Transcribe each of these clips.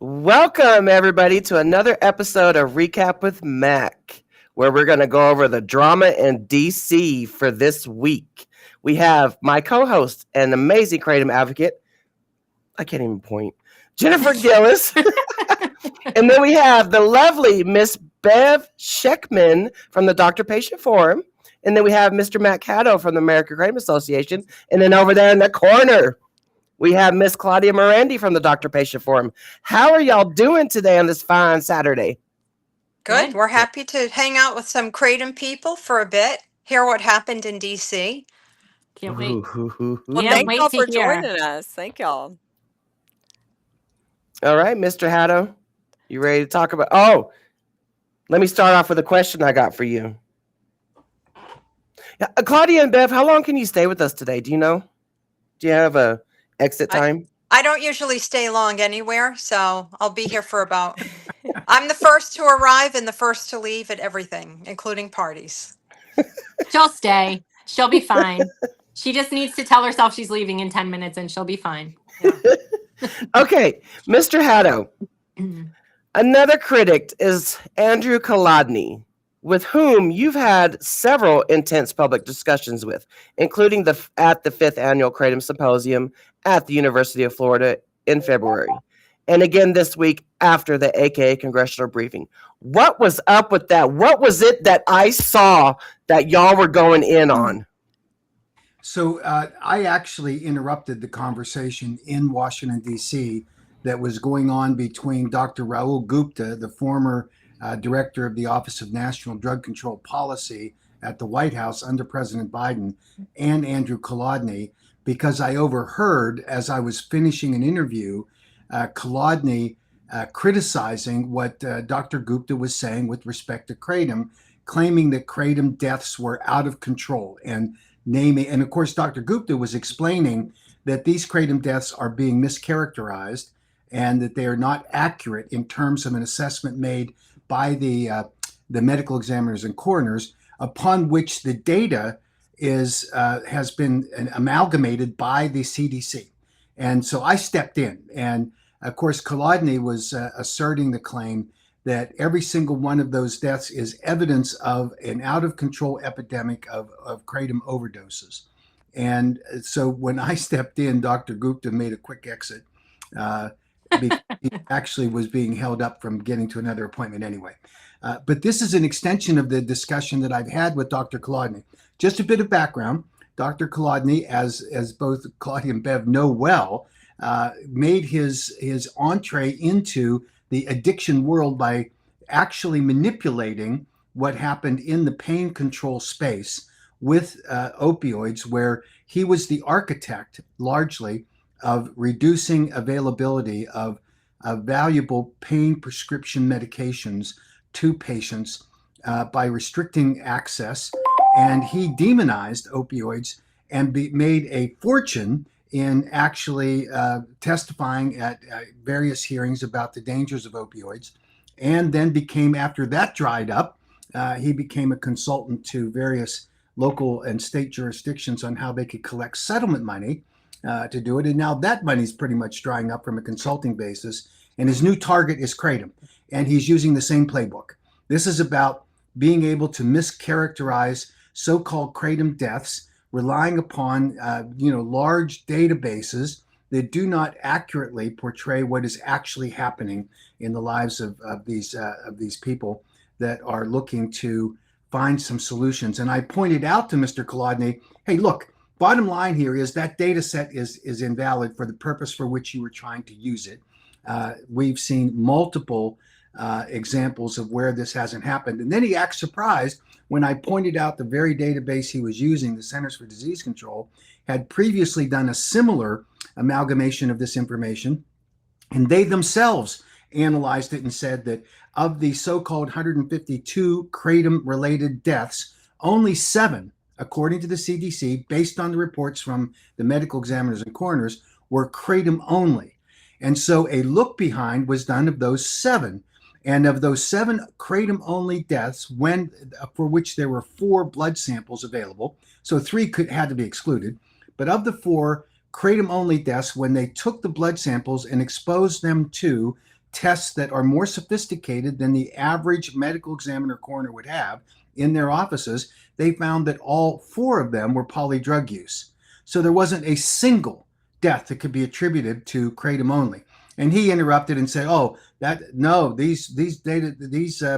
Welcome, everybody, to another episode of Recap with Mac, where we're going to go over the drama in DC for this week. We have my co host and amazing kratom advocate, I can't even point, Jennifer Gillis. And then we have the lovely Miss Bev Schechtman from the Doctor Patient Forum. And then we have Mr. Mac Haddow from the American Kratom Association. And then over there in the corner, we have Miss Claudia Merandi from the Doctor Patient Forum. How are y'all doing today on this fine Saturday? Good. We're happy to hang out with some Kratom people for a bit, hear what happened in DC. Can't wait. Well, Can't thank wait y'all to for hear. joining us. Thank y'all. All right, Mr. Haddow, you ready to talk about? Oh, let me start off with a question I got for you. Yeah, Claudia and Bev, how long can you stay with us today? Do you know? Do you have a exit time? I don't usually stay long anywhere, so I'll be here for about. I'm the first to arrive and the first to leave at everything, including parties. She'll stay. She'll be fine. She just needs to tell herself she's leaving in 10 minutes and she'll be fine. Okay, Mr. Haddow. Another critic is Andrew Kolodny, with whom you've had several intense public discussions with, including at the 5th Annual Kratom Symposium at the University of Florida in February, and again this week after the AKA congressional briefing. What was up with that? What was it that I saw that y'all were going in on? So I actually interrupted the conversation in Washington, D.C. that was going on between Dr. Rahul Gupta, the former director of the Office of National Drug Control Policy at the White House under President Biden, and Andrew Kolodny, because I overheard, as I was finishing an interview, Kolodny criticizing what Dr. Gupta was saying with respect to kratom, claiming that kratom deaths were out of control, and of course, Dr. Gupta was explaining that these kratom deaths are being mischaracterized and that they are not accurate in terms of an assessment made by the medical examiners and coroners, upon which the data has been amalgamated by the CDC. And so I stepped in, and of course, Kolodny was asserting the claim that every single one of those deaths is evidence of an out-of-control epidemic of kratom overdoses. And so when I stepped in, Dr. Gupta made a quick exit. He actually was being held up from getting to another appointment anyway. But this is an extension of the discussion that I've had with Dr. Kolodny. Just a bit of background. Dr. Kolodny, as both Claudia and Bev know well, made his entree into the addiction world by actually manipulating what happened in the pain control space with opioids, where he was the architect largely of reducing availability of valuable pain prescription medications to patients by restricting access. And he demonized opioids and made a fortune in actually testifying at various hearings about the dangers of opioids, and then became, after that dried up, he became a consultant to various local and state jurisdictions on how they could collect settlement money to do it. And now that money's pretty much drying up from a consulting basis, and his new target is kratom, and he's using the same playbook. This is about being able to mischaracterize so-called kratom deaths, relying upon large databases that do not accurately portray what is actually happening in the lives of these people that are looking to find some solutions. And I pointed out to Mr. Kolodny, hey, look, bottom line here is that data set is invalid for the purpose for which you were trying to use it. We've seen multiple examples of where this hasn't happened. And then he acts surprised when I pointed out the very database he was using, the Centers for Disease Control, had previously done a similar amalgamation of this information, and they themselves analyzed it and said that of the so-called 152 kratom-related deaths, only 7, according to the CDC, based on the reports from the medical examiners and coroners, were kratom only. And so a look behind was done of those 7. And of those 7 kratom-only deaths, for which there were 4 blood samples available, so 3 had to be excluded, but of the 4 kratom-only deaths, when they took the blood samples and exposed them to tests that are more sophisticated than the average medical examiner coroner would have in their offices, they found that all 4 of them were polydrug use. So there wasn't a single death that could be attributed to kratom only. And he interrupted and said, "Oh, these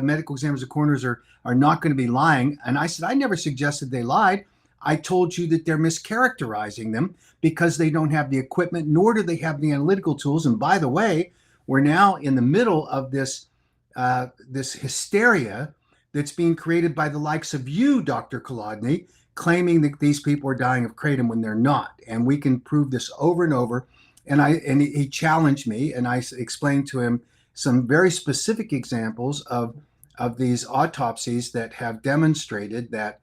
medical examiners and coroners are not going to be lying." And I said, "I never suggested they lied. I told you that they're mischaracterizing them because they don't have the equipment, nor do they have the analytical tools. And by the way, we're now in the middle of this hysteria that's being created by the likes of you, Dr. Kolodny, claiming that these people are dying of kratom when they're not. And we can prove this over and over." And he challenged me, and I explained to him some very specific examples of these autopsies that have demonstrated that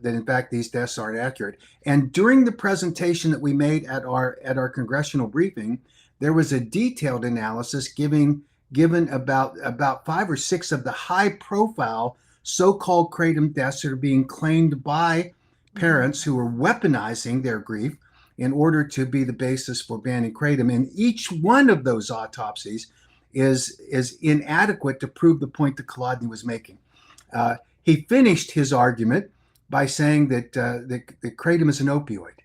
in fact these deaths aren't accurate. And during the presentation that we made at our congressional briefing, there was a detailed analysis given about 5 or 6 of the high-profile so-called kratom deaths that are being claimed by parents who are weaponizing their grief in order to be the basis for banning kratom. And each one of those autopsies is inadequate to prove the point that Kolodny was making. He finished his argument by saying that kratom is an opioid.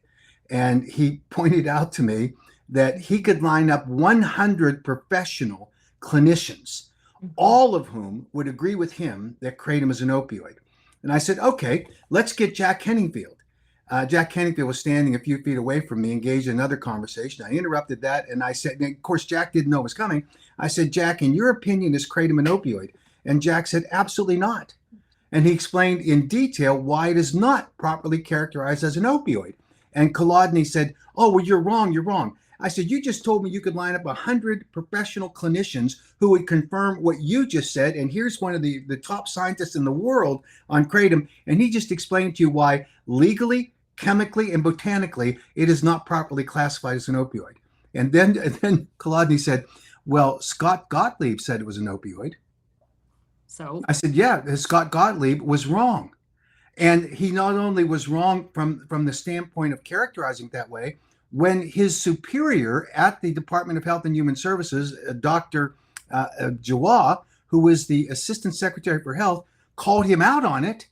And he pointed out to me that he could line up 100 professional clinicians, all of whom would agree with him that kratom is an opioid. And I said, "Okay, let's get Jack Henningfield." Jack Henningfield was standing a few feet away from me, engaged in another conversation. I interrupted that, and I said, and of course, Jack didn't know it was coming. I said, "Jack, in your opinion, is kratom an opioid?" And Jack said, "Absolutely not." And he explained in detail why it is not properly characterized as an opioid. And Kolodny said, "Oh, well, you're wrong. You're wrong." I said, "You just told me you could line up 100 professional clinicians who would confirm what you just said. And here's one of the top scientists in the world on kratom. And he just explained to you why legally, chemically, and botanically, it is not properly classified as an opioid." And then Kolodny said, "Well, Scott Gottlieb said it was an opioid." So I said, "Yeah, Scott Gottlieb was wrong." And he not only was wrong from the standpoint of characterizing it that way, when his superior at the Department of Health and Human Services, Dr. Jawad, who was the Assistant Secretary for Health, called him out on it,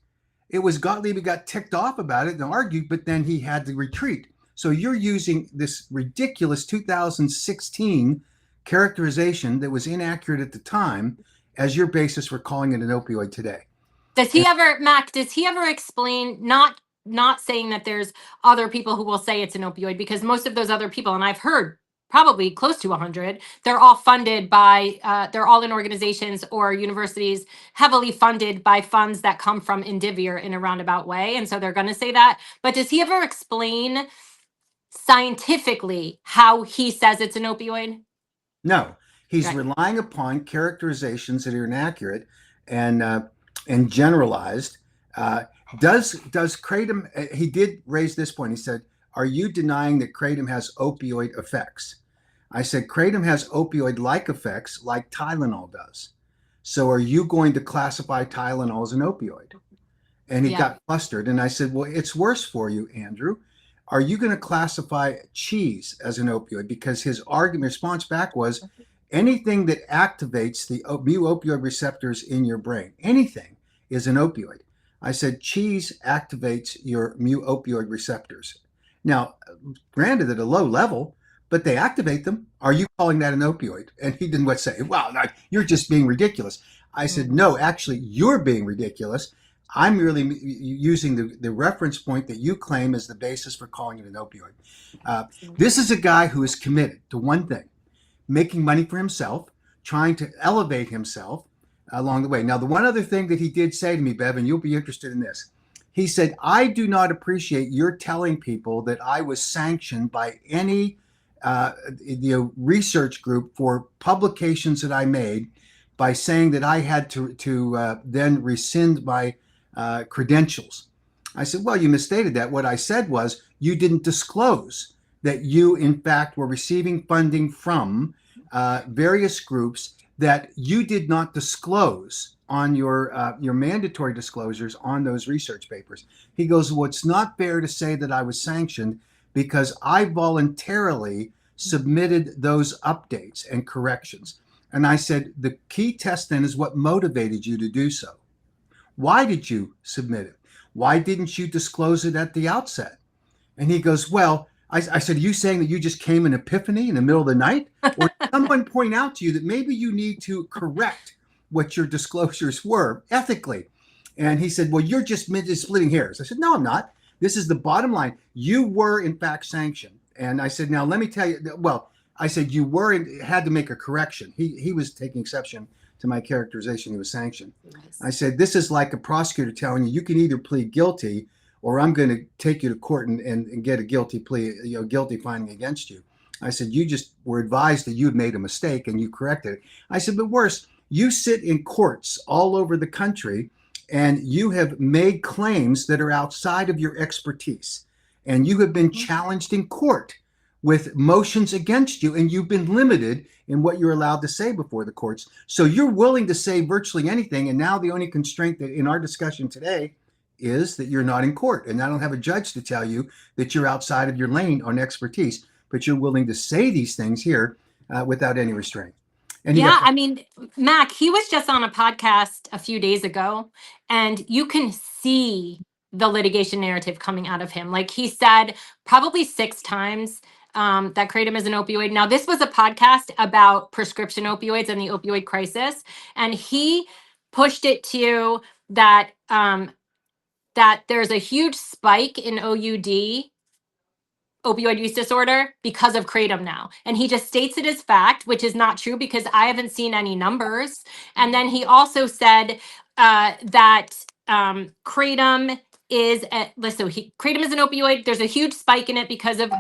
it was Gottlieb who got ticked off about it and argued, but then he had to retreat. So you're using this ridiculous 2016 characterization that was inaccurate at the time as your basis for calling it an opioid today. does he ever, Mac, does he ever explain, not saying that there's other people who will say it's an opioid, because most of those other people, and I've heard probably close to 100, they're all funded by, they're all in organizations or universities heavily funded by funds that come from Indivior in a roundabout way. And so they're going to say that. But does he ever explain scientifically how he says it's an opioid? No, he's Right. relying upon characterizations that are inaccurate and generalized. Does kratom? He did raise this point. He said, "Are you denying that kratom has opioid effects?" I said, "Kratom has opioid-like effects, like Tylenol does. So, are you going to classify Tylenol as an opioid?" And he got flustered. And I said, "Well, it's worse for you, Andrew. Are you going to classify cheese as an opioid?" Because his response back was, anything that activates the mu opioid receptors in your brain, anything, is an opioid. I said, cheese activates your mu opioid receptors. Now, granted at a low level, but they activate them. Are you calling that an opioid? And he didn't say, "Well, no, you're just being ridiculous." I said, "No, actually, you're being ridiculous. I'm merely using the reference point that you claim as the basis for calling it an opioid." This is a guy who is committed to one thing: making money for himself, trying to elevate himself along the way. Now, the one other thing that he did say to me, Bev, and you'll be interested in this, he said, "I do not appreciate your telling people that I was sanctioned by any research group for publications that I made by saying that I had to then rescind my credentials." I said, "Well, you misstated that. What I said was you didn't disclose that you, in fact, were receiving funding from various groups that you did not disclose on your mandatory disclosures on those research papers." He goes, "Well, it's not fair to say that I was sanctioned because I voluntarily submitted those updates and corrections." And I said, the key test then is what motivated you to do so. Why did you submit it? Why didn't you disclose it at the outset? And he goes, well, I said, are you saying that you just came an epiphany in the middle of the night? Or did someone point out to you that maybe you need to correct what your disclosures were ethically? And he said, well, you're just splitting hairs. I said, no, I'm not. This is the bottom line. You were, in fact, sanctioned. And I said, now, let me tell you, well, I said, you were, had to make a correction. He was taking exception to my characterization. He was sanctioned. Nice. I said, this is like a prosecutor telling you, you can either plead guilty or I'm going to take you to court and get a guilty plea, guilty finding against you. I said, you just were advised that you had made a mistake and you corrected it. I said, but worse, you sit in courts all over the country and you have made claims that are outside of your expertise. And you have been challenged in court with motions against you, and you've been limited in what you're allowed to say before the courts. So you're willing to say virtually anything. And now the only constraint that in our discussion today is that you're not in court, and I don't have a judge to tell you that you're outside of your lane on expertise, but you're willing to say these things here without any restraint. And yeah, I mean, Mac, he was just on a podcast a few days ago, and you can see the litigation narrative coming out of him. Like he said probably 6 times that kratom is an opioid. Now, this was a podcast about prescription opioids and the opioid crisis, and he pushed it to that that there's a huge spike in opioid use disorder because of kratom now. And he just states it as fact, which is not true because I haven't seen any numbers. And then he also said that kratom is kratom is an opioid. There's a huge spike in it because of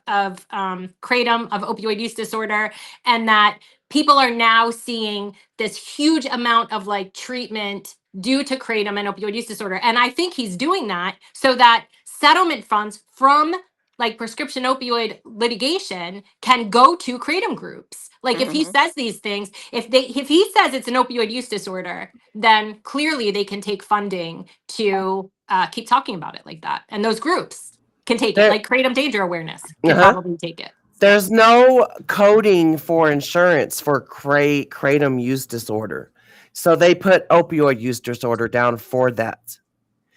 kratom, of opioid use disorder, and that people are now seeing this huge amount of like treatment due to kratom and opioid use disorder. And I think he's doing that so that settlement funds from like prescription opioid litigation can go to kratom groups. Like if he says these things, if he says it's an opioid use disorder, then clearly they can take funding to keep talking about it like that. And those groups can take it, like Kratom Danger Awareness can probably take it. There's no coding for insurance for kratom use disorder. So they put opioid use disorder down for that.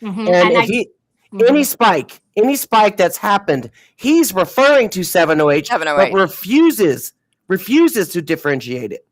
And if any spike that's happened, he's referring to 708, but refuses to differentiate it.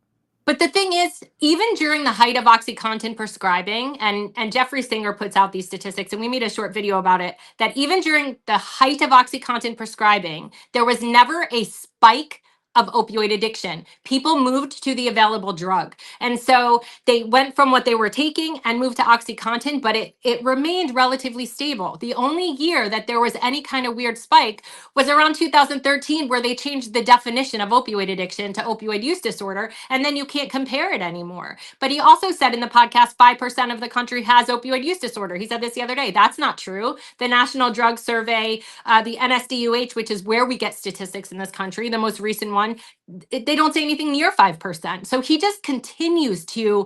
But the thing is, even during the height of OxyContin prescribing, and Jeffrey Singer puts out these statistics, and we made a short video about it, that even during the height of OxyContin prescribing, there was never a spike of opioid addiction. People moved to the available drug. And so they went from what they were taking and moved to OxyContin, but it remained relatively stable. The only year that there was any kind of weird spike was around 2013, where they changed the definition of opioid addiction to opioid use disorder, and then you can't compare it anymore. But he also said in the podcast, 5% of the country has opioid use disorder. He said this the other day. That's not true. The National Drug Survey, the NSDUH, which is where we get statistics in this country, the most recent one, they don't say anything near 5%. So he just continues to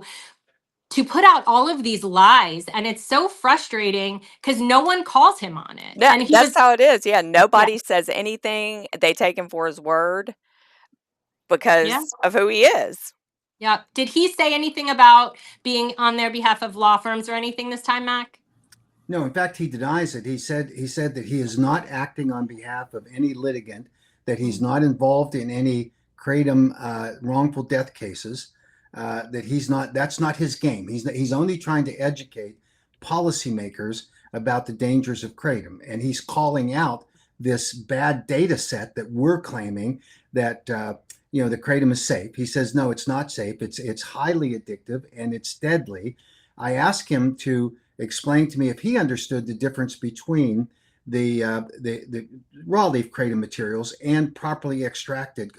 put out all of these lies, and it's so frustrating because no one calls him on it. Yeah, and that's how it is. Yeah, nobody says anything. They take him for his word because of who he is. Yeah. Did he say anything about being on their behalf of law firms or anything this time, Mac? No, in fact, he denies it. He said that he is not acting on behalf of any litigant, that he's not involved in any kratom wrongful death cases, that he's not. That's not his game. He's only trying to educate policymakers about the dangers of kratom, and he's calling out this bad data set that we're claiming that the kratom is safe. He says no, it's not safe. It's highly addictive and it's deadly. I asked him to explain to me if he understood the difference between the raw leaf kratom materials and properly extracted,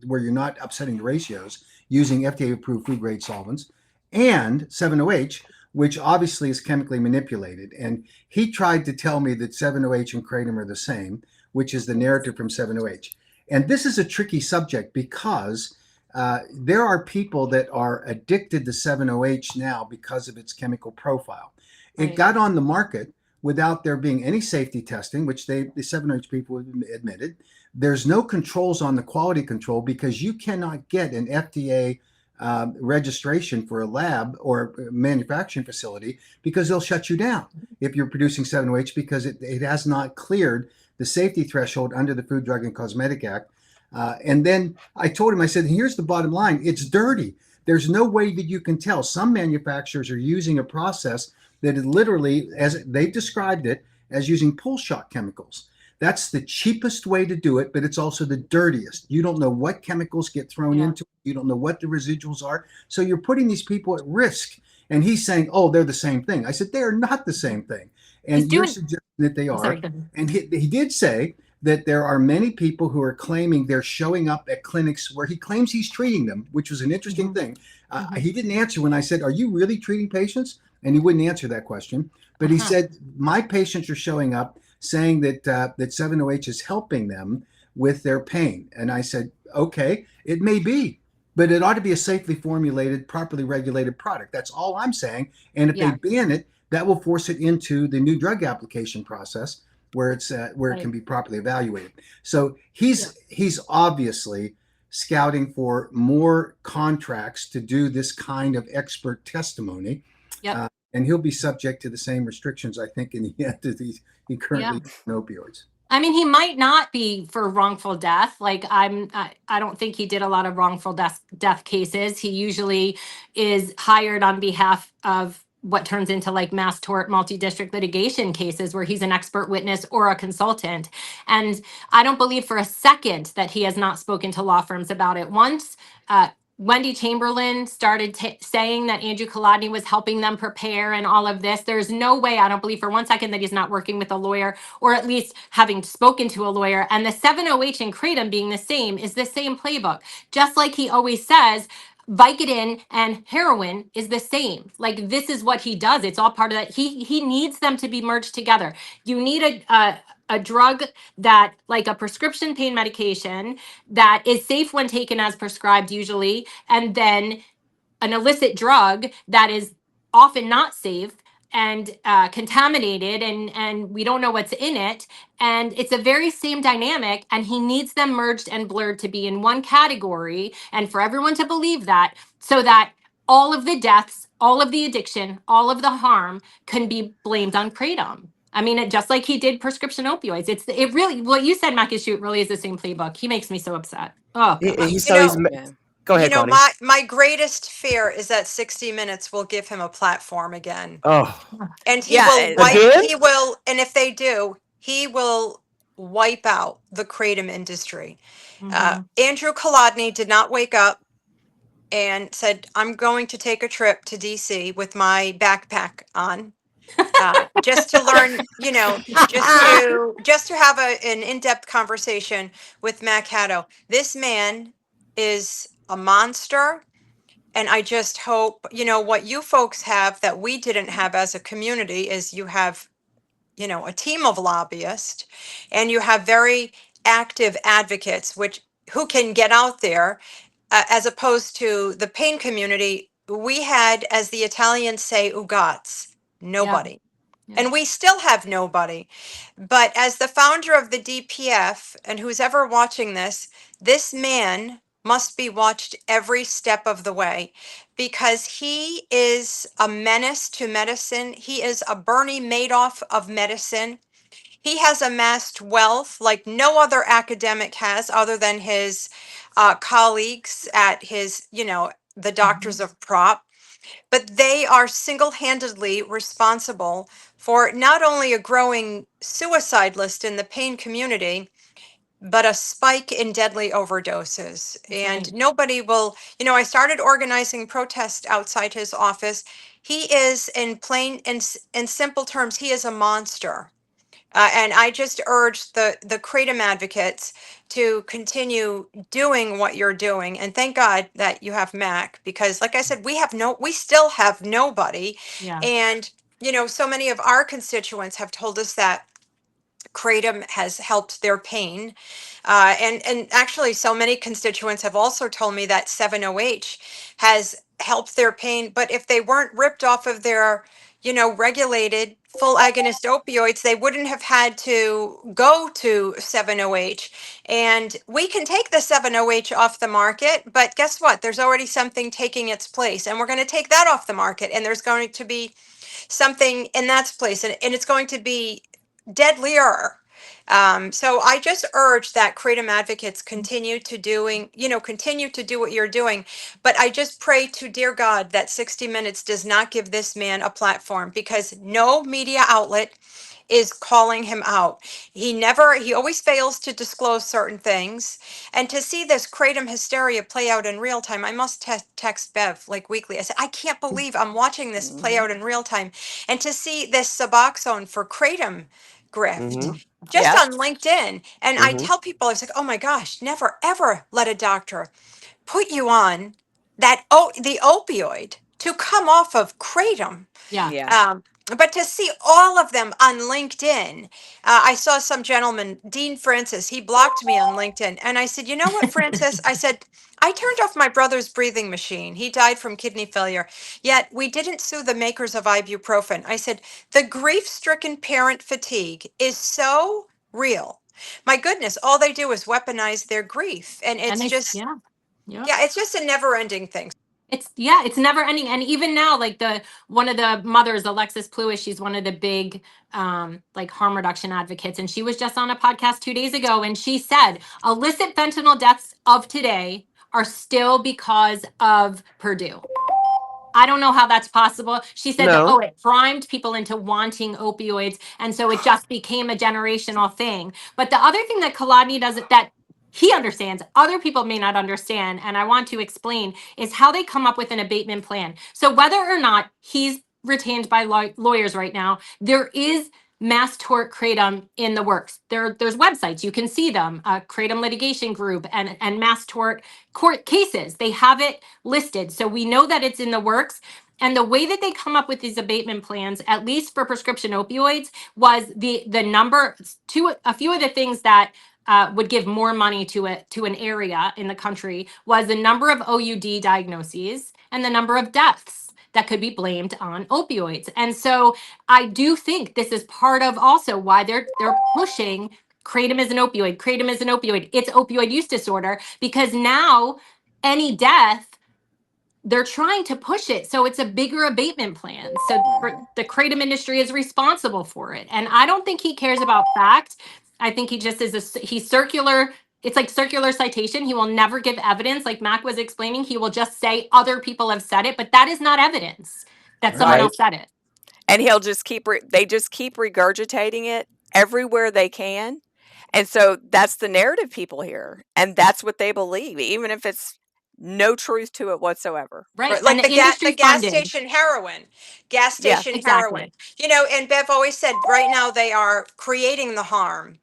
where you're not upsetting the ratios using FDA-approved food-grade solvents, and 7-OH, which obviously is chemically manipulated. And he tried to tell me that 7-OH and kratom are the same, which is the narrative from 7-OH. And this is a tricky subject because there are people that are addicted to 7-OH now because of its chemical profile. It got on the market without there being any safety testing, which the 7-OH people admitted. There's no controls on the quality control because you cannot get an FDA registration for a lab or a manufacturing facility because they'll shut you down if you're producing 7-OH because it has not cleared the safety threshold under the Food, Drug, and Cosmetic Act. And then I told him, I said, here's the bottom line. It's dirty. There's no way that you can tell. Some manufacturers are using a process that is literally, as they've described it, as using pull shot chemicals. That's the cheapest way to do it, but it's also the dirtiest. You don't know what chemicals get thrown into it. You don't know what the residuals are. So you're putting these people at risk. And he's saying, oh, they're the same thing. I said, they are not the same thing. And you're suggesting that they are. Sorry. And he did say that there are many people who are claiming they're showing up at clinics where he claims he's treating them, which was an interesting thing. He didn't answer when I said, are you really treating patients? And he wouldn't answer that question. But he said, my patients are showing up saying that 7-OH is helping them with their pain. And I said, okay, it may be, but it ought to be a safely formulated, properly regulated product. That's all I'm saying. And if they ban it, that will force it into the new drug application process where it's where it can be properly evaluated. So he's obviously scouting for more contracts to do this kind of expert testimony. And he'll be subject to the same restrictions, I think, in the end of these. He currently opioids. I mean, he might not be for wrongful death. Like I don't think he did a lot of wrongful death cases. He usually is hired on behalf of what turns into like mass tort multi-district litigation cases where he's an expert witness or a consultant. And I don't believe for a second that he has not spoken to law firms about it. Once Wendy Chamberlain started saying that Andrew Kolodny was helping them prepare and all of this, there's no way, I don't believe for one second, that he's not working with a lawyer or at least having spoken to a lawyer. And the 7-OH and Kratom being the same is the same playbook. Just like he always says, Vicodin and heroin is the same. Like this is what he does. It's all part of that. He needs them to be merged together. You need a drug that, like a prescription pain medication that is safe when taken as prescribed usually, and then an illicit drug that is often not safe and contaminated and we don't know what's in it. And it's a very same dynamic, and he needs them merged and blurred to be in one category and for everyone to believe that, so that all of the deaths, all of the addiction, all of the harm can be blamed on Kratom. I mean, just like he did prescription opioids. It really, what you said, Mac, is it really is the same playbook. He makes me so upset. Oh, God. Go ahead, Claudia. My greatest fear is that 60 Minutes will give him a platform again. Oh, and he will wipe. Again? He will, and if they do, he will wipe out the kratom industry. Andrew Kolodny did not wake up and said, "I'm going to take a trip to DC with my backpack on." Just to learn, just to have an in-depth conversation with Mac Haddow. This man is a monster. And I just hope, what you folks have that we didn't have as a community is you have, a team of lobbyists, and you have very active advocates, who can get out there, as opposed to the pain community. We had, as the Italians say, ugats, nobody. And we still have nobody. But as the founder of the DPF, and who's ever watching this man must be watched every step of the way, because he is a menace to medicine. He is a Bernie Madoff of medicine. He has amassed wealth like no other academic has, other than his colleagues at his, the doctors of prop. But they are single-handedly responsible for not only a growing suicide list in the pain community, but a spike in deadly overdoses. And nobody will, I started organizing protests outside his office. He is, in plain and in simple terms, he is a monster. And I just urge the Kratom advocates to continue doing what you're doing. And thank God that you have Mac, because like I said, we still have nobody. And, so many of our constituents have told us that Kratom has helped their pain. And actually, so many constituents have also told me that 7-OH has helped their pain. But if they weren't ripped off of their, regulated full agonist opioids, they wouldn't have had to go to 7-OH. And we can take the 7-OH off the market, but guess what? There's already something taking its place, and we're going to take that off the market, and there's going to be something in that place, and it's going to be deadlier. So I just urge that Kratom advocates continue to do what you're doing. But I just pray to dear God that 60 Minutes does not give this man a platform, because no media outlet is calling him out. He always fails to disclose certain things. And to see this Kratom hysteria play out in real time, I must text Bev like weekly. I said, I can't believe I'm watching this play out in real time. And to see this Suboxone for Kratom grift Mm-hmm. just Yep. on LinkedIn. And I Mm-hmm. tell people, I was like, oh my gosh, never ever let a doctor put you on the opioid to come off of Kratom. Yeah. Yeah. But to see all of them on LinkedIn, I saw some gentleman, Dean Francis, he blocked me on LinkedIn. And I said, you know what, Francis? I said, I turned off my brother's breathing machine. He died from kidney failure. Yet we didn't sue the makers of ibuprofen. I said, the grief stricken parent fatigue is so real. My goodness, all they do is weaponize their grief. And And it's they, just, yeah. Yeah. yeah, it's just a never ending thing. It's never ending. And even now, like one of the mothers, Alexis Pluis, she's one of the big like harm reduction advocates. And she was just on a podcast 2 days ago, and she said illicit fentanyl deaths of today are still because of Purdue. I don't know how that's possible. She said that, No. it primed people into wanting opioids. And so it just became a generational thing. But the other thing that Kolodny does that he understands, other people may not understand, and I want to explain, is how they come up with an abatement plan. So whether or not he's retained by lawyers right now, there is mass tort kratom in the works. There's websites, you can see them, Kratom Litigation Group and mass tort court cases. They have it listed. So we know that it's in the works. And the way that they come up with these abatement plans, at least for prescription opioids, was the number to a few of the things that would give more money to an area in the country was the number of OUD diagnoses and the number of deaths that could be blamed on opioids. And so I do think this is part of also why they're pushing kratom is an opioid. Kratom is an opioid. It's opioid use disorder, because now any death, they're trying to push it so it's a bigger abatement plan. So the kratom industry is responsible for it. And I don't think he cares about fact. I think he just is he's circular. It's like circular citation. He will never give evidence. Like Mac was explaining, he will just say other people have said it, but that is not evidence that someone Right. else said it. And he'll just they just keep regurgitating it everywhere they can. And so that's the narrative people hear. And that's what they believe, even if it's no truth to it whatsoever. Right. Like And the industry gas funded. station heroin, gas Yeah. station heroin. Exactly. And Bev always said right now they are creating the harm.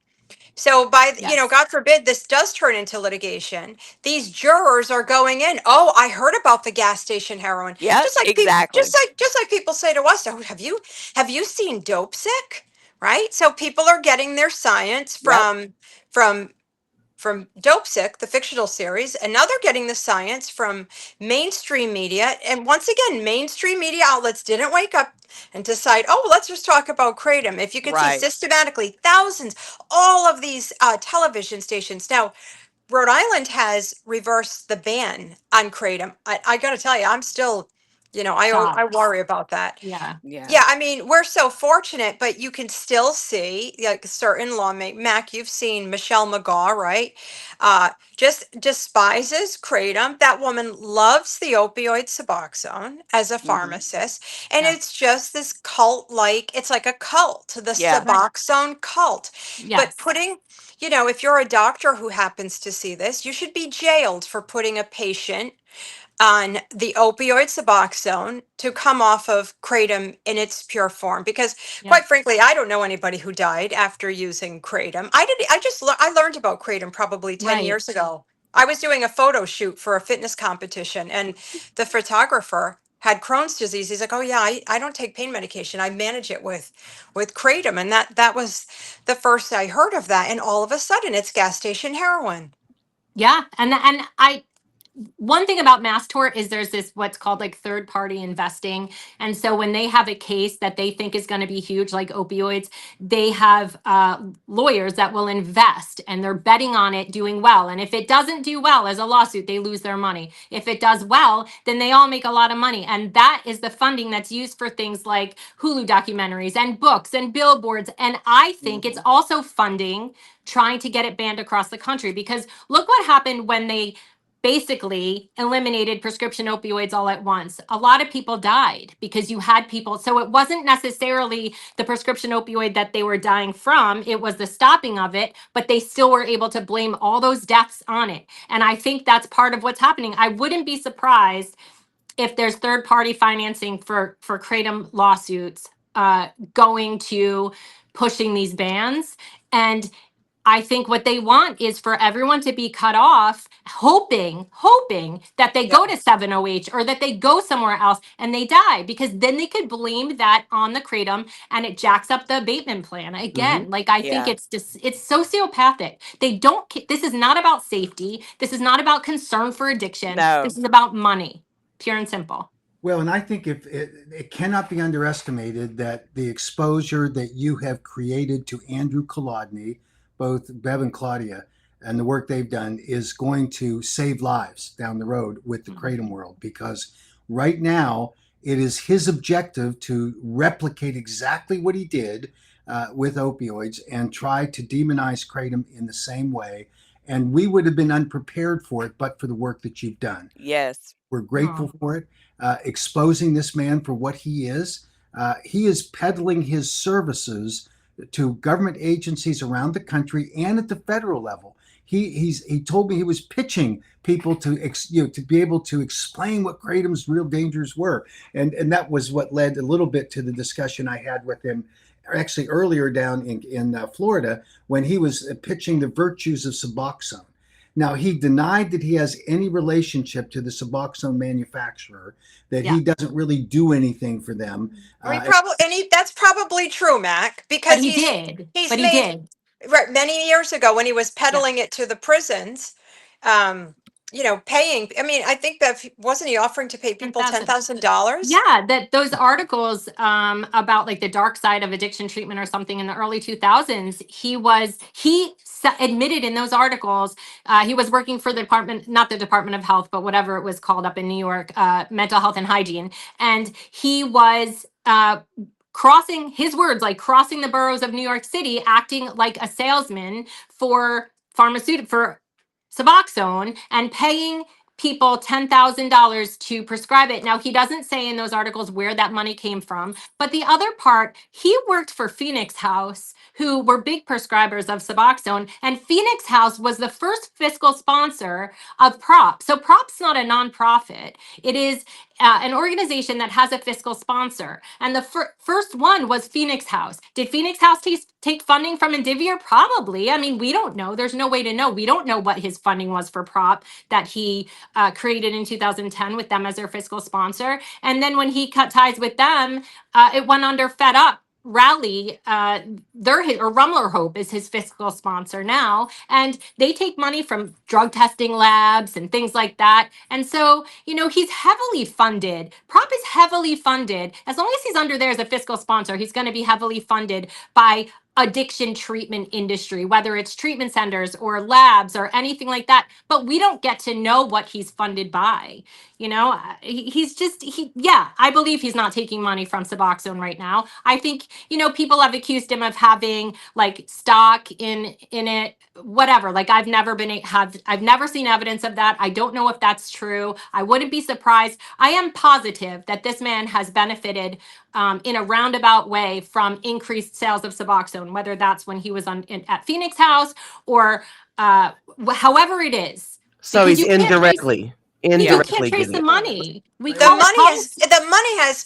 So Yes. God forbid this does turn into litigation. These jurors are going in. Oh, I heard about the gas station heroin. Yeah, Just like exactly. just like people say to us, oh, have you seen Dope Sick? Right. So people are getting their science Yep. from Dope Sick, the fictional series, and now they're getting the science from mainstream media. And once again, mainstream media outlets didn't wake up and decide, oh, let's just talk about kratom. If you could see Right. systematically thousands, all of these television stations. Now, Rhode Island has reversed the ban on kratom. I got to tell you, I'm still, I Shocked. worry about that. Yeah. Yeah. Yeah, I mean, we're so fortunate, but you can still see like certain lawmakers. Mac, you've seen Michelle McGaw, right? Just despises kratom. That woman loves the opioid Suboxone as a pharmacist, and Yeah. it's just this cult-like. It's like a cult, the Yeah. Suboxone cult. But Yes. if you're a doctor who happens to see this, you should be jailed for putting a patient on the opioid Suboxone to come off of kratom in its pure form, because Yeah. quite frankly, I don't know anybody who died after using kratom. I learned about kratom probably 10 Right. years ago. I was doing a photo shoot for a fitness competition, and the photographer had Crohn's disease. He's like, oh yeah, I don't take pain medication, I manage it with kratom. And that was the first I heard of that, and all of a sudden it's gas station heroin. Yeah. And one thing about mass tort is there's this what's called like third party investing. And so when they have a case that they think is going to be huge, like opioids, they have lawyers that will invest and they're betting on it doing well. And if it doesn't do well as a lawsuit, they lose their money. If it does well, then they all make a lot of money. And that is the funding that's used for things like Hulu documentaries and books and billboards. And I think it's also funding trying to get it banned across the country, because look what happened when they basically eliminated prescription opioids all at once. A lot of people died because you had people. So it wasn't necessarily the prescription opioid that they were dying from, it was the stopping of it, but they still were able to blame all those deaths on it. And I think that's part of what's happening. I wouldn't be surprised if there's third party financing for kratom lawsuits going to pushing these bans. And I think what they want is for everyone to be cut off, hoping that they go to 7OH or that they go somewhere else and they die, because then they could blame that on the kratom and it jacks up the abatement plan again. Like, I think Yeah. it's just, it's sociopathic. They don't, this is not about safety. This is not about concern for addiction. No. This is about money, pure and simple. Well, and I think if it cannot be underestimated that the exposure that you have created to Andrew Kolodny, both Bev and Claudia, and the work they've done is going to save lives down the road with the kratom world, because right now it is his objective to replicate exactly what he did with opioids and try to demonize kratom in the same way. And we would have been unprepared for it, but for the work that you've done. Yes. We're grateful for it. Exposing this man for what he is. He is peddling his services to government agencies around the country and at the federal level. He told me he was pitching people to be able to explain what kratom's real dangers were, and that was what led a little bit to the discussion I had with him actually earlier down in Florida, when he was pitching the virtues of Suboxone. Now, he denied that he has any relationship to the Suboxone manufacturer, that he doesn't really do anything for them. That's probably true, Mac, because But he did. he's But he made did. right many years ago when he was peddling it to the prisons. Paying. I mean, I think that wasn't he offering to pay people $10,000? Yeah, that those articles about like the dark side of addiction treatment or something in the early 2000s, he admitted in those articles he was working for the department, not the Department of Health, but whatever it was called up in New York, mental health and hygiene, and he was crossing, his words, like crossing the boroughs of New York City, acting like a salesman for Suboxone and paying people $10,000 to prescribe it. Now, he doesn't say in those articles where that money came from, but the other part, he worked for Phoenix House, who were big prescribers of Suboxone, and Phoenix House was the first fiscal sponsor of PROP. So PROP's not a nonprofit. It is an organization that has a fiscal sponsor. And the first one was Phoenix House. Did Phoenix House take funding from Indivior? Probably. I mean, we don't know. There's no way to know. We don't know what his funding was for PROP that he created in 2010 with them as their fiscal sponsor. And then when he cut ties with them, it went under Fed Up. Rally, Rumler Hope is his fiscal sponsor now, and they take money from drug testing labs and things like that. And so, he's heavily funded. PROP is heavily funded. As long as he's under there as a fiscal sponsor, he's going to be heavily funded by addiction treatment industry, whether it's treatment centers or labs or anything like that. But we don't get to know what he's funded by. I believe he's not taking money from Suboxone right now. I think, people have accused him of having like stock in it, whatever. Like I've never seen evidence of that. I don't know if that's true. I wouldn't be surprised. I am positive that this man has benefited in a roundabout way from increased sales of Suboxone, whether that's when he was at Phoenix House or however it is. So he's indirectly You can't trace the money. The money has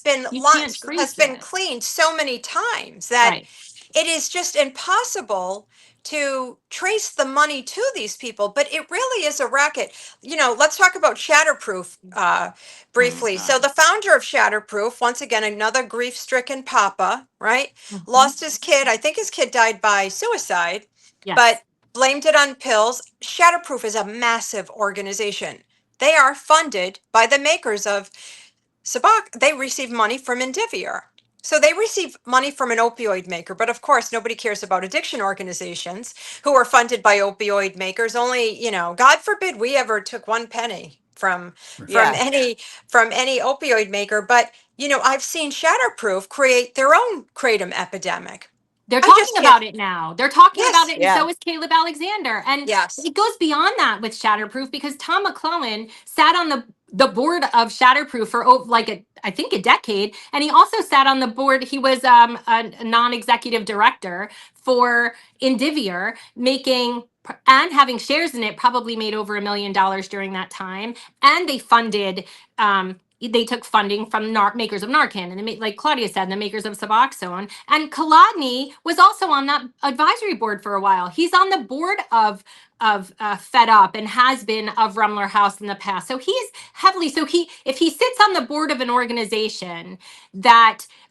been cleaned so many times that it is just impossible to trace the money to these people. But it really is a racket. Let's talk about Shatterproof briefly. So the founder of Shatterproof, once again, another grief-stricken papa, right? Lost his kid. I think his kid died by suicide, but blamed it on pills. Shatterproof is a massive organization. they are funded by the makers of Suboxone. They receive money from Indivior. So they receive money from an opioid maker, but of course nobody cares about addiction organizations who are funded by opioid makers. Only, God forbid we ever took one penny from Yeah. any opioid maker. But I've seen Shatterproof create their own kratom epidemic. They're I talking just can't. about it now. They're talking about Yes. it, and Yeah. so is Caleb Alexander. And Yes. it goes beyond that with Shatterproof because Tom McClellan sat on the board of Shatterproof for I think a decade, and he also sat on the board. He was a non-executive director for Indivior, making and having shares in it. Probably made over $1 million during that time, and they took funding from makers of Narcan, and like Claudia said, the makers of Suboxone. And Kolodny was also on that advisory board for a while. He's on the board of Fed Up and has been of Rumler House in the past. So he's heavily if he sits on the board of an organization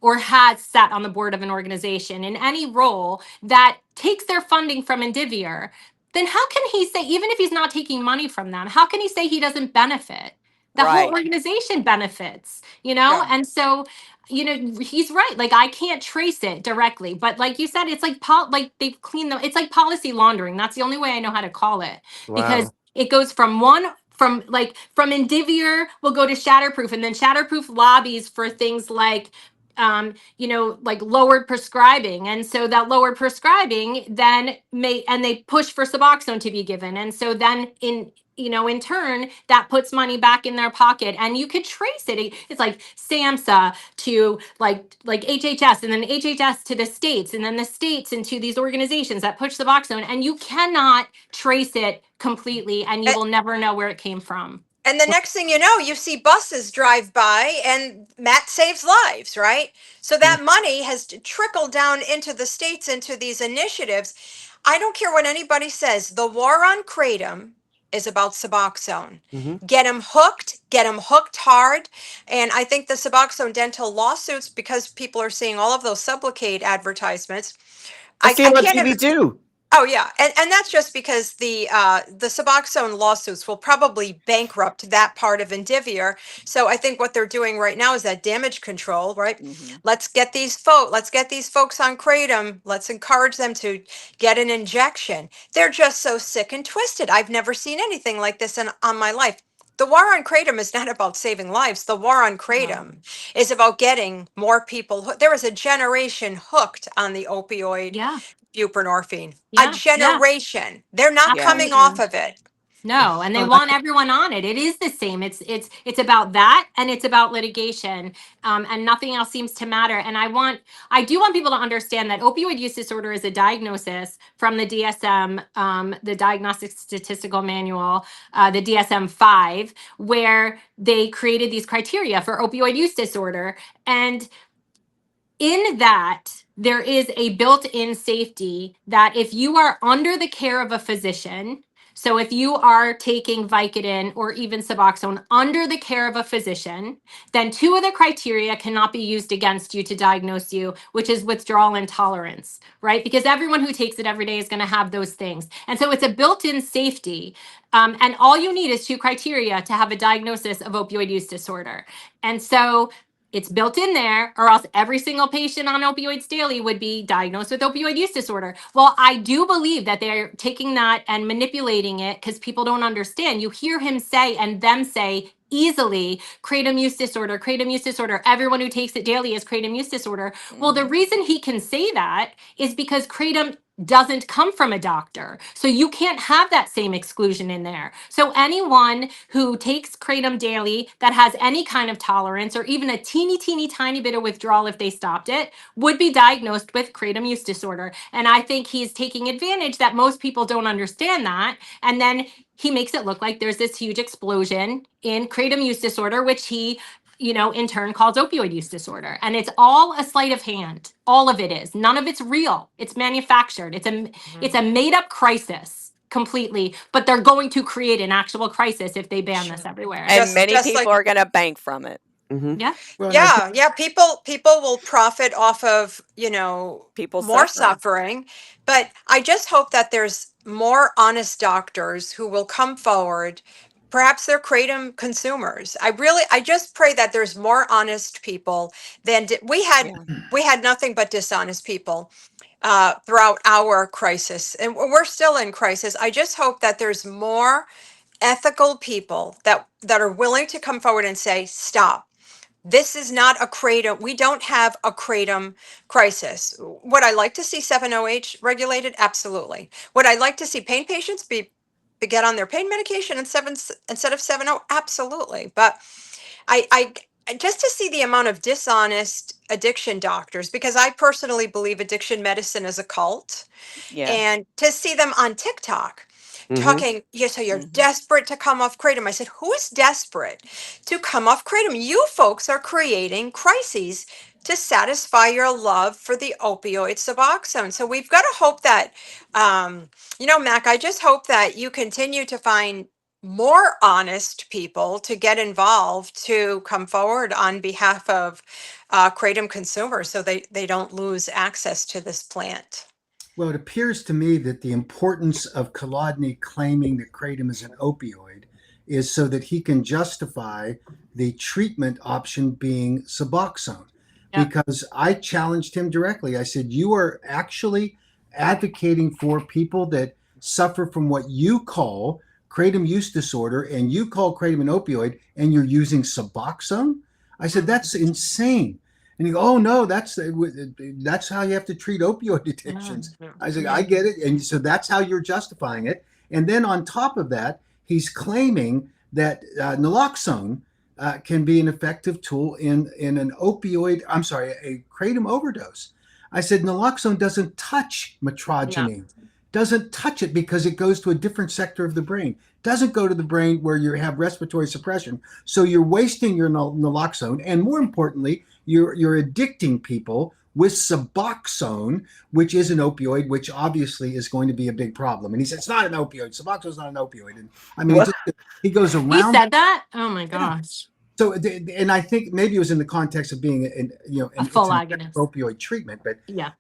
or has sat on the board of an organization in any role that takes their funding from Indivior, then how can he say, even if he's not taking money from them, how can he say he doesn't benefit? The whole Right. organization benefits, Yeah. and so he's right. Like, I can't trace it directly, but like you said, it's like they've cleaned them. It's like policy laundering. That's the only way I know how to call it, because Wow. it goes from Indivior will go to Shatterproof, and then Shatterproof lobbies for things like like lowered prescribing, and so that lowered prescribing then they push for Suboxone to be given, and so then in turn that puts money back in their pocket, and you could trace it. It's like SAMHSA to like HHS, and then HHS to the states, and then the states into these organizations that push Suboxone, and you cannot trace it completely, and you And, will never know where it came from. and the next thing you know, you see buses drive by and Matt saves lives, right? So that money has trickled down into the states, into these initiatives. I don't care what anybody says. The war on kratom is about Suboxone. Mm-hmm. Get them hooked hard. And I think the Suboxone dental lawsuits, because people are seeing all of those Sublocade advertisements, I I see him on can't. TV too. Oh yeah, and that's just because the Suboxone lawsuits will probably bankrupt that part of Indivior. So I think what they're doing right now is that damage control, right? Hmm. Let's get these folks on kratom. Let's encourage them to get an injection. They're just so sick and twisted. I've never seen anything like this on my life. The war on kratom is not about saving lives. The war on kratom is about getting more people. There was a generation hooked on the opioid Yeah, buprenorphine. A yeah. generation. They're not Yeah. coming off Absolutely. of it. No, and they Uh, want everyone on it. It is the same. It's about that, and it's about litigation, and nothing else seems to matter. And I do want people to understand that opioid use disorder is a diagnosis from the DSM, the Diagnostic Statistical Manual, the DSM-5, where they created these criteria for opioid use disorder, and in that there is a built-in safety that if you are under the care of a physician, so if you are taking Vicodin or even Suboxone under the care of a physician, then two of the criteria cannot be used against you to diagnose you, which is withdrawal and tolerance, right? Because everyone who takes it every day is going to have those things. And so it's a built-in safety. And all you need is two criteria to have a diagnosis of opioid use disorder. And so it's built in there, or else every single patient on opioids daily would be diagnosed with opioid use disorder. Well, I do believe that they're taking that and manipulating it because people don't understand. You hear him say and them say easily, kratom use disorder, kratom use disorder. Everyone who takes it daily has kratom use disorder. Well, the reason he can say that is because kratom doesn't come from a doctor. So you can't have that same exclusion in there. So anyone who takes kratom daily that has any kind of tolerance or even a teeny tiny bit of withdrawal if they stopped it would be diagnosed with kratom use disorder. And I think he's taking advantage that most people don't understand that. And then he makes it look like there's this huge explosion in kratom use disorder, which he in turn calls opioid use disorder. And it's all a sleight of hand. All of it is. None of it's real. It's manufactured. It's a made up crisis completely, but they're going to create an actual crisis if they ban this everywhere. And many Just people like, are going to bank from it. Mm-hmm. Yeah. well, and I think yeah, people will profit off of, People more suffering. suffering. But I just hope that there's more honest doctors who will come forward, perhaps they're kratom consumers. I just pray that there's more honest people than we had. Yeah. We had nothing but dishonest people throughout our crisis, and we're still in crisis. I just hope that there's more ethical people that are willing to come forward and say, stop. This is not a kratom. We don't have a kratom crisis. Would I like to see 7-OH regulated? Absolutely. Would I like to see pain patients get on their pain medication instead of 7-O? Absolutely. But just to see the amount of dishonest addiction doctors, because I personally believe addiction medicine is a cult, Yeah. and to see them on TikTok Mhm. talking, yeah, so you're Mhm. desperate to come off kratom. I said, who is desperate to come off kratom? You folks are creating crises to satisfy your love for the opioid Suboxone. So we've got to hope that, Mac, I just hope that you continue to find more honest people to get involved, to come forward on behalf of kratom consumers so they don't lose access to this plant. Well, it appears to me that the importance of Kolodny claiming that kratom is an opioid is so that he can justify the treatment option being Suboxone. Yeah. Because I challenged him directly. I said, you are actually advocating for people that suffer from what you call kratom use disorder, and you call kratom an opioid, and you're using Suboxone? I said, that's insane. And you go, oh no, that's how you have to treat opioid addictions. I said, I get it. And so that's how you're justifying it. And then on top of that, he's claiming that naloxone can be an effective tool in an a kratom overdose. I said, naloxone doesn't touch metrogeny, doesn't touch it because it goes to a different sector of the brain, doesn't go to the brain where you have respiratory suppression. So you're wasting your naloxone. And more importantly, you're addicting people with Suboxone, which is an opioid, which obviously is going to be a big problem. And he said, it's not an opioid. Suboxone is not an opioid. And I mean, he goes around. He said that? Oh my gosh. So, and I think maybe it was in the context of being, a full agonist opioid treatment. But yeah,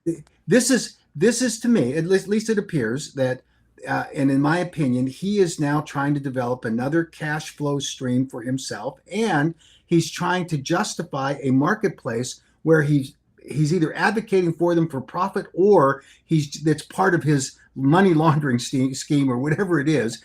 this is to me, at least it appears that, and in my opinion, he is now trying to develop another cash flow stream for himself, and he's trying to justify a marketplace where he's either advocating for them for profit, or that's part of his money laundering scheme or whatever it is,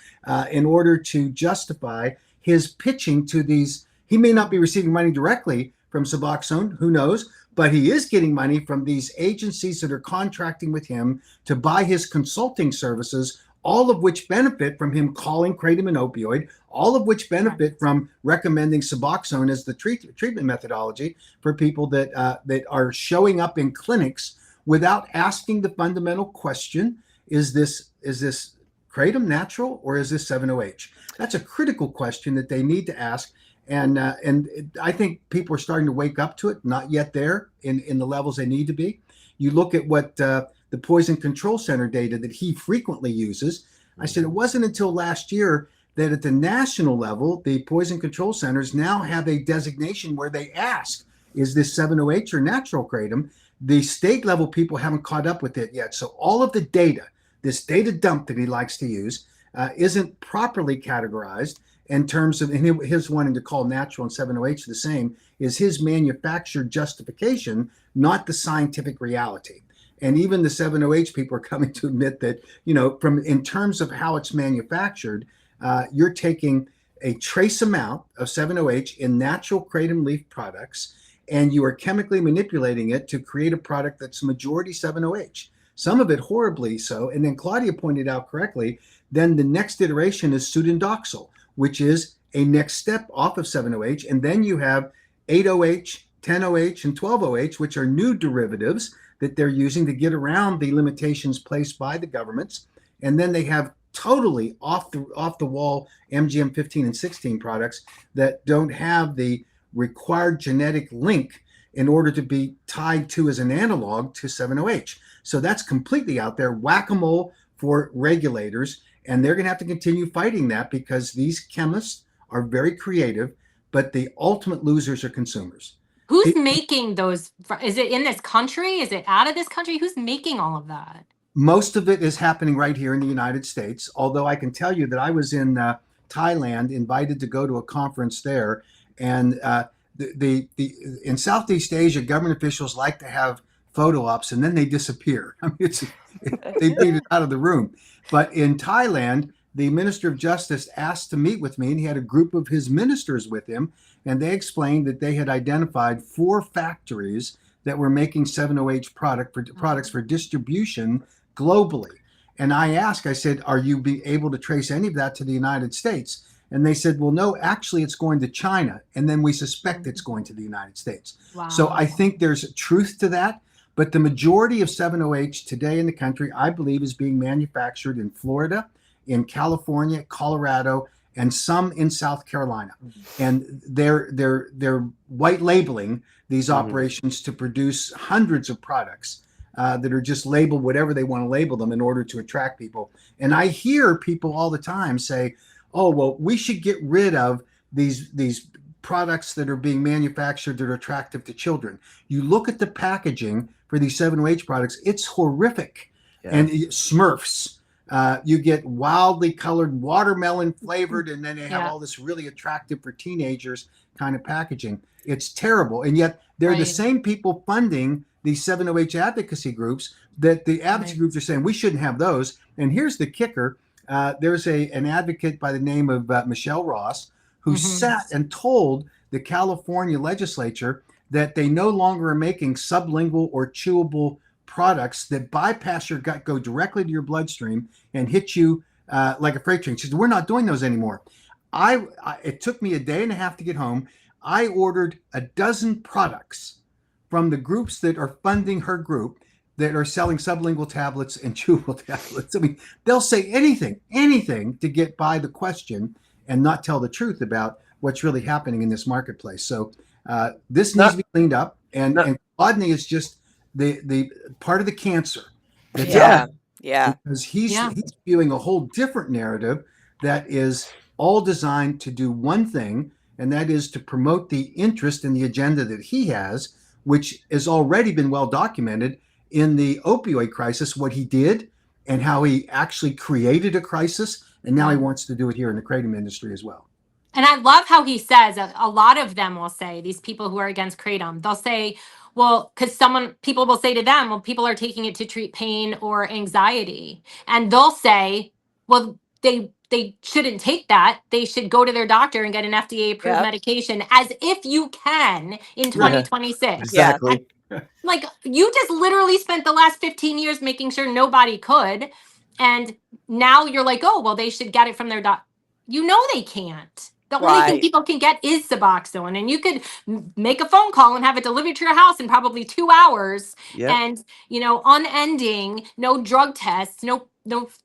in order to justify his pitching to these. He may not be receiving money directly from Suboxone, who knows, but he is getting money from these agencies that are contracting with him to buy his consulting services, all of which benefit from him calling kratom an opioid, all of which benefit from recommending Suboxone as the treatment methodology for people that are showing up in clinics without asking the fundamental question: is this kratom natural, or is this 7-OH? That's a critical question that they need to ask. And I think people are starting to wake up to it, not yet there in the levels they need to be. You look at what the Poison Control Center data that he frequently uses. I said it wasn't until last year that at the national level, the Poison Control Centers now have a designation where they ask, is this 7-OH or natural kratom? The state level people haven't caught up with it yet. So all of the data, this data dump that he likes to use, isn't properly categorized. In terms of his wanting to call natural and 7-OH the same is his manufactured justification, not the scientific reality. And even the 7-OH people are coming to admit that, in terms of how it's manufactured, you're taking a trace amount of 7-OH in natural kratom leaf products, and you are chemically manipulating it to create a product that's majority 7-OH. Some of it horribly so. And then Claudia pointed out correctly, then the next iteration is pseudodoxil, which is a next step off of 7-OH. And then you have 8-OH, 10-OH, and 12-OH, which are new derivatives that they're using to get around the limitations placed by the governments. And then they have totally off the wall MGM 15 and 16 products that don't have the required genetic link in order to be tied to as an analog to 7-OH. So that's completely out there, whack-a-mole for regulators. And they're going to have to continue fighting that because these chemists are very creative, but the ultimate losers are consumers. Who's making those? Is it in this country? Is it out of this country? Who's making all of that? Most of it is happening right here in the United States, although I can tell you that I was in Thailand, invited to go to a conference there. And in Southeast Asia, government officials like to have photo ops and then they disappear. I mean, they beat it out of the room. But in Thailand, the Minister of Justice asked to meet with me, and he had a group of his ministers with him, and they explained that they had identified 4 factories that were making 7-OH products for distribution globally. And I said, are you able to trace any of that to the United States? And they said, well, no, actually it's going to China. And then we suspect it's going to the United States. Wow. So I think there's truth to that. But the majority of 7-OH today in the country, I believe, is being manufactured in Florida, in California, Colorado, and some in South Carolina. And they're white labeling these operations to produce hundreds of products that are just labeled whatever they want to label them in order to attract people. And I hear people all the time say, oh, well, we should get rid of these products that are being manufactured that are attractive to children. You look at the packaging for these 7-OH products, it's horrific. Yeah. And Smurfs, you get wildly colored watermelon flavored, and then they have all this really attractive for teenagers kind of packaging. It's terrible. And yet they're the same people funding these 7-OH advocacy groups that the advocacy groups are saying we shouldn't have those. And here's the kicker. There's an advocate by the name of Michelle Ross who sat and told the California legislature that they no longer are making sublingual or chewable products that bypass your gut, go directly to your bloodstream, and hit you like a freight train. She said, we're not doing those anymore. It took me a day and a half to get home. I ordered a dozen products from the groups that are funding her group that are selling sublingual tablets and chewable tablets. I mean, they'll say anything to get by the question and not tell the truth about what's really happening in this marketplace. So this needs to be cleaned up. And Kolodny is just the part of the cancer. Because he's spewing a whole different narrative that is all designed to do one thing, and that is to promote the interest in the agenda that he has, which has already been well documented in the opioid crisis, what he did and how he actually created a crisis. And now he wants to do it here in the kratom industry as well. And I love how he says, a lot of them will say, these people who are against kratom, they'll say, well, because people will say to them, well, people are taking it to treat pain or anxiety. And they'll say, well, they shouldn't take that. They should go to their doctor and get an FDA approved medication, as if you can in 2026. Exactly. Like, you just literally spent the last 15 years making sure nobody could. And now you're like, oh, well, they should get it from their doctor. You know they can't. The only thing people can get is Suboxone. And you could make a phone call and have it delivered to your house in probably 2 hours. Yep. And, unending, no drug tests, no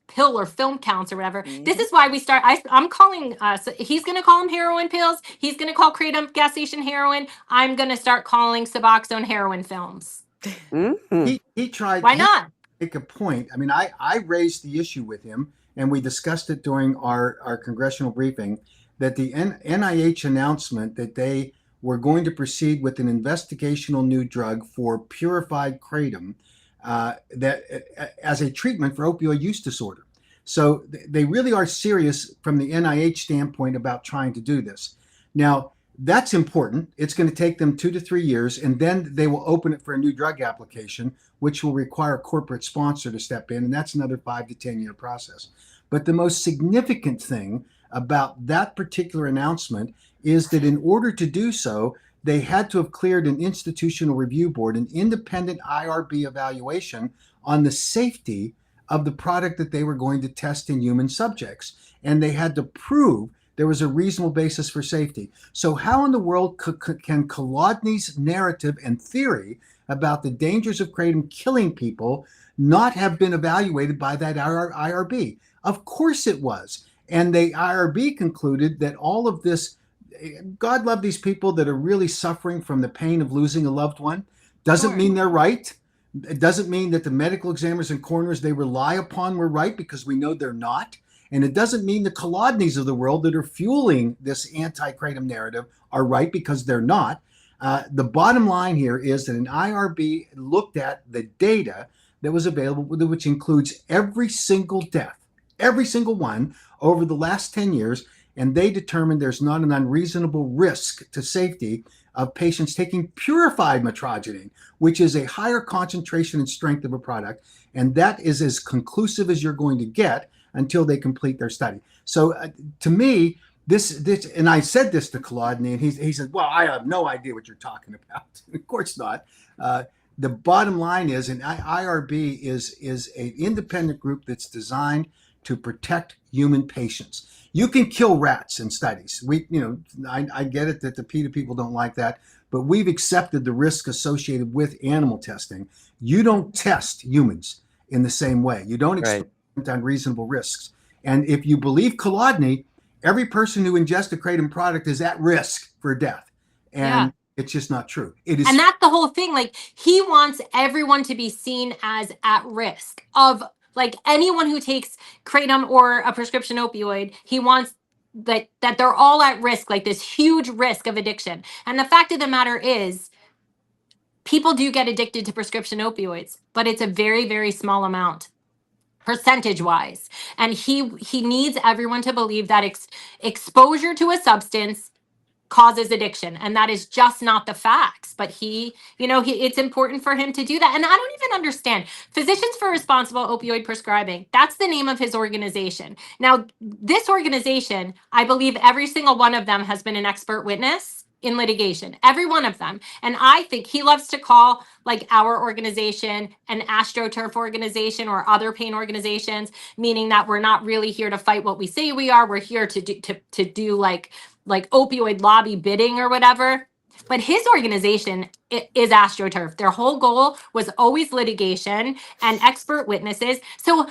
pill or film counts or whatever. Mm-hmm. This is why we start. I'm calling. So he's going to call them heroin pills. He's going to call kratom gas station heroin. I'm going to start calling Suboxone heroin films. Mm-hmm. He tried. Why not? Make a point. I mean, I raised the issue with him, and we discussed it during our congressional briefing, that the NIH announcement that they were going to proceed with an investigational new drug for purified kratom that as a treatment for opioid use disorder. So they really are serious from the NIH standpoint about trying to do this. Now, that's important. It's going to take them 2 to 3 years, and then they will open it for a new drug application, which will require a corporate sponsor to step in, and that's another 5 to 10 year process. But the most significant thing about that particular announcement is that in order to do so, they had to have cleared an institutional review board, an independent IRB evaluation on the safety of the product that they were going to test in human subjects. And they had to prove there was a reasonable basis for safety. So how in the world can Kolodny's narrative and theory about the dangers of kratom killing people not have been evaluated by that IRB? Of course it was. And the IRB concluded that all of this, God love these people that are really suffering from the pain of losing a loved one. Doesn't mean they're right. It doesn't mean that the medical examiners and coroners they rely upon were right, because we know they're not. And it doesn't mean the Kolodnys of the world that are fueling this anti-kratom narrative are right, because they're not. The bottom line here is that an IRB looked at the data that was available, which includes every single death, every single one over the last 10 years, and they determined there's not an unreasonable risk to safety of patients taking purified metrogene, which is a higher concentration and strength of a product, and that is as conclusive as you're going to get until they complete their study. So to me, this, and I said this to Kolodny, and he said, well, I have no idea what you're talking about. Of course not. The bottom line is, an IRB is an independent group that's designed to protect human patients. You can kill rats in studies. I get it that the PETA people don't like that, but we've accepted the risk associated with animal testing. You don't test humans in the same way. You don't experiment on reasonable risks. And if you believe Kolodny, every person who ingests a kratom product is at risk for death. And it's just not true. It is. And that's the whole thing. Like, he wants everyone to be seen as at risk of, like, anyone who takes kratom or a prescription opioid. He wants that they're all at risk, like this huge risk of addiction. And the fact of the matter is, people do get addicted to prescription opioids, but it's a very, very small amount, percentage wise. And he needs everyone to believe that exposure to a substance causes addiction, and that is just not the facts. But it's important for him to do that. And I don't even understand. Physicians for Responsible Opioid Prescribing, that's the name of his organization. Now, this organization, I believe every single one of them has been an expert witness in litigation, every one of them. And I think he loves to call, like, our organization an AstroTurf organization or other pain organizations, meaning that we're not really here to fight what we say we are. We're here to do like opioid lobby bidding or whatever. But his organization is AstroTurf. Their whole goal was always litigation and expert witnesses. So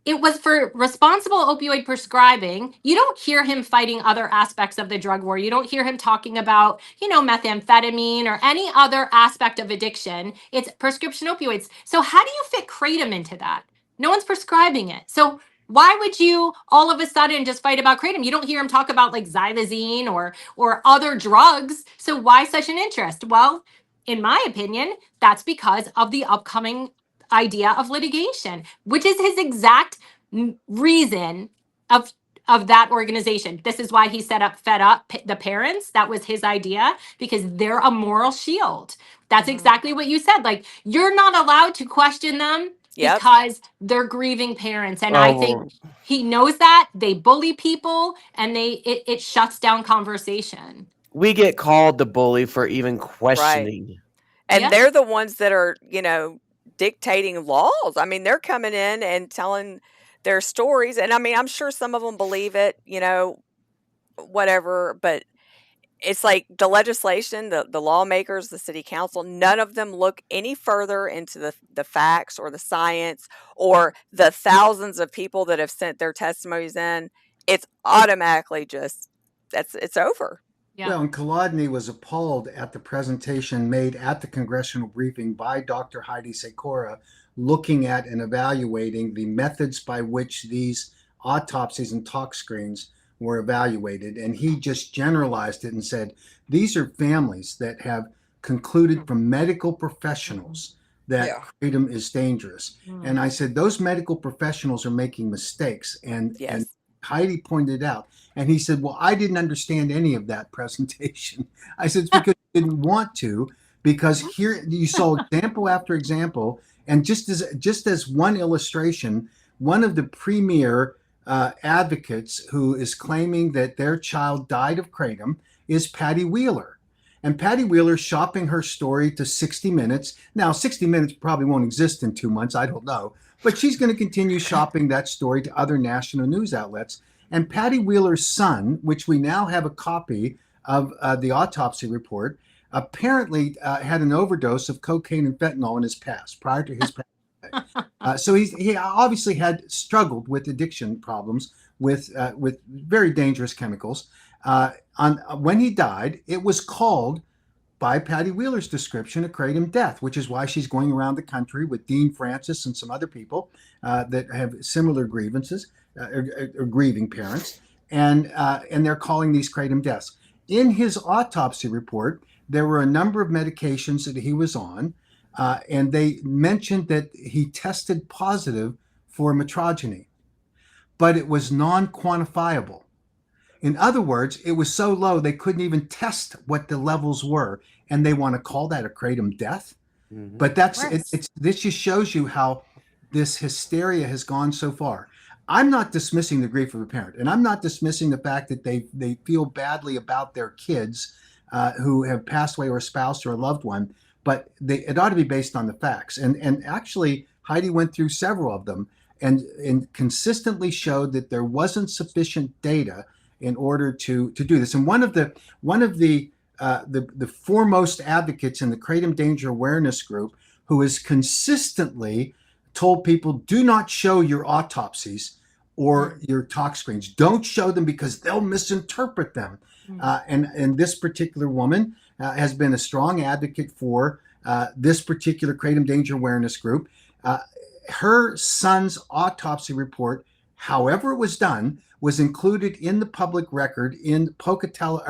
it was for responsible opioid prescribing. You don't hear him fighting other aspects of the drug war. You don't hear him talking about, methamphetamine or any other aspect of addiction. It's prescription opioids. So how do you fit kratom into that? No one's prescribing it. So why would you all of a sudden just fight about kratom? You don't hear him talk about, like, xylazine or other drugs. So why such an interest? Well, in my opinion, that's because of the upcoming idea of litigation, which is his exact reason of that organization. This is why he set up Fed Up the parents. That was his idea, because they're a moral shield. That's exactly what you said. Like, you're not allowed to question them because they're grieving parents. And I think he knows that. They bully people, and it shuts down conversation. We get called the bully for even questioning. And they're the ones that are, dictating laws. I mean, they're coming in and telling their stories. And I mean, I'm sure some of them believe it, whatever, but it's like the legislation, the lawmakers, the city council, none of them look any further into the facts or the science or the thousands of people that have sent their testimonies in. It's automatically just, it's over. Yeah. Well, and Kolodny was appalled at the presentation made at the congressional briefing by Dr. Heidi Sikora, looking at and evaluating the methods by which these autopsies and tox screens were evaluated. And he just generalized it and said, these are families that have concluded from medical professionals that kratom is dangerous. And I said, those medical professionals are making mistakes. And Heidi pointed out. And he said, well, I didn't understand any of that presentation. I said, it's because you didn't want to, because here you saw example after example. And just as one illustration, one of the premier advocates who is claiming that their child died of kratom is Patty Wheeler. And Patty Wheeler shopping her story to 60 Minutes. Now, 60 Minutes probably won't exist in 2 months. I don't know. But she's going to continue shopping that story to other national news outlets. And Patty Wheeler's son, which we now have a copy of the autopsy report, apparently had an overdose of cocaine and fentanyl in his past, prior to his past. So he obviously had struggled with addiction problems with very dangerous chemicals. When he died, it was called, by Patty Wheeler's description, a kratom death, which is why she's going around the country with Dean Francis and some other people that have similar grievances. Or grieving parents, and they're calling these kratom deaths. In his autopsy report, there were a number of medications that he was on, and they mentioned that he tested positive for metrogene, but it was non-quantifiable. In other words, it was so low they couldn't even test what the levels were, and they want to call that a kratom death. Mhm. But that's Worse. this just shows you how this hysteria has gone so far. I'm not dismissing the grief of a parent, and I'm not dismissing the fact that they feel badly about their kids who have passed away, or a spouse or a loved one. But it ought to be based on the facts. And actually, Heidi went through several of them and consistently showed that there wasn't sufficient data in order to do this. And one of the foremost advocates in the Kratom Danger Awareness Group, who has consistently told people, do not show your autopsies or your tox screens. Don't show them because they'll misinterpret them. And this particular woman has been a strong advocate for this particular Kratom Danger Awareness Group. Her son's autopsy report, however it was done, was included in the public record in Pocatello,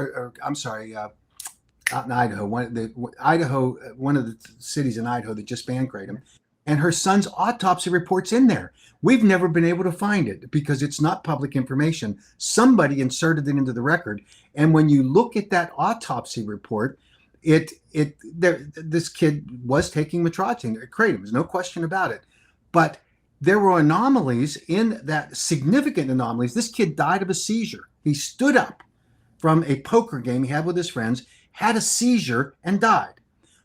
out in Idaho, one of the cities in Idaho that just banned kratom, and her son's autopsy report's in there. We've never been able to find it because it's not public information. Somebody inserted it into the record, and when you look at that autopsy report, this kid was taking metrotine, kratom. There's no question about it, but there were anomalies in that, significant anomalies. This kid died of a seizure. He stood up from a poker game he had with his friends, had a seizure, and died.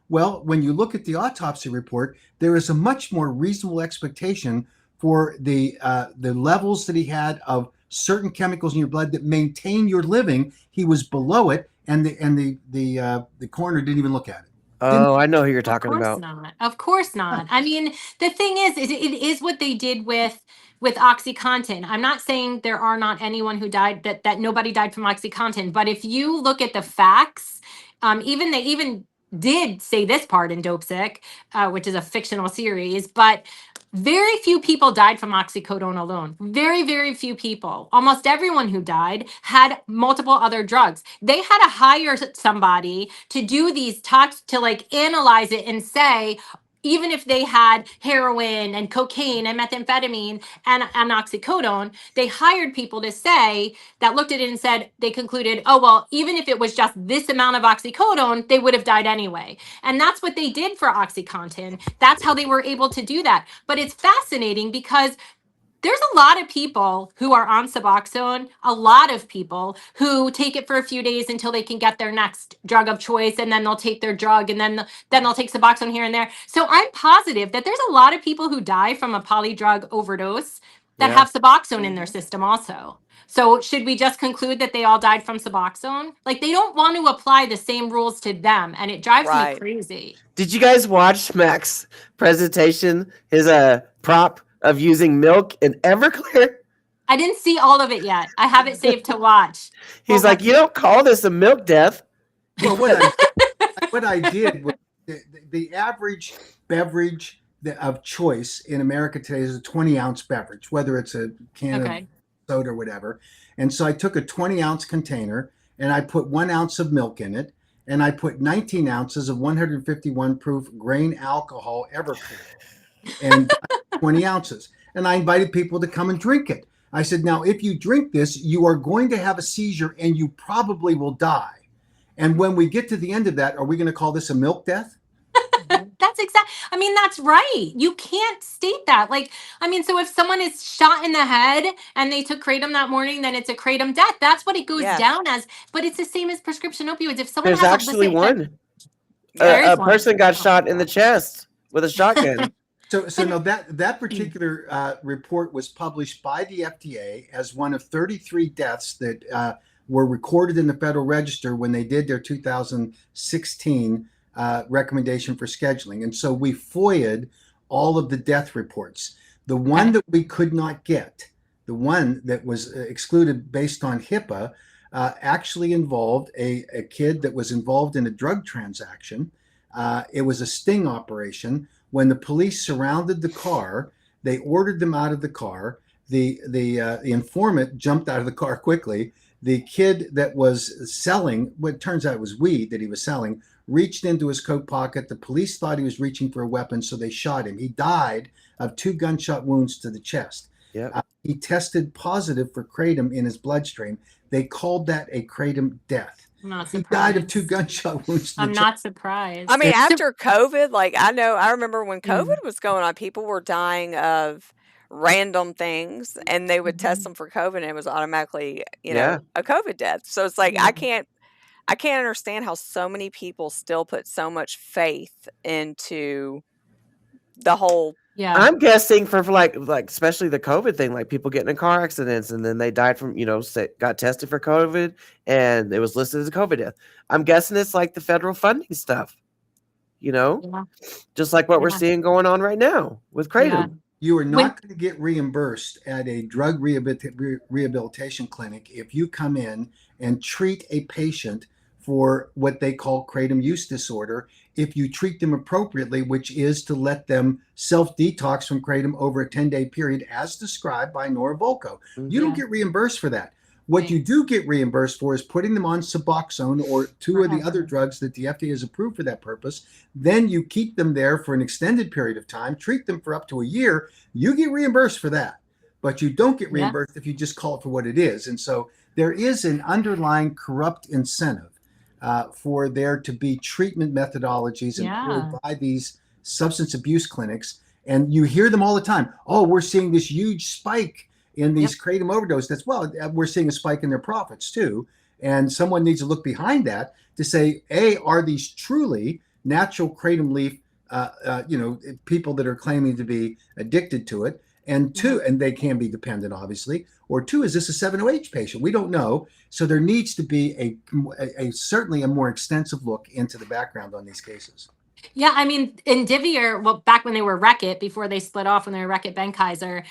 Well, when you look at the autopsy report, there is a much more reasonable expectation for the levels that he had of certain chemicals in your blood that maintain your living. He was below it, and the coroner didn't even look at it. Oh, I know who you're talking Of course about. not. Of course not. I mean, the thing is it is what they did with OxyContin. I'm not saying there are not anyone who died, that nobody died from OxyContin, but if you look at the facts, they even did say this part in Dope Sick, which is a fictional series, but very few people died from oxycodone alone. Very, very few people. Almost everyone who died had multiple other drugs. They had to hire somebody to do these talks, to like analyze it and say, even if they had heroin and cocaine and methamphetamine and oxycodone, they hired people to say, that looked at it and said, they concluded, oh, well, even if it was just this amount of oxycodone, they would have died anyway. And that's what they did for OxyContin. That's how they were able to do that. But it's fascinating because there's a lot of people who are on Suboxone, a lot of people who take it for a few days until they can get their next drug of choice, and then they'll take their drug, and then they'll take Suboxone here and there. So I'm positive that there's a lot of people who die from a polydrug overdose that Yeah. have Suboxone in their system also. So should we just conclude that they all died from Suboxone? Like, they don't want to apply the same rules to them, and it drives me Right. crazy. Did you guys watch Mac's presentation, his prop of using milk in Everclear? I didn't see all of it yet. I have it saved to watch. He's like, you don't call this a milk death. Well, what I did was the average beverage of choice in America today is a 20-ounce beverage, whether it's a can of soda or whatever. And so I took a 20-ounce container and I put 1 ounce of milk in it, and I put 19 ounces of 151 proof grain alcohol Everclear, and 20 ounces. And I invited people to come and drink it. I said, now, if you drink this, you are going to have a seizure and you probably will die. And when we get to the end of that, are we going to call this a milk death? That's exactly. I mean, that's right. You can't state that. Like, I mean, so if someone is shot in the head and they took kratom that morning, then it's a kratom death. That's what it goes down as. But it's the same as prescription opioids. If someone There's has actually one. There is A one. person got shot in the chest with a shotgun. So no, that particular report was published by the FDA as one of 33 deaths that were recorded in the Federal Register when they did their 2016 recommendation for scheduling. And so we FOIA'd all of the death reports. The one that we could not get, the one that was excluded based on HIPAA, actually involved a kid that was involved in a drug transaction. It was a sting operation. When the police surrounded the car, they ordered them out of the car. The informant jumped out of the car quickly. The kid that was selling, what turns out it was weed that he was selling, reached into his coat pocket. The police thought he was reaching for a weapon, so they shot him. He died of 2 gunshot wounds to the chest. Yep. He tested positive for kratom in his bloodstream. They called that a kratom death. I'm not He died of surprised. 2 gunshot wounds to the I'm chest. not surprised. I mean, So- after COVID, like I remember when Mm. COVID was going on, people were dying of random things and they would test Mhm. them for COVID and it was automatically, Yeah. a COVID death. So it's like Yeah. I can't understand how so many people still put so much faith into the whole Yeah. I'm guessing for like especially the COVID thing, like people getting in car accidents and then they died from, got tested for COVID and it was listed as a COVID death. I'm guessing it's like the federal funding stuff, Yeah. just like what we're Yeah. seeing going on right now with kratom. You are When- not going to get reimbursed at a drug rehabilitation clinic if you come in and treat a patient for what they call kratom use disorder if you treat them appropriately, which is to let them self-detox from kratom over a 10-day period as described by Nora Volkow. You don't Yeah. get reimbursed for that. What Right. you do get reimbursed for is putting them on Suboxone or 2 of the other Forever. drugs that the FDA has approved for that purpose. Then you keep them there for an extended period of time, treat them for up to a year. You get reimbursed for that, but you don't get Yeah. reimbursed if you just call it for what it is. And so there is an underlying corrupt incentive for there to be treatment methodologies employed Yeah. by these substance abuse clinics. And you hear them all the time. Oh, we're seeing this huge spike in these kratom overdose. That's we're seeing a spike in their profits too. And someone needs to look behind that to say, A, are these truly natural kratom leaf, people that are claiming to be addicted to it? And two, and they can be dependent, obviously. Or two, is this a 7-OH patient? We don't know. So there needs to be certainly a more extensive look into the background on these cases. Yeah, I mean, in Divier, well, back when they were Reckitt, before they split off, when they were Reckitt Benckiser,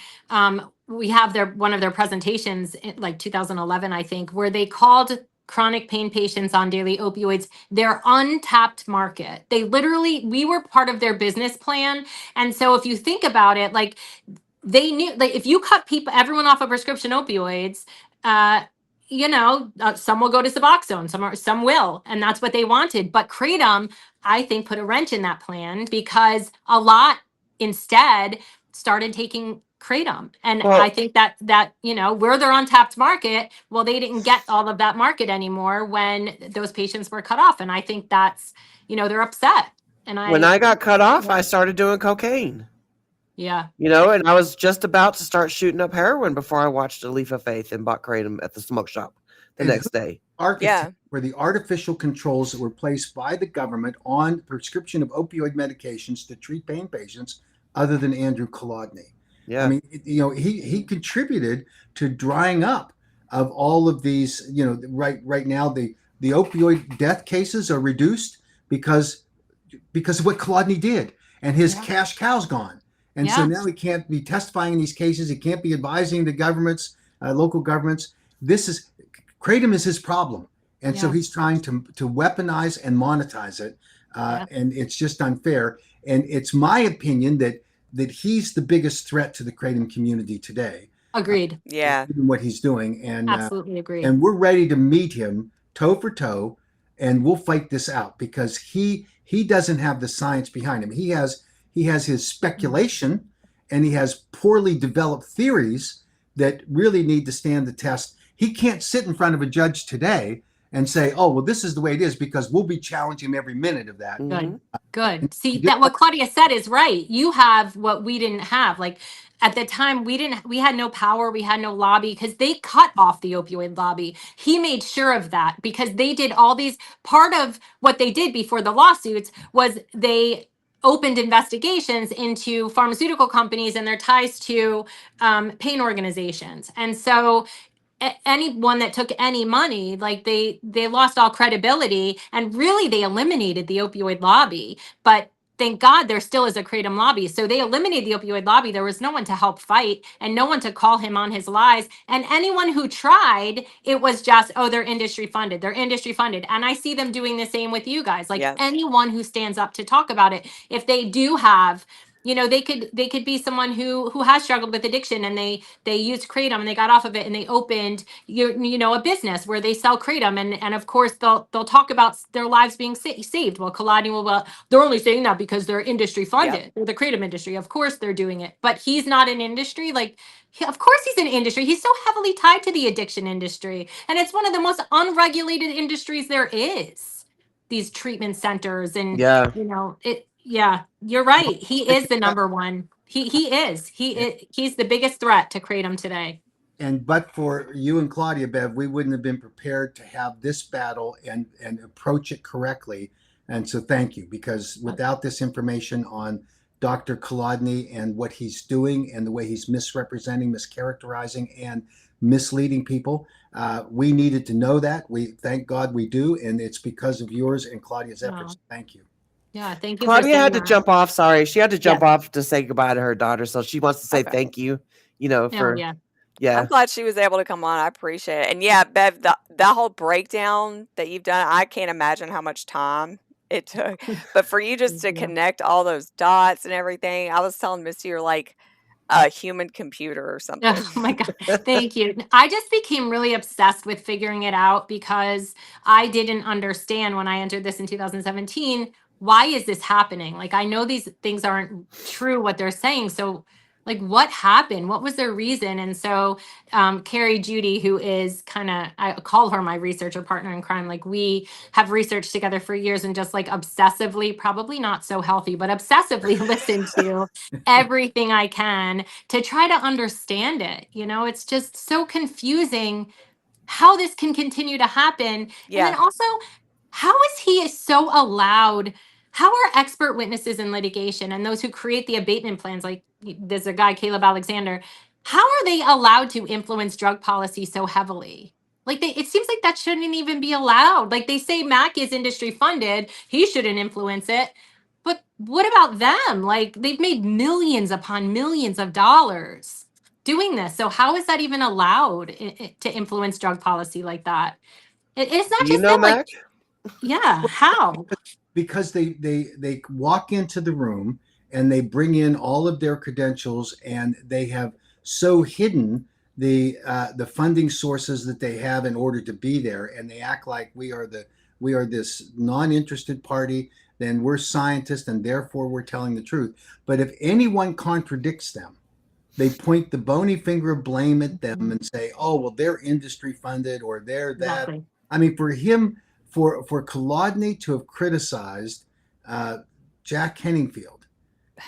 we have one of their presentations, like 2011, I think, where they called chronic pain patients on daily opioids their untapped market. They literally, we were part of their business plan. And so if you think about it, like they knew, like if you cut everyone off of prescription opioids, some will go to Suboxone, some will, and that's what they wanted. But Kratom, I think, put a wrench in that plan because a lot instead started taking Kratom, and Well- I think that where they're untapped market, well, they didn't get all of that market anymore when those patients were cut off, and I think that's they're upset. And When I got cut off, Yeah. I started doing cocaine. Yeah. And I was just about to start shooting up heroin before I watched A Leaf of Faith and bought kratom at the smoke shop the next day. Architect were the artificial controls that were placed by the government on prescription of opioid medications to treat pain patients other than Andrew Kolodny. Yeah. I mean, he contributed to drying up of all of these, right now the opioid death cases are reduced because of what Kolodny did, and his cash cow's gone. And so now he can't be testifying in these cases. He can't be advising the governments, local governments. Kratom is his problem. And so he's trying to weaponize and monetize it. And it's just unfair. And it's my opinion that he's the biggest threat to the kratom community today. Agreed. Yeah. Given what he's doing. And Absolutely agree. and we're ready to meet him toe for toe, and we'll fight this out because he doesn't have the science behind him. He has his speculation, and he has poorly developed theories that really need to stand the test. He can't sit in front of a judge today and say, "Oh, well, this is the way it is," because we'll be challenging him every minute of that. Good. See, that what Claudia said is right. You have what we didn't have. Like at the time, we had no power, we had no lobby because they cut off the opioid lobby. He made sure of that because they did all these. Part of what they did before the lawsuits was they opened investigations into pharmaceutical companies and their ties to pain organizations. And so anyone that took any money, like they lost all credibility, and really they eliminated the opioid lobby. But thank God there still is a kratom lobby. So they eliminated the opioid lobby. There was no one to help fight and no one to call him on his lies. And anyone who tried, it was just, oh, they're industry funded. They're industry funded. And I see them doing the same with you guys. Like anyone who stands up to talk about it, if they do have You know, they could be someone who has struggled with addiction, and they used kratom and they got off of it, and they opened a business where they sell kratom, and of course they'll talk about their lives being saved. Well, Kolodny will, well, they're only saying that because they're industry Yep. funded. They're the kratom industry. Of course they're doing it, but he's not an industry. Like, of course he's an industry. He's so heavily tied to the addiction industry, and it's one of the most unregulated industries there is. These treatment centers, and Yeah. yeah, you're right. He is the number one. He is. He's the biggest threat to kratom today. And but for you and Claudia, Bev, we wouldn't have been prepared to have this battle and approach it correctly. And so thank you, because without this information on Dr. Kolodny and what he's doing and the way he's misrepresenting, mischaracterizing, and misleading people, we needed to know that. We thank God we do, and it's because of yours and Claudia's efforts. Thank you. Yeah, thank you for Claudia saying had to that. jump off. Sorry, she had to jump Yes. off to say goodbye to her daughter. So she wants to say Okay. thank you. Oh, For yeah. yeah. I'm glad she was able to come on. I appreciate it. And yeah, Bev, that whole breakdown that you've done, I can't imagine how much time it took. But for you just to Thank you. connect all those dots and everything, I was telling Misty, you're like a human computer or something. Oh my God. Thank you. I just became really obsessed with figuring it out because I didn't understand when I entered this in 2017. Why is this happening? Like, I know these things aren't true, what they're saying. So, like, what happened? What was their reason? And so, Carrie Judy, who is I call her my researcher partner in crime. Like, we have researched together for years and just like obsessively, probably not so healthy, but obsessively listened to everything I can to try to understand it. It's just so confusing how this can continue to happen. And then Yeah. also, how is he so allowed? How are expert witnesses in litigation and those who create the abatement plans, like there's a guy, Caleb Alexander, how are they allowed to influence drug policy so heavily? Like, it seems like that shouldn't even be allowed. Like, they say Mac is industry funded, he shouldn't influence it. But what about them? Like, they've made millions upon millions of dollars doing this. So how is that even allowed to influence drug policy like that? It's not Do you just know, them. Like, Mac? yeah, how? Because they walk into the room and they bring in all of their credentials, and they have so hidden the funding sources that they have in order to be there, and they act like we are this non-interested party, then we're scientists and therefore we're telling the truth. But if anyone contradicts them, they point the bony finger of blame at them and say, oh, well, they're industry funded, or they're that. Exactly. I mean, for him, for Kolodny to have criticized Jack Henningfield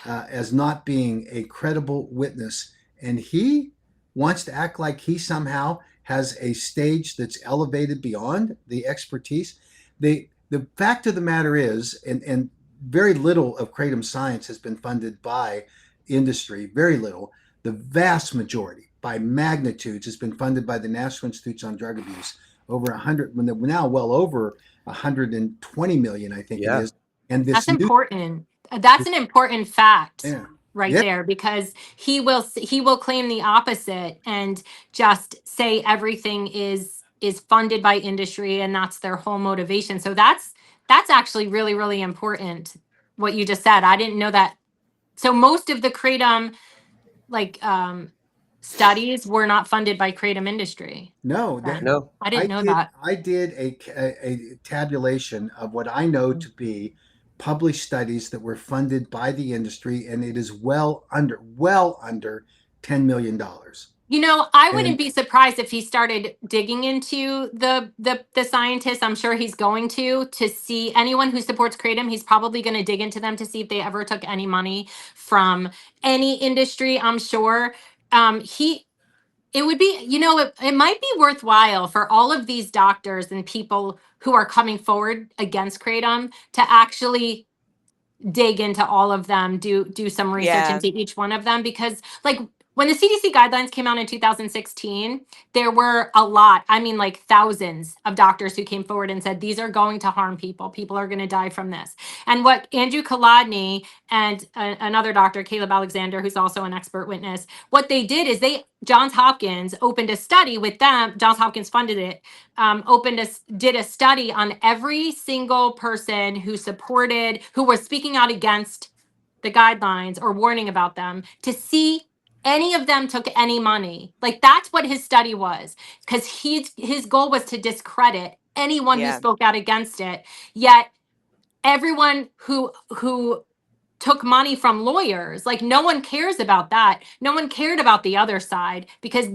as not being a credible witness, and he wants to act like he somehow has a stage that's elevated beyond the expertise. The fact of the matter is, and very little of kratom science has been funded by industry, very little. The vast majority, by magnitudes, has been funded by the National Institutes on Drug Abuse. Over 100, now well over 120 million, I think Yeah. it is. And this That's important. That's an important fact yeah, right yeah. there, because he will claim the opposite and just say everything is funded by industry, and that's their whole motivation. So that's actually really, really important what you just said. I didn't know that. So most of the kratom studies were not funded by kratom industry. No, No. I didn't know that. I did a tabulation of what I know to be published studies that were funded by the industry, and it is well under $10 million. I wouldn't be surprised if he started digging into the scientists. I'm sure he's going to see anyone who supports kratom. He's probably going to dig into them to see if they ever took any money from any industry. I'm sure it would be, it might be worthwhile for all of these doctors and people who are coming forward against kratom to actually dig into all of them, do some research Yeah. into each one of them, because like when the CDC guidelines came out in 2016, there were a lot, I mean like thousands of doctors who came forward and said these are going to harm people. People are going to die from this. And what Andrew Kolodny and another doctor, Caleb Alexander, who's also an expert witness, what they did is Johns Hopkins opened a study with them. Johns Hopkins funded it. Did a study on every single person who was speaking out against the guidelines or warning about them to see any of them took any money. Like that's what his study was, because his goal was to discredit anyone who Yeah. spoke out against it. Yet everyone who took money from lawyers, like no one cares about that. No one cared about the other side because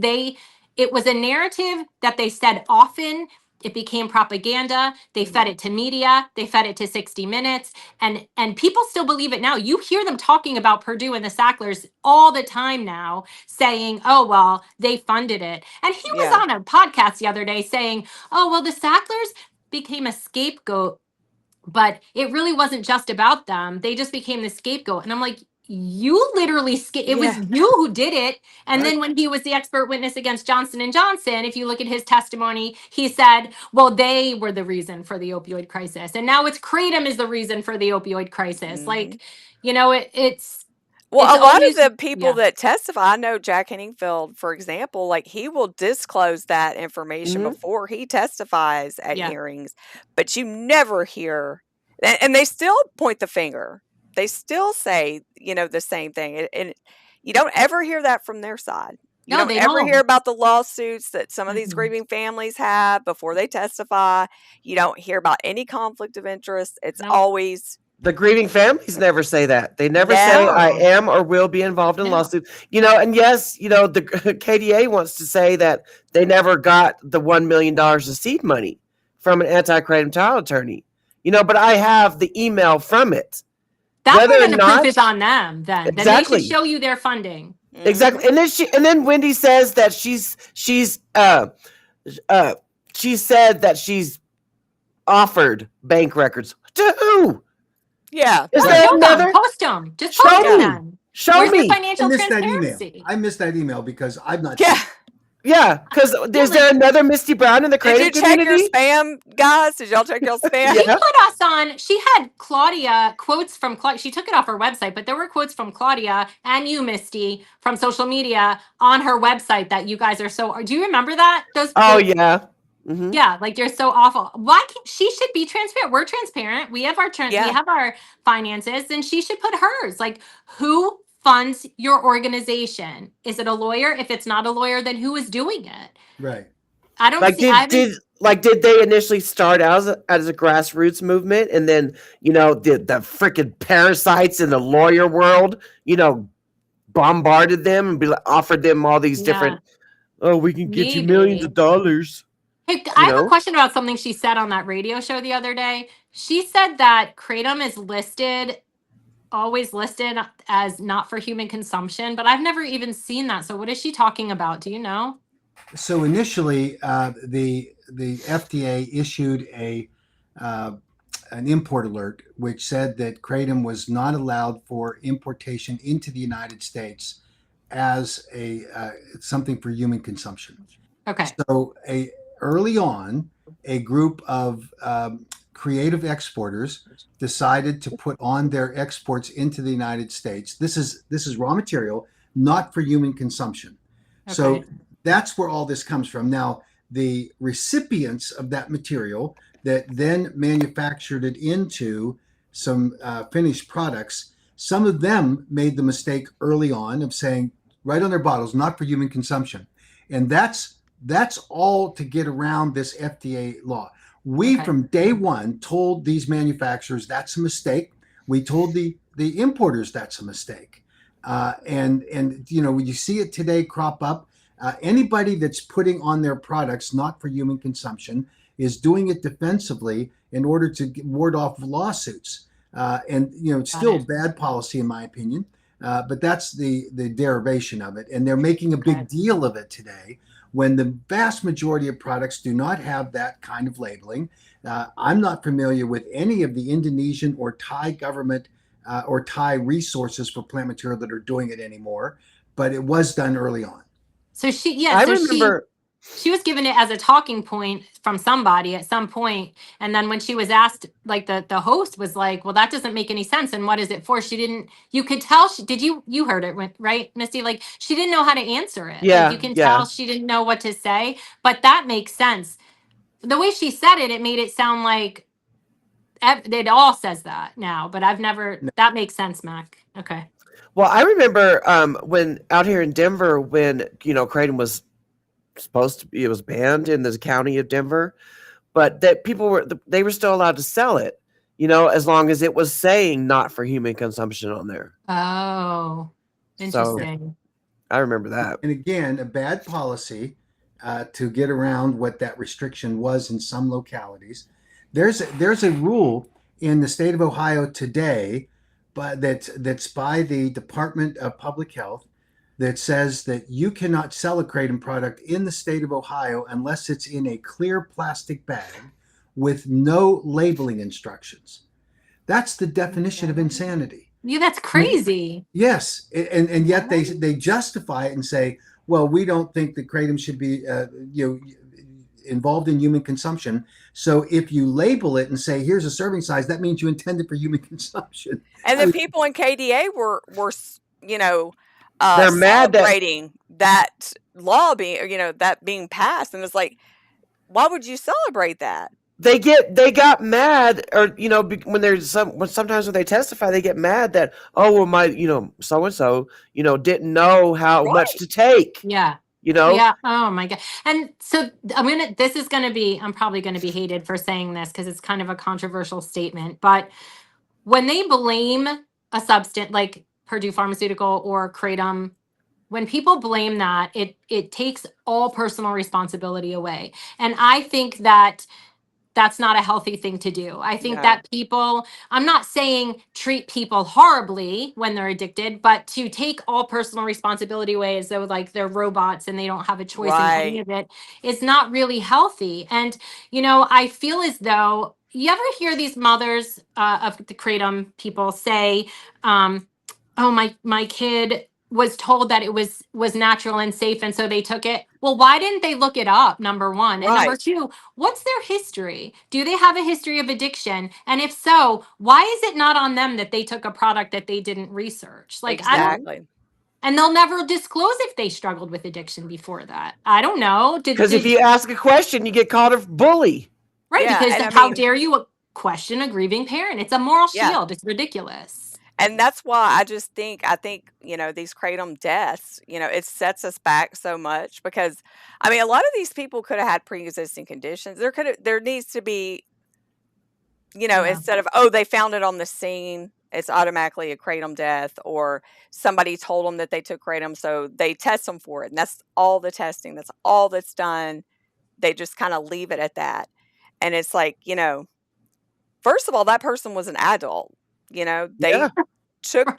it was a narrative that they said often. It became propaganda. They fed it to media. They fed it to 60 Minutes. And people still believe it now. You hear them talking about Purdue and the Sacklers all the time now, saying, oh, well, they funded it. And he was Yeah. on a podcast the other day saying, oh, well, the Sacklers became a scapegoat, but it really wasn't just about them. They just became the scapegoat. And I'm like, you literally it was Yeah. you who did it. And Right. then when he was the expert witness against Johnson and Johnson, if you look at his testimony, he said, well, they were the reason for the opioid crisis. And now it's Kratom is the reason for the opioid crisis. Mhm. Like, you know, it's Well, a lot of always, the people yeah. that testify, I know Jack Henningfield, for example, like he will disclose that information Mhm. before he testifies at Yeah. hearings, but you never hear, and they still point the finger. They still say, the same thing. And you don't ever hear that from their side. You No, don't they ever don't. hear about the lawsuits that some of these Mhm. grieving families have before they testify. You don't hear about any conflict of interest. It's No. always, The grieving families never say that. They never say No. I am or will be involved in No. lawsuit. And yes, the KDA wants to say that they never got the $1 million of seed money from an anti-kratom child attorney. But I have the email from it. That's Whether where or then the proof not is on them. Then they exactly, should show you their funding. exactly, Mhm. and then Wendy says that she said that she's offered bank records to who? Yeah. Is No, there show them. another? Post them. Just Show post me. them. Show Where's me. your I financial missed that email. transparency? I missed that email because I'm not. Yeah. Yeah, because is there another Misty Brown in the Did you kratom check your community? spam, guys? Did y'all check your spam? She Yeah. put us on. She had Claudia quotes from Claudia. She took it off her website, but there were quotes from Claudia and you, Misty, from social media on her website that you guys are so. Do you remember that? Those. Oh yeah. Mhm. Yeah, like you're so awful. Why can't she should be transparent? We're transparent. We have our we Yeah. have our finances, and she should put hers. Like, who funds your organization? Is it a lawyer? If it's not a lawyer, then who is doing it? Right. I don't Like see. I did haven't. did they initially start out as a grassroots movement, and then the freaking parasites in the lawyer world bombarded them and offered them all these Yeah, different, oh, we can get you millions maybe. of dollars. Hey, I have a question about something she said on that radio show the other day. She said that kratom is always listed as not for human consumption, but I've never even seen that. So what is she talking about? Do you know? So initially, the FDA issued an import alert, which said that kratom was not allowed for importation into the United States as something for human consumption. Okay. So early on, a group of creative exporters decided to put on their exports into the United States. This is raw material, not for human consumption. Okay. So that's where all this comes from. Now, the recipients of that material that then manufactured it into some finished products, some of them made the mistake early on of saying right on their bottles, not for human consumption. And that's all to get around this FDA law. We, from day one, told these manufacturers that's a mistake. We told the importers that's a mistake. And when you see it today crop up, anybody that's putting on their products not for human consumption is doing it defensively in order to ward off lawsuits. It's still bad policy in my opinion, but that's the derivation of it. And they're making a big deal of it today when the vast majority of products do not have that kind of labeling. I'm not familiar with any of the Indonesian or Thai government or Thai resources for plant material that are doing it anymore, but it was done early on. So she was given it as a talking point from somebody at some point. And then when she was asked, like the host was like, well, that doesn't make any sense. And what is it for? You could tell you heard it, right, Misty? Like she didn't know how to answer it. Yeah, like you can tell she didn't know what to say, but that makes sense. The way she said it, it made it sound like it all says that now, but that makes sense, Mac. Okay. Well, I remember when out here in Denver, when kratom was supposed to be, it was banned in the county of Denver, but that they were still allowed to sell it, as long as it was saying not for human consumption on there. Oh, So interesting. I remember that. And again, a bad policy to get around what that restriction was in some localities. There's a rule in the state of Ohio today, but that's by the Department of Public Health, that says that you cannot sell a kratom product in the state of Ohio unless it's in a clear plastic bag with no labeling instructions. That's the definition of insanity. Yeah, that's crazy. Yes, and yet they justify it and say, well, we don't think that kratom should be involved in human consumption. So if you label it and say here's a serving size, that means you intend it for human consumption. And the people in KDA were They're mad that celebrating that law being passed, and it's like, why would you celebrate that? they got mad, or when sometimes when they testify, they get mad that, oh well, my so and so didn't know how much to take. Yeah. Yeah. Oh my God. And so I'm probably going to be hated for saying this because it's kind of a controversial statement, but when they blame a substance like Purdue Pharmaceutical or Kratom, when people blame that, it takes all personal responsibility away. And I think that that's not a healthy thing to do. I think No. that I'm not saying treat people horribly when they're addicted, but to take all personal responsibility away as though like they're robots and they don't have a choice in any of it is not really healthy. And, I feel as though, you ever hear these mothers of the kratom people say, oh, my kid was told that it was natural and safe, and so they took it. Well, why didn't they look it up? Number one. And number two, what's their history? Do they have a history of addiction? And if so, why is it not on them that they took a product that they didn't research? Like, exactly. And they'll never disclose if they struggled with addiction before that. I don't know. Because if you ask a question, you get called a bully. Right, Yeah, because and how dare you question a grieving parent? It's a moral Yeah. shield. It's ridiculous. And that's why I think, these kratom deaths, it sets us back so much because, a lot of these people could have had pre-existing conditions. There needs to be, instead of, oh, they found it on the scene, it's automatically a kratom death, or somebody told them that they took kratom, so they test them for it. And that's all the testing. That's all that's done. They just kind of leave it at that. And it's like, first of all, that person was an adult. They Yeah.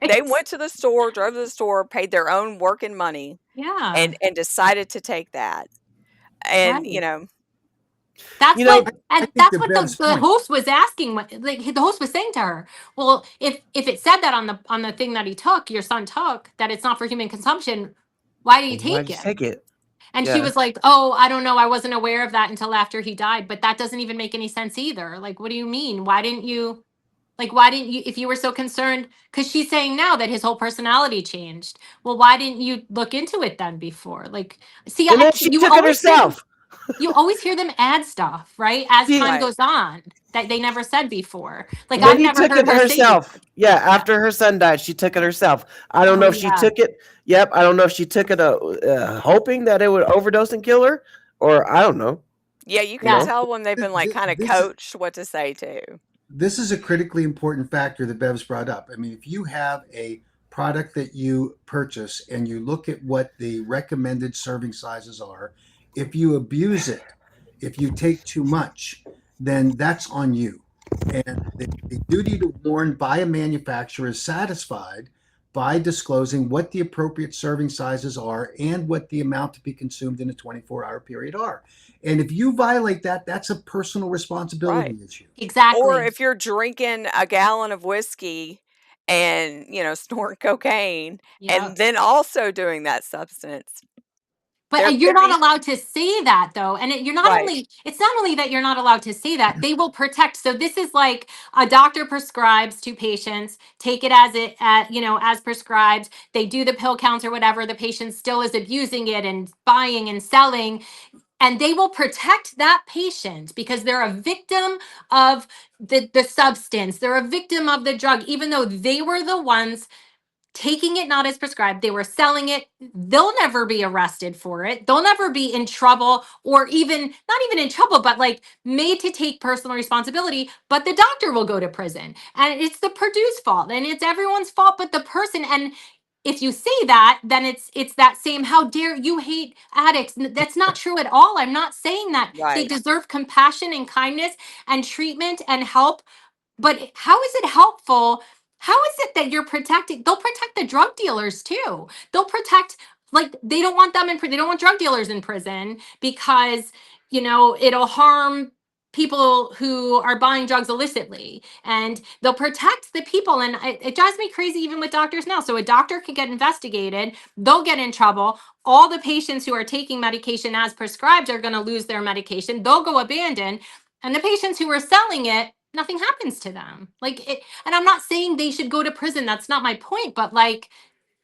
they went to the store, drove to the store, paid their own working money, Yeah. and decided to take that. And Right. That's think what Bev's the point. host was asking. Like the host was saying to her, well, if it said that on the thing that your son took, that it's not for human consumption, why do you Why'd take you it? take it? And she Yeah. was like, oh, I don't know. I wasn't aware of that until after he died. But that doesn't even make any sense either. Like, what do you mean? Why didn't you, if you were so concerned? Because she's saying now that his whole personality changed. Well, why didn't you look into it then before? Like, see, And then she took it herself. You always hear them add stuff, right? As time Right. goes on, that they never said before. Like, Maybe I've never took heard it her herself. say. Yeah, after her son died, she took it herself. I don't know if she took it. Yep, I don't know if she took it hoping that it would overdose and kill her, or I don't know. Yeah, you can tell when they've been kind of This- coached what to say too. This is a critically important factor that Bev's brought up. If you have a product that you purchase and you look at what the recommended serving sizes are, if you abuse it, if you take too much, then that's on you. And the duty to warn by a manufacturer is satisfied by disclosing what the appropriate serving sizes are and what the amount to be consumed in a 24-hour period are. And if you violate that, that's a personal responsibility issue. Exactly. Or if you're drinking a gallon of whiskey and, snorting cocaine and then also doing that substance. But you're not allowed to say that, though. And it's not only that you're not allowed to say that, they will protect. So this is like a doctor prescribes to patients, take it as prescribed. They do the pill counts or whatever. The patient still is abusing it and buying and selling. And they will protect that patient because they're a victim of the substance. They're a victim of the drug, even though they were the ones taking it not as prescribed. They were selling it. They'll never be arrested for it. They'll never be in trouble, or even not even in trouble, but like made to take personal responsibility. But the doctor will go to prison, and it's the Purdue's fault, and it's everyone's fault but the person. And if you say that, then it's that same, how dare you hate addicts. That's not true at all. I'm not saying that. They Right. deserve compassion and kindness and treatment and help. But how is it helpful? How is it that you're protecting? They'll protect the drug dealers too. They'll protect, like, they don't want them in prison. They don't want drug dealers in prison because, it'll harm people who are buying drugs illicitly, and they'll protect the people. And it drives me crazy even with doctors now. So a doctor could get investigated, they'll get in trouble. All the patients who are taking medication as prescribed are going to lose their medication, they'll go abandoned. And the patients who are selling it, nothing happens to them. Like it, and I'm not saying they should go to prison. That's not my point. But like,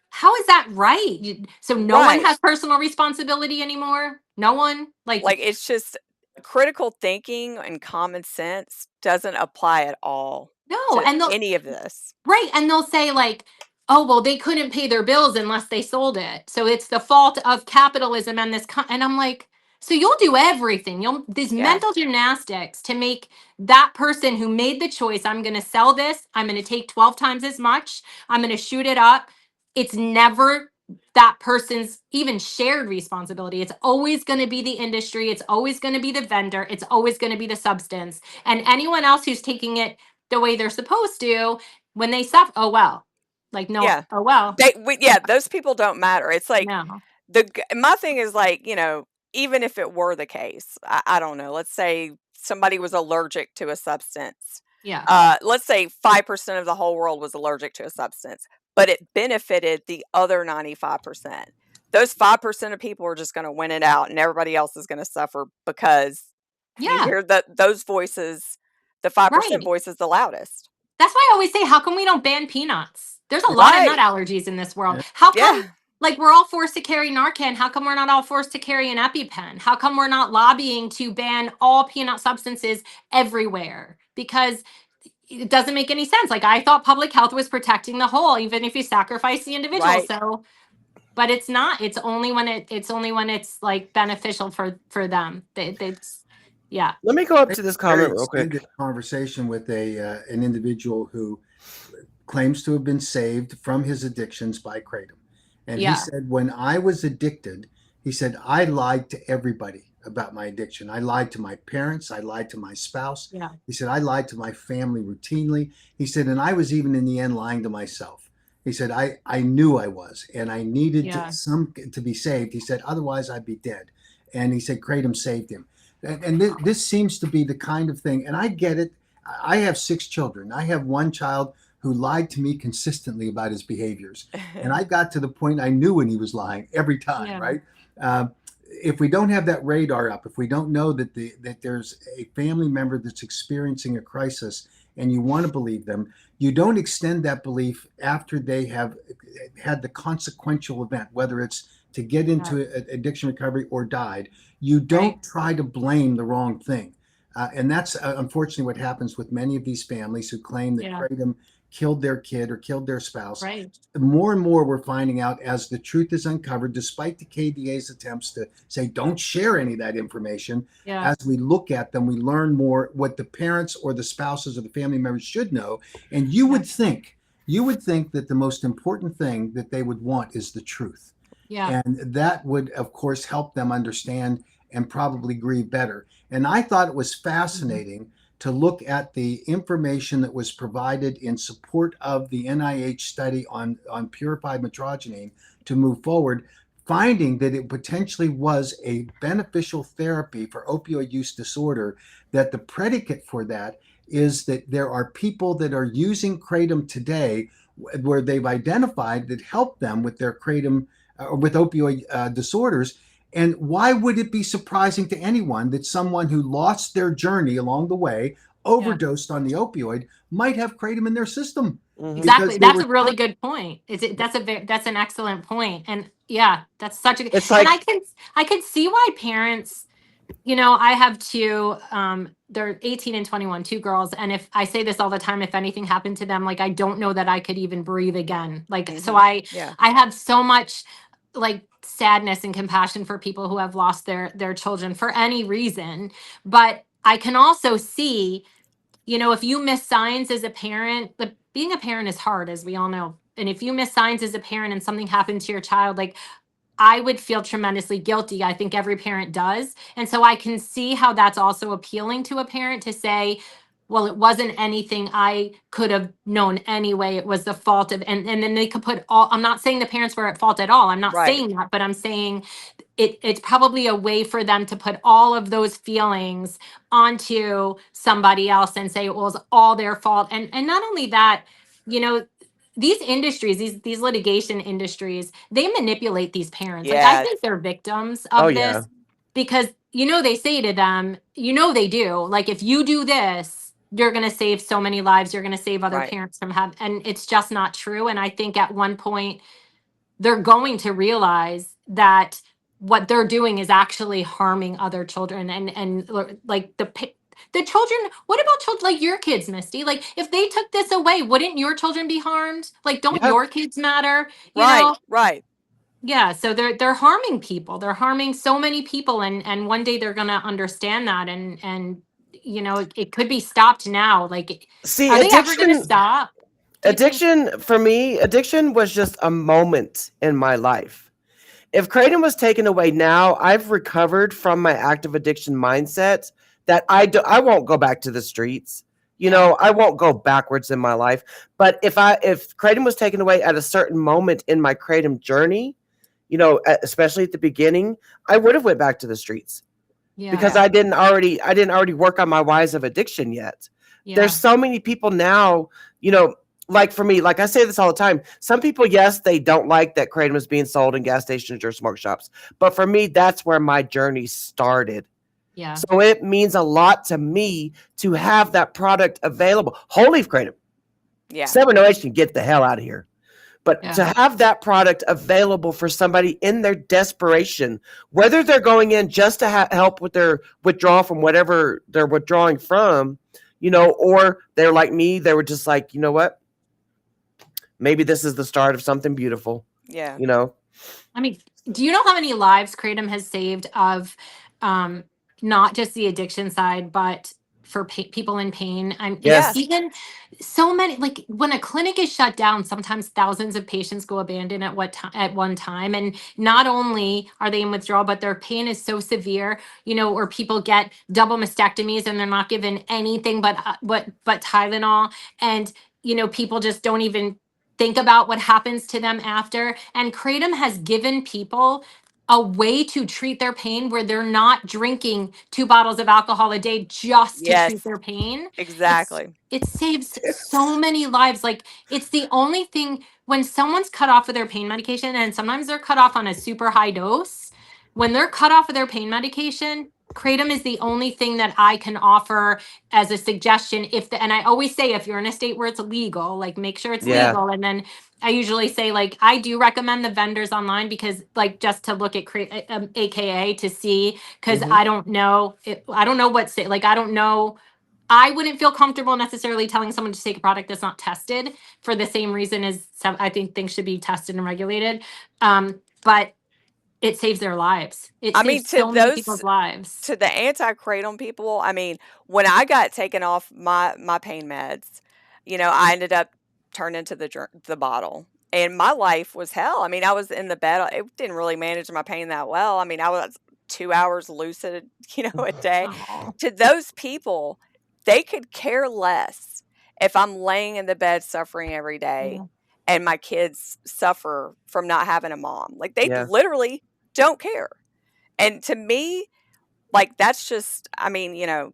how is that right? So no one Right. has personal responsibility anymore. No one. Like, it's just critical thinking and common sense doesn't apply at all no, to and they'll any of this. right, and they'll say like, oh well, they couldn't pay their bills unless they sold it, so it's the fault of capitalism and and I'm like, so you'll do everything, you'll these Yeah. mental gymnastics to make that person who made the choice, I'm going to sell this, I'm going to take 12 times as much, I'm going to shoot it up. It's never that person's even shared responsibility. It's always going to be the industry, it's always going to be the vendor, it's always going to be the substance, and anyone else who's taking it the way they're supposed to, when they suffer, oh well, like no, Yeah. oh well, Those people don't matter. It's like no, my thing is like, even if it were the case, I don't know. Let's say somebody was allergic to a substance. yeah, Let's say 5% of the whole world was allergic to a substance, but it benefited the other 95%. Those 5% of people are just going to win it out, and everybody else is going to suffer because you yeah, hear those voices, the 5% right. voice is the loudest. That's why I always say, how come we don't ban peanuts? There's a lot of nut Right. allergies in this world. Yeah. How come, Yeah. like, we're all forced to carry Narcan? How come we're not all forced to carry an EpiPen? How come we're not lobbying to ban all peanut substances everywhere? Because it doesn't make any sense. Like, I thought public health was protecting the whole, even if you sacrifice the individual. Right. So, but it's not. It's only when it's like beneficial for them. It's yeah. Let me go up to this Very comment real quick. extended conversation with an individual who claims to have been saved from his addictions by Kratom. And Yeah. he said, when I was addicted, he said, I lied to everybody about my addiction. I lied to my parents. I lied to my spouse. Yeah. He said, I lied to my family routinely. He said, and I was even in the end lying to myself. He said, I knew I was, and I needed Yeah. to be saved. He said, otherwise I'd be dead. And he said, Kratom saved him. And this seems to be the kind of thing, and I get it. I have 6 children. I have one child who lied to me consistently about his behaviors. And I got to the point I knew when he was lying every time, Yeah. right? If we don't have that radar up, if we don't know that there's a family member that's experiencing a crisis and you want to believe them, you don't extend that belief after they have had the consequential event, whether it's to get into addiction recovery or died. You don't try to blame the wrong thing. And that's unfortunately what happens with many of these families who claim that Kratom killed their kid or killed their spouse. Right. More and more we're finding out as the truth is uncovered, despite the KDA's attempts to say, don't share any of that information. Yeah. As we look at them, we learn more what the parents or the spouses or the family members should know. And you would think that the most important thing that they would want is the truth. Yeah. And that would, of course, help them understand and probably grieve better. And I thought it was fascinating to look at the information that was provided in support of the NIH study on purified mitragynine to move forward, finding that it potentially was a beneficial therapy for opioid use disorder, that the predicate for that is that there are people that are using Kratom today where they've identified that help them with their Kratom with opioid disorders. And why would it be surprising to anyone that someone who lost their journey along the way, overdosed on the opioid, might have Kratom in their system? Exactly. That's a really good point. That's an excellent point. And yeah, that's such a It's and like I can see why parents You know, I have two, they're 18 and 21, two girls. And if I say this all the time, if anything happened to them, like, I don't know that I could even breathe again. Like, so Yeah. I have so much like sadness and compassion for people who have lost their children for any reason. But I can also see, you know, if you miss signs as a parent, like, being a parent is hard, as we all know. And if you miss signs as a parent and something happened to your child, like, I would feel tremendously guilty. I think every parent does. And so I can see how that's also appealing to a parent to say, well, it wasn't anything I could have known anyway. It was the fault of, and then they could put all, I'm not saying the parents were at fault at all. I'm not Right. saying that, but I'm saying it's probably a way for them to put all of those feelings onto somebody else and say it was all their fault. And not only that, you know, these industries, these litigation industries, they manipulate these parents. Like, I Yes. think they're victims Oh, of yeah. this because, you know, they say to them, you know, they do, like, if you do this, you're going to save so many lives, you're going to save other Right. parents from having, and it's just not true. And I think at one point they're going to realize that what they're doing is actually harming other children, and like the children. What about children like your kids, Misty? Like, if they took this away, wouldn't your children be harmed? Like, don't Yeah. your kids matter? You Right. know? Right. Yeah, so they're harming people. They're harming so many people, and one day they're gonna understand that, and you know, it could be stopped now. Like, See, are they ever gonna stop? Do you think? addiction for me, addiction was just a moment in my life. If Kratom was taken away now, I've recovered from my active addiction mindset that I won't go back to the streets. You Yeah. know, I won't go backwards in my life. But if Kratom was taken away at a certain moment in my Kratom journey, you know, especially at the beginning, I would have went back to the streets Yeah. because I didn't already work on my whys of addiction yet. Yeah. There's so many people now, you know, like for me, like I say this all the time. Some people, yes, they don't like that Kratom is being sold in gas stations or smoke shops. But for me, that's where my journey started. Yeah. So it means a lot to me to have that product available. Whole leaf Kratom. Yeah. 708 can get the hell out of here. But Yeah. to have that product available for somebody in their desperation, whether they're going in just to help with their withdrawal from whatever they're withdrawing from, you know, or they're like me, they were just like, you know what? Maybe this is the start of something beautiful, Yeah. you know? I mean, do you know how many lives Kratom has saved of not just the addiction side, but for people in pain? Yes. Even so many, like, when a clinic is shut down, sometimes thousands of patients go abandoned at one time. And not only are they in withdrawal, but their pain is so severe, you know, or people get double mastectomies and they're not given anything but Tylenol. And, you know, people just don't even think about what happens to them after. And Kratom has given people a way to treat their pain where they're not drinking 2 bottles of alcohol a day just to treat Yes. their pain. Exactly. It saves so many lives. Like, it's the only thing when someone's cut off of their pain medication, and sometimes they're cut off on a super high dose. When they're cut off of their pain medication, Kratom is the only thing that I can offer as a suggestion. And I always say, if you're in a state where it's legal, like, make sure it's Yeah. legal. And then I usually say, like, I do recommend the vendors online because, like, just to look at AKA to see, because Mhm. I don't know what state, like, I don't know. I wouldn't feel comfortable necessarily telling someone to take a product that's not tested for the same reason as I think things should be tested and regulated. But it saves their lives. It I mean, saves so many people's lives. to the anti-kratom people, I mean, when I got taken off my pain meds, you know, I ended up turning to the bottle, and my life was hell. I mean, I was in the bed. It didn't really manage my pain that well. I mean, I was 2 hours lucid, you know, a day. Oh, To those people, they could care less if I'm laying in the bed suffering every day yeah. and my kids suffer from not having a mom. Like, they Yeah. literally don't care. And to me, like, that's just, I mean, you know,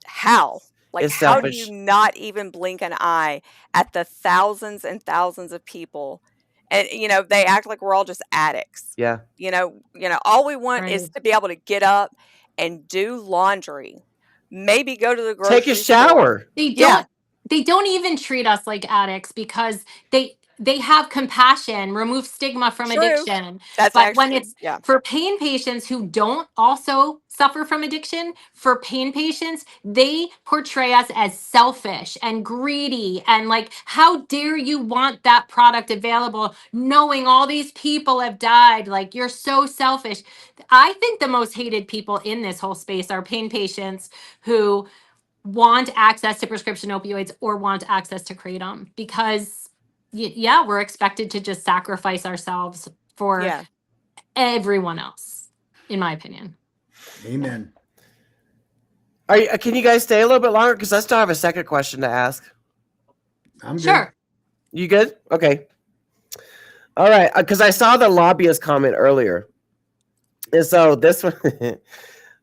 how? Like, It's how do selfish. you not even blink an eye at the thousands and thousands of people? And, you know, they act like we're all just addicts. Yeah. You know, all we want is Right. to be able to get up and do laundry, maybe go to the Take a grocery store. shower. They Yeah. don't even treat us like addicts because they have compassion, remove stigma from True. addiction. That's But when actually, it's yeah. for pain patients who don't also suffer from addiction, for pain patients, they portray us as selfish and greedy and like, how dare you want that product available knowing all these people have died? Like, you're so selfish. I think the most hated people in this whole space are pain patients who want access to prescription opioids or want access to kratom because yeah, we're expected to just sacrifice ourselves for Yeah. everyone else, in my opinion. Amen. Can you guys stay a little bit longer? Because I still have a second question to ask. I'm good. Sure. You good? Okay. All right. Because I saw the lobbyist comment earlier. And so this one,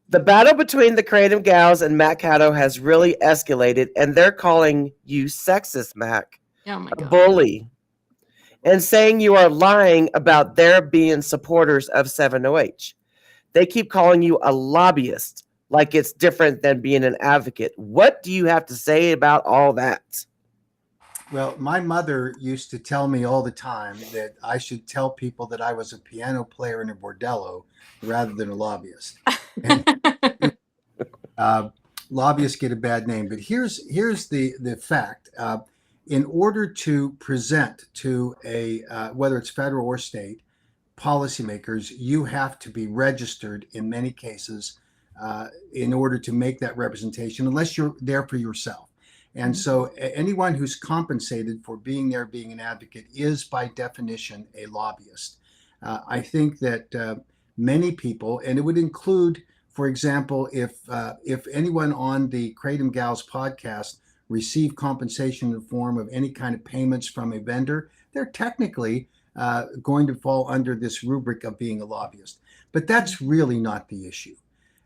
the battle between the Kratom gals and Mac Haddow has really escalated, and they're calling you sexist, Mac, Oh my a God. bully, and saying you are lying about their being supporters of 7OH. They keep calling you a lobbyist, like it's different than being an advocate. What do you have to say about all that? Well, my mother used to tell me all the time that I should tell people that I was a piano player in a bordello rather than a lobbyist. And lobbyists get a bad name, but here's the fact. In order to present to a whether it's federal or state policymakers, you have to be registered in many cases in order to make that representation, unless you're there for yourself. And so anyone who's compensated for being there, being an advocate, is by definition a lobbyist. I think that many people, and it would include, for example, if anyone on the Kratom Gals podcast receive compensation in the form of any kind of payments from a vendor, they're technically going to fall under this rubric of being a lobbyist. But that's really not the issue.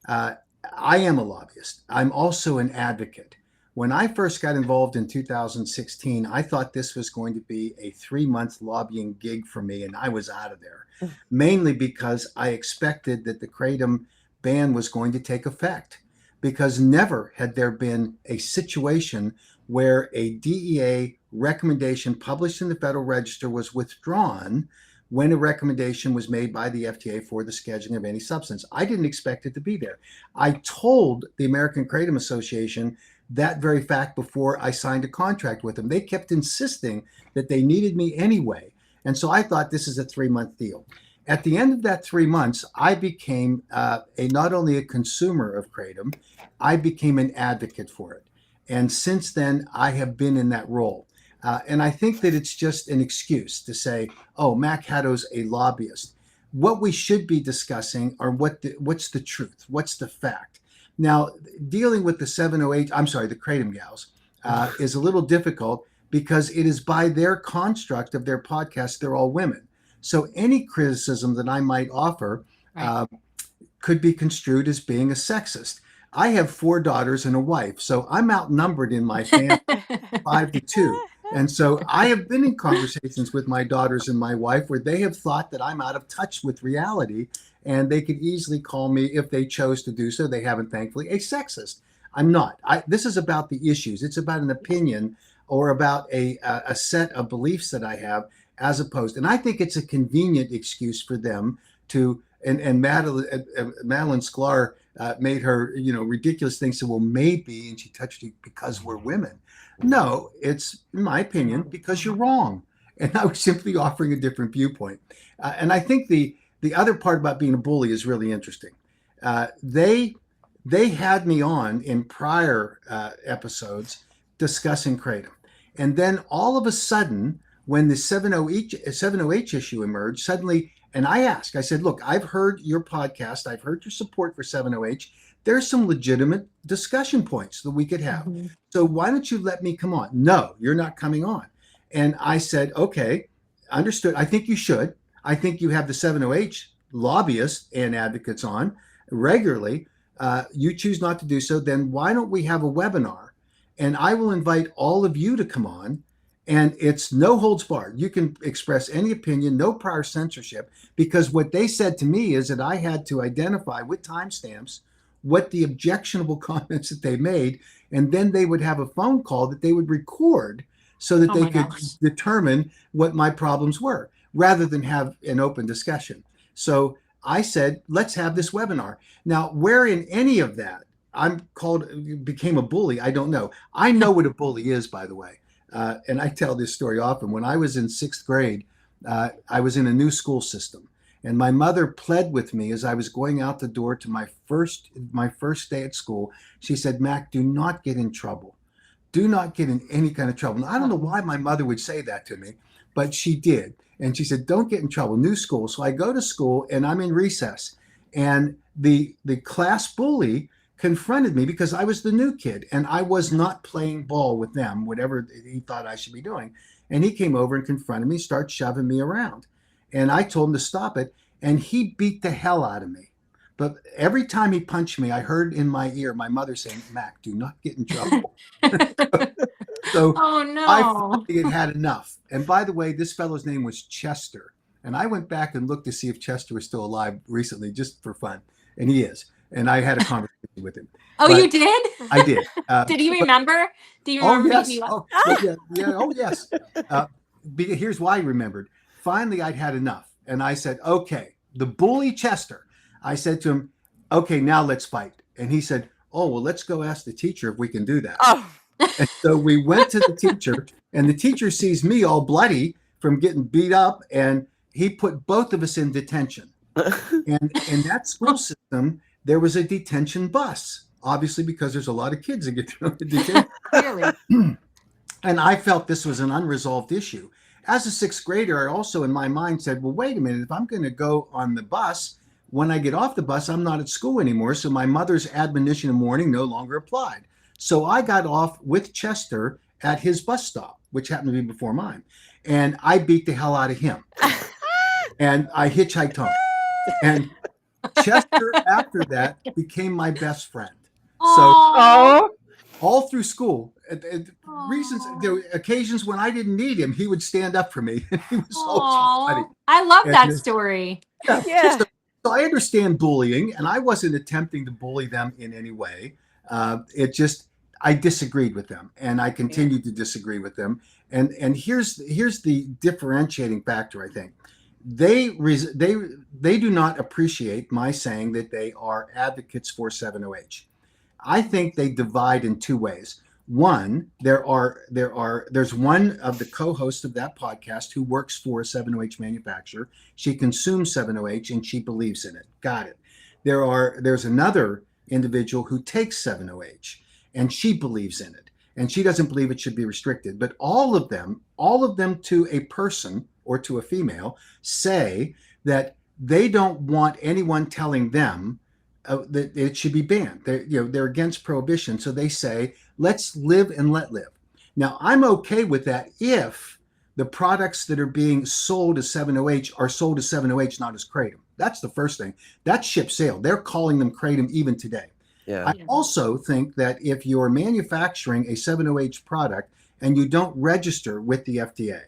I am a lobbyist. I'm also an advocate. When I first got involved in 2016, I thought this was going to be a 3-month lobbying gig for me, and I was out of there, mainly because I expected that the Kratom ban was going to take effect, because never had there been a situation where a DEA recommendation published in the Federal Register was withdrawn when a recommendation was made by the FDA for the scheduling of any substance. I didn't expect it to be there. I told the American Kratom Association that very fact before I signed a contract with them. They kept insisting that they needed me anyway. And so I thought this is a 3-month deal. At the end of that 3 months, I became not only a consumer of Kratom, I became an advocate for it. And since then, I have been in that role. And I think that it's just an excuse to say, oh, Mac Haddow's a lobbyist. What we should be discussing are what's the truth? What's the fact? Now, dealing with the the Kratom gals, is a little difficult because it is by their construct of their podcast, they're all women. So any criticism that I might offer could be construed as being a sexist. I have 4 daughters and a wife, so I'm outnumbered in my family 5-2. And so I have been in conversations with my daughters and my wife where they have thought that I'm out of touch with reality, and they could easily call me, if they chose to do so, they haven't thankfully, a sexist. I'm not. This is about the issues. It's about an opinion or about a set of beliefs that I have, as opposed. And I think it's a convenient excuse for them to, and Madeline Sklar made her, ridiculous things. So, well, maybe, and she touched it because we're women. No, it's, in my opinion, because you're wrong. And I was simply offering a different viewpoint. And I think the other part about being a bully is really interesting. They had me on in prior episodes discussing Kratom. And then all of a sudden, when the 7OH issue emerged, suddenly, and I said, look, I've heard your podcast. I've heard your support for 7OH. There's some legitimate discussion points that we could have. Mm-hmm. So why don't you let me come on? No, you're not coming on. And I said, okay, understood. I think you should. I think you have the 7OH lobbyists and advocates on regularly. You choose not to do so. Then why don't we have a webinar? And I will invite all of you to come on. And it's no holds barred. You can express any opinion, no prior censorship, because what they said to me is that I had to identify with timestamps what the objectionable comments that they made, and then they would have a phone call that they would record so that Oh they my could gosh. determine what my problems were rather than have an open discussion. So I said, let's have this webinar. Now, where in any of that became a bully, I don't know. I know what a bully is, by the way. And I tell this story often. When I was in 6th grade, I was in a new school system. And my mother pled with me as I was going out the door to my first day at school. She said, Mac, do not get in trouble. Do not get in any kind of trouble. Now, I don't know why my mother would say that to me, but she did. And she said, don't get in trouble, new school. So I go to school and I'm in recess. And the class bully confronted me because I was the new kid and I was not playing ball with them, whatever he thought I should be doing. And he came over and confronted me, started shoving me around. And I told him to stop it. And he beat the hell out of me. But every time he punched me, I heard in my ear my mother saying, Mac, do not get in trouble. So Oh I no. finally had enough. And by the way, this fellow's name was Chester. And I went back and looked to see if Chester was still alive recently, just for fun. And he is. And I had a conversation with him. Oh, But you did? I did. Did he remember? Do you Oh, remember yes. beating you up? Oh, yeah. Oh, yes. Here's why I remembered. Finally, I'd had enough. And I said, okay, the bully Chester. I said to him, okay, now let's fight. And he said, oh, well, let's go ask the teacher if we can do that. Oh, And so we went to the teacher, and the teacher sees me all bloody from getting beat up, and he put both of us in detention. And in that school system, there was a detention bus, obviously because there's a lot of kids that get thrown in detention. Clearly. And I felt this was an unresolved issue. As a 6th grader, I also in my mind said, well, wait a minute, if I'm going to go on the bus, when I get off the bus, I'm not at school anymore. So my mother's admonition and warning no longer applied. So I got off with Chester at his bus stop, which happened to be before mine. And I beat the hell out of him. And I hitchhiked home. And Chester, after that, became my best friend. So Aw. Oh, all through school, reasons, Aw. there were occasions when I didn't need him, he would stand up for me. He was so funny. Aw. I love And that the- story. yeah. So I understand bullying, and I wasn't attempting to bully them in any way. I disagreed with them, and I continue to disagree with them. And here's the differentiating factor. I think they do not appreciate my saying that they are advocates for 7-OH. I think they divide in two ways. One, there's one of the co-hosts of that podcast who works for a 7-OH manufacturer. She consumes 7-OH and she believes in it. Got it. There's another individual who takes 7-OH and she believes in it. And she doesn't believe it should be restricted. But all of them to a person or to a female say that they don't want anyone telling them that it should be banned. They're against prohibition. So they say, let's live and let live. Now, I'm okay with that if the products that are being sold as 7-OH are sold as 7-OH, not as Kratom. That's the first thing. That's ship sale. They're calling them Kratom even today. yeah. I also think that if you're manufacturing a 7-OH product and you don't register with the FDA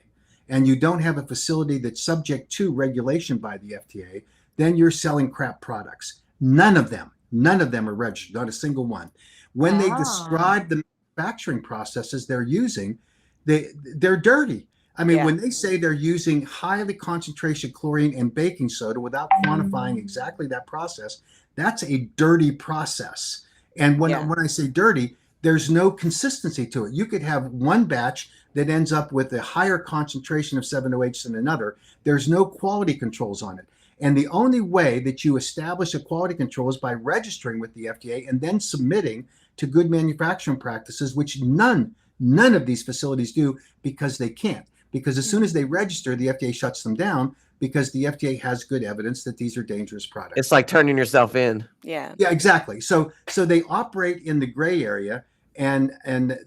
and you don't have a facility that's subject to regulation by the FDA, then you're selling crap products. None of them are registered, not a single one. When they describe the manufacturing processes they're using, they're dirty. I mean, when they say they're using highly concentration chlorine and baking soda without quantifying exactly that process, that's a dirty process. And when I say dirty, there's no consistency to it. You could have one batch that ends up with a higher concentration of 7-OH than another. There's no quality controls on it. And the only way that you establish a quality control is by registering with the FDA and then submitting to good manufacturing practices, which none of these facilities do because they can't. Because as soon as they register, the FDA shuts them down because the FDA has good evidence that these are dangerous products. It's like turning yourself in. Yeah. Yeah, exactly. So they operate in the gray area. And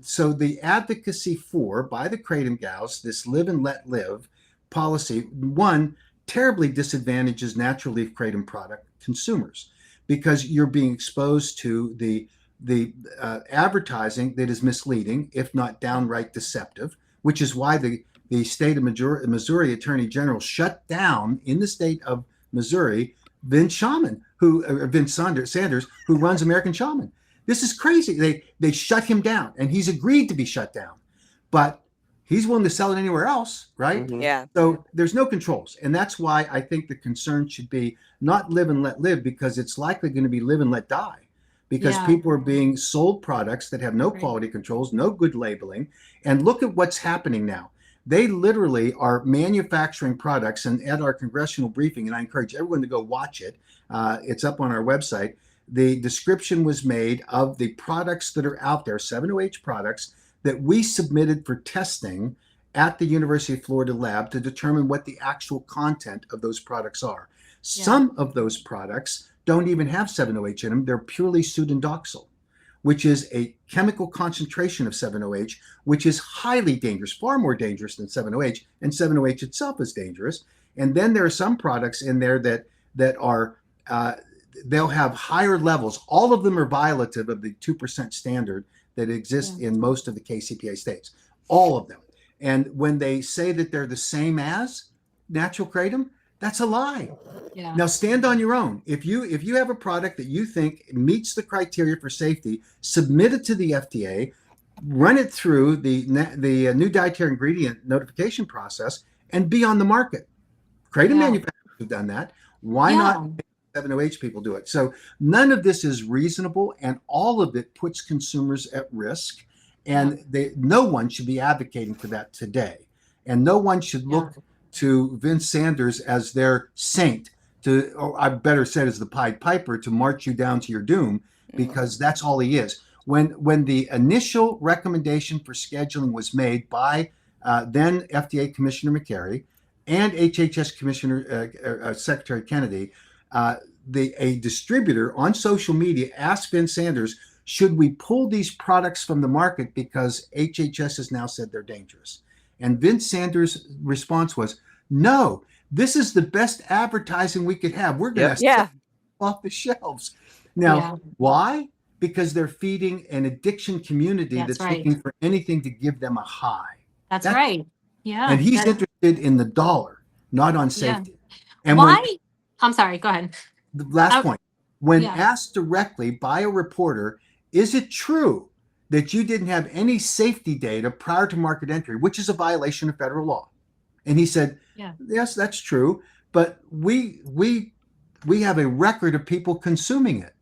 so the advocacy by the Kratom gals, this live and let live policy, one, terribly disadvantages natural leaf kratom product consumers because you're being exposed to the advertising that is misleading, if not downright deceptive, which is why the state of Missouri Attorney General shut down in the state of Missouri Vince Sanders, who runs American Shaman. This is crazy. They shut him down, and he's agreed to be shut down. But he's willing to sell it anywhere else, right? Mhm. Yeah. So there's no controls. And that's why I think the concern should be not live and let live, because it's likely going to be live and let die, because Yeah. people are being sold products that have no Right. quality controls, no good labeling. And look at what's happening now. They literally are manufacturing products. And at our congressional briefing, and I encourage everyone to go watch it, it's up on our website. The description was made of the products that are out there, 7OH products that we submitted for testing at the University of Florida lab to determine what the actual content of those products are. Yeah. Some of those products don't even have 7OH in them. They're purely pseudodoxal, which is a chemical concentration of 7OH, which is highly dangerous, far more dangerous than 7OH, and 7OH itself is dangerous. And then there are some products in there that are they'll have higher levels. All of them are violative of the 2% standard that exists in most of the KCPA states. All of them. And when they say that they're the same as natural kratom, that's a lie. Yeah. Now stand on your own. If you have a product that you think meets the criteria for safety, submit it to the FDA, run it through the new dietary ingredient notification process, and be on the market. Kratom manufacturers have done that. Why not 7OH people do it? So none of this is reasonable, and all of it puts consumers at risk. And no one should be advocating for that today. And no one should look to Vince Sanders as their saint, or I better said as the Pied Piper, to march you down to your doom, because that's all he is. When the initial recommendation for scheduling was made by then FDA Commissioner McCary and HHS Commissioner Secretary Kennedy, a distributor on social media asked Vince Sanders, should we pull these products from the market because HHS has now said they're dangerous? And Vince Sanders' response was, no, this is the best advertising we could have. We're going to sell off the shelves. Now, why? Because they're feeding an addiction community that's looking for anything to give them a high. That's right. Yeah. And he's interested in the dollar, not on safety. And why? I'm sorry, go ahead. The last point. When asked directly by a reporter, is it true that you didn't have any safety data prior to market entry, which is a violation of federal law? And he said, yes, that's true. But we have a record of people consuming it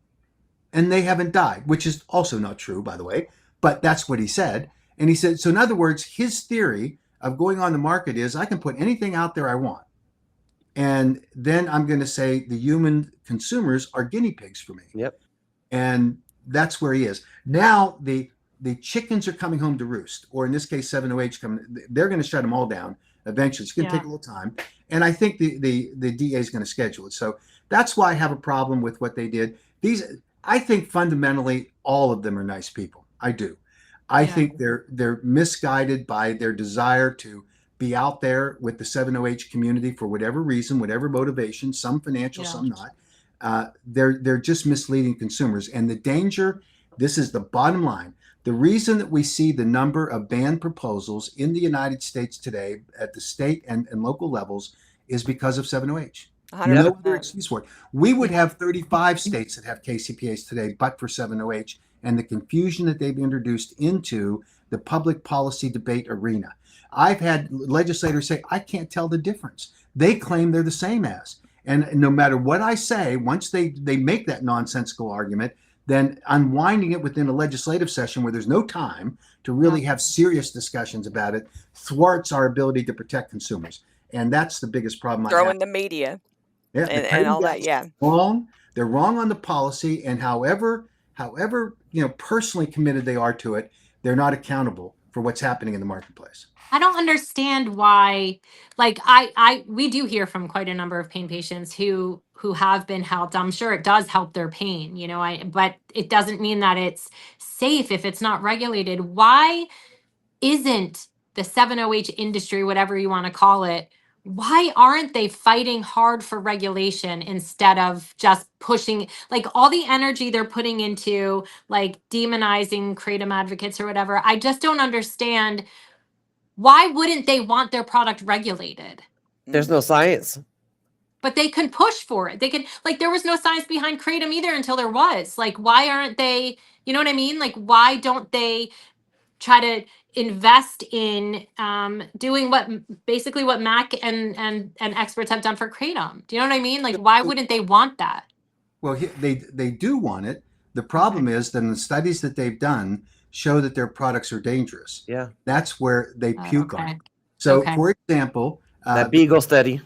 and they haven't died, which is also not true, by the way. But that's what he said. And he said, so in other words, his theory of going on the market is I can put anything out there I want. And then I'm going to say the human consumers are guinea pigs for me. Yep. And that's where he is. Now the chickens are coming home to roost, or in this case, 7OH coming. They're going to shut them all down eventually. It's going to take a little time. And I think the DA is going to schedule it. So that's why I have a problem with what they did. I think fundamentally, all of them are nice people. I do. I think they're misguided by their desire to be out there with the 7OH community for whatever reason, whatever motivation, some financial, some not. They're just misleading consumers. And the danger, this is the bottom line. The reason that we see the number of ban proposals in the United States today at the state and local levels is because of 7OH. No other excuse for it. We would have 35 states that have KCPAs today, but for 7OH and the confusion that they've introduced into the public policy debate arena. I've had legislators say, I can't tell the difference. They claim they're the same as. And no matter what I say, once they make that nonsensical argument, then unwinding it within a legislative session where there's no time to really have serious discussions about it thwarts our ability to protect consumers. And that's the biggest problem. Throw in the media and all that, wrong. They're wrong on the policy, and however personally committed they are to it, they're not accountable for what's happening in the marketplace. I don't understand why, like we do hear from quite a number of pain patients who have been helped. I'm sure it does help their pain, but it doesn't mean that it's safe if it's not regulated. Why isn't the 7OH industry, whatever you want to call it, why aren't they fighting hard for regulation instead of just pushing, like, all the energy they're putting into like demonizing kratom advocates or whatever? I just don't understand. Why wouldn't they want their product regulated? There's no science. But they can push for it. They can, like, there was no science behind kratom either until there was. Like, why aren't they, you know what I mean? Like, why don't they try to invest in doing basically what Mac and experts have done for Kratom? Do you know what I mean? Like, why wouldn't they want that? Well, they do want it. The problem is that the studies that they've done show that their products are dangerous. Yeah. That's where they puke on Okay. it. So, Okay. for example, That Beagle study.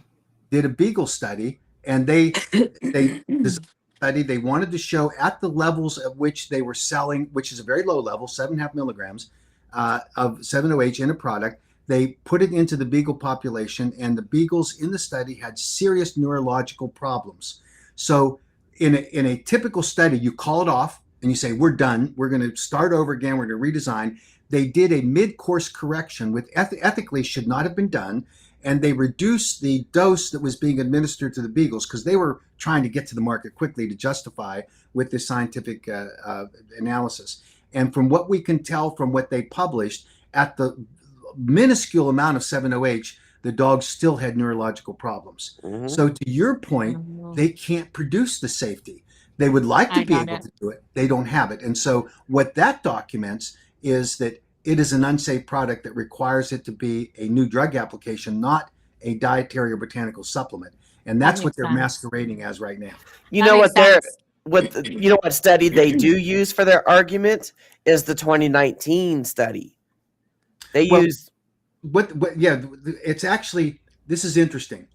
did a Beagle study, and they designed a study. They wanted to show at the levels at which they were selling, which is a very low level, 7.5 milligrams of 7-OH in a product. They put it into the Beagle population, and the Beagles in the study had serious neurological problems. So in a typical study, you call it off and you say, we're done. We're going to start over again. We're going to redesign. They did a mid-course correction, which ethically should not have been done. And they reduced the dose that was being administered to the Beagles because they were trying to get to the market quickly to justify with the scientific analysis. And from what we can tell from what they published, at the minuscule amount of 7-OH, the dogs still had neurological problems. Mhm. So to your point, they can't produce the safety. They would like to be able to do it. They don't have it. And so what that documents is that it is an unsafe product that requires it to be a new drug application, not a dietary or botanical supplement. And that's what they're masquerading as right now. You know what you know what study they do use for their argument is the 2019 study. They use it's actually, this is interesting.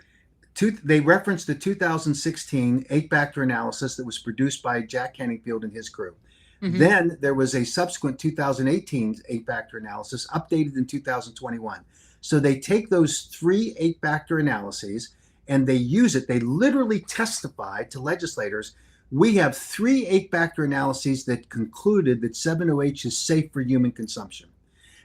They referenced the 2016 8-factor analysis that was produced by Jack Henningfield and his crew. Mm-hmm. Then there was a subsequent 2018 8-factor analysis updated in 2021. So they take those 3 8-factor analyses and they use it. They literally testify to legislators. We have 3 8-factor analyses that concluded that 7-OH is safe for human consumption.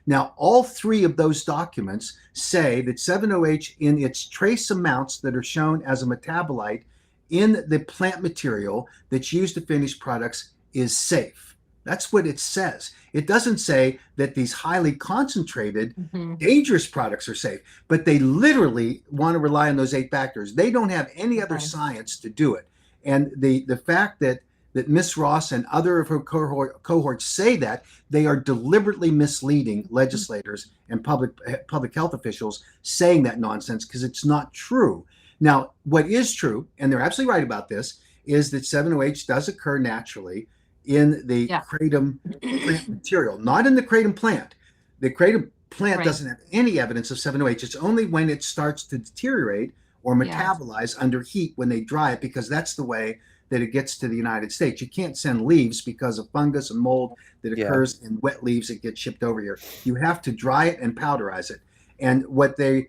Now, all 3 of those documents say that 7-OH in its trace amounts that are shown as a metabolite in the plant material that's used to finish products is safe. That's what it says. It doesn't say that these highly concentrated, dangerous products are safe, but they literally want to rely on those 8 factors. They don't have any other science to do it. And the fact that Ms. Ross and other of her cohorts say that, they are deliberately misleading legislators and public health officials saying that nonsense because it's not true. Now, what is true, and they're absolutely right about this, is that 7-OH does occur naturally in the kratom plant material, not in the kratom plant. The kratom plant doesn't have any evidence of 7-OH. It's only when it starts to deteriorate or metabolize under heat when they dry it, because that's the way that it gets to the United States. You can't send leaves because of fungus and mold that occurs in wet leaves that get shipped over here. You have to dry it and powderize it. And what they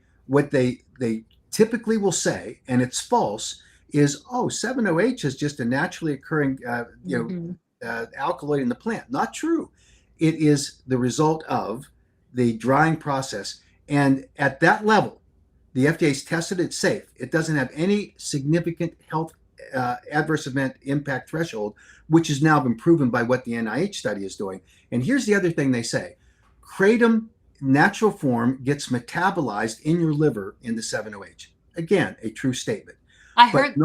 typically will say, and it's false, is, 7-OH is just a naturally occurring alkaloid in the plant. Not true. It is the result of the drying process. And at that level, the FDA's tested it safe. It doesn't have any significant health adverse event impact threshold, which has now been proven by what the NIH study is doing. And here's the other thing they say. Kratom natural form gets metabolized in your liver into 7-OH. Again, a true statement. I heard,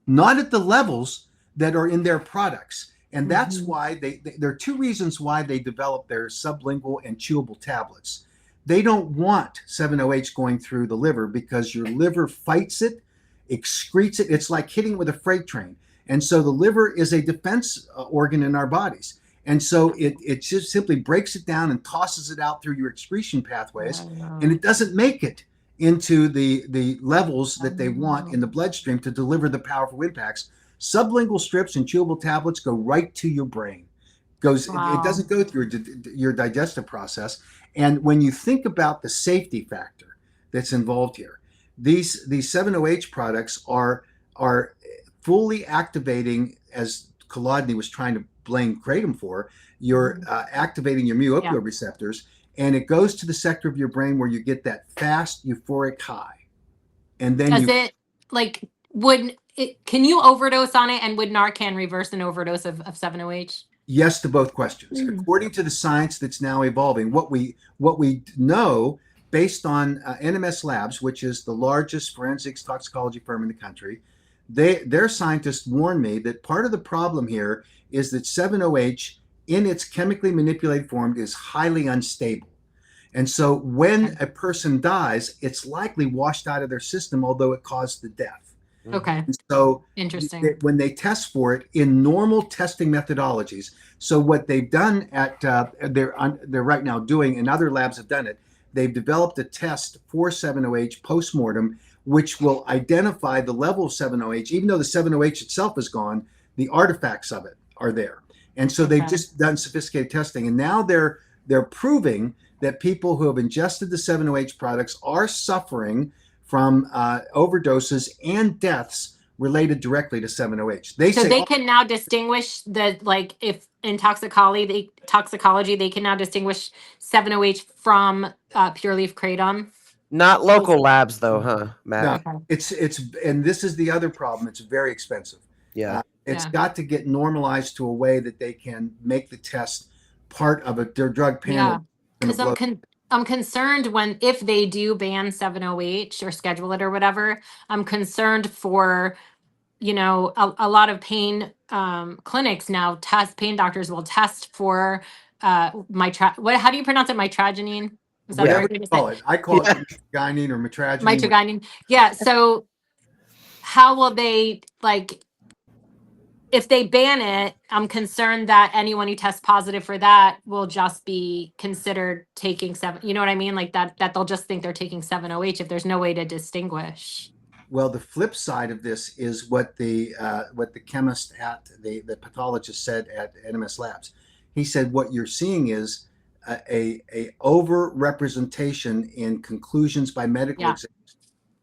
not at the levels that are in their products. And that's why there are 2 reasons why they developed their sublingual and chewable tablets. They don't want 7-OH going through the liver because your liver fights it, excretes it. It's like hitting with a freight train. And so the liver is a defense organ in our bodies. And so it just simply breaks it down and tosses it out through your excretion pathways. And it doesn't make it into the levels that they want in the bloodstream to deliver the powerful impacts. Sublingual strips and chewable tablets go right to your brain. It doesn't go through your digestive process. And when you think about the safety factor that's involved here, these 7-OH products are fully activating, as Kolodny was trying to blame kratom for, you're activating your mu-opioid receptors, and it goes to the sector of your brain where you get that fast euphoric high. And then can you overdose on it, and would Narcan reverse an overdose of 7-OH? Yes to both questions. According to the science that's now evolving, what we know based on NMS Labs, which is the largest forensics toxicology firm in the country, their scientists warned me that part of the problem here is that 7-OH in its chemically manipulated form is highly unstable. And so when a person dies, it's likely washed out of their system, although it caused the death. Okay. And so Interesting. when they test for it in normal testing methodologies, so what they've done at they're right now doing, and other labs have done it, they've developed a test for 7-OH postmortem, which will identify the level of 7-OH. Even though the 7-OH itself is gone, the artifacts of it are there. And so they've just done sophisticated testing, and now they're proving that people who have ingested the 7-OH products are suffering from overdoses and deaths related directly to 7-OH. So they can now distinguish that, like, if in toxicology they can now distinguish 7-OH from pure leaf kratom. Not local labs though, huh, Matt? No, it's and this is the other problem. It's very expensive. Yeah. It's got to get normalized to a way that they can make the test part of their drug panel. Yeah, because I'm concerned if they do ban 7-OH or schedule it or whatever, I'm concerned for, a lot of pain clinics now pain doctors will test for how do you pronounce it? Mitragynine? Is that Whatever the you right call way to it. I call it mitragynine or mitragynine. Mitragynine. Yeah. So how will they, like, if they ban it, I'm concerned that anyone who tests positive for that will just be considered taking you know what I mean? Like that they'll just think they're taking 7-OH if there's no way to distinguish. Well, the flip side of this is what the chemist at the pathologist said at NMS Labs. He said what you're seeing is a over representation in conclusions by medical examiners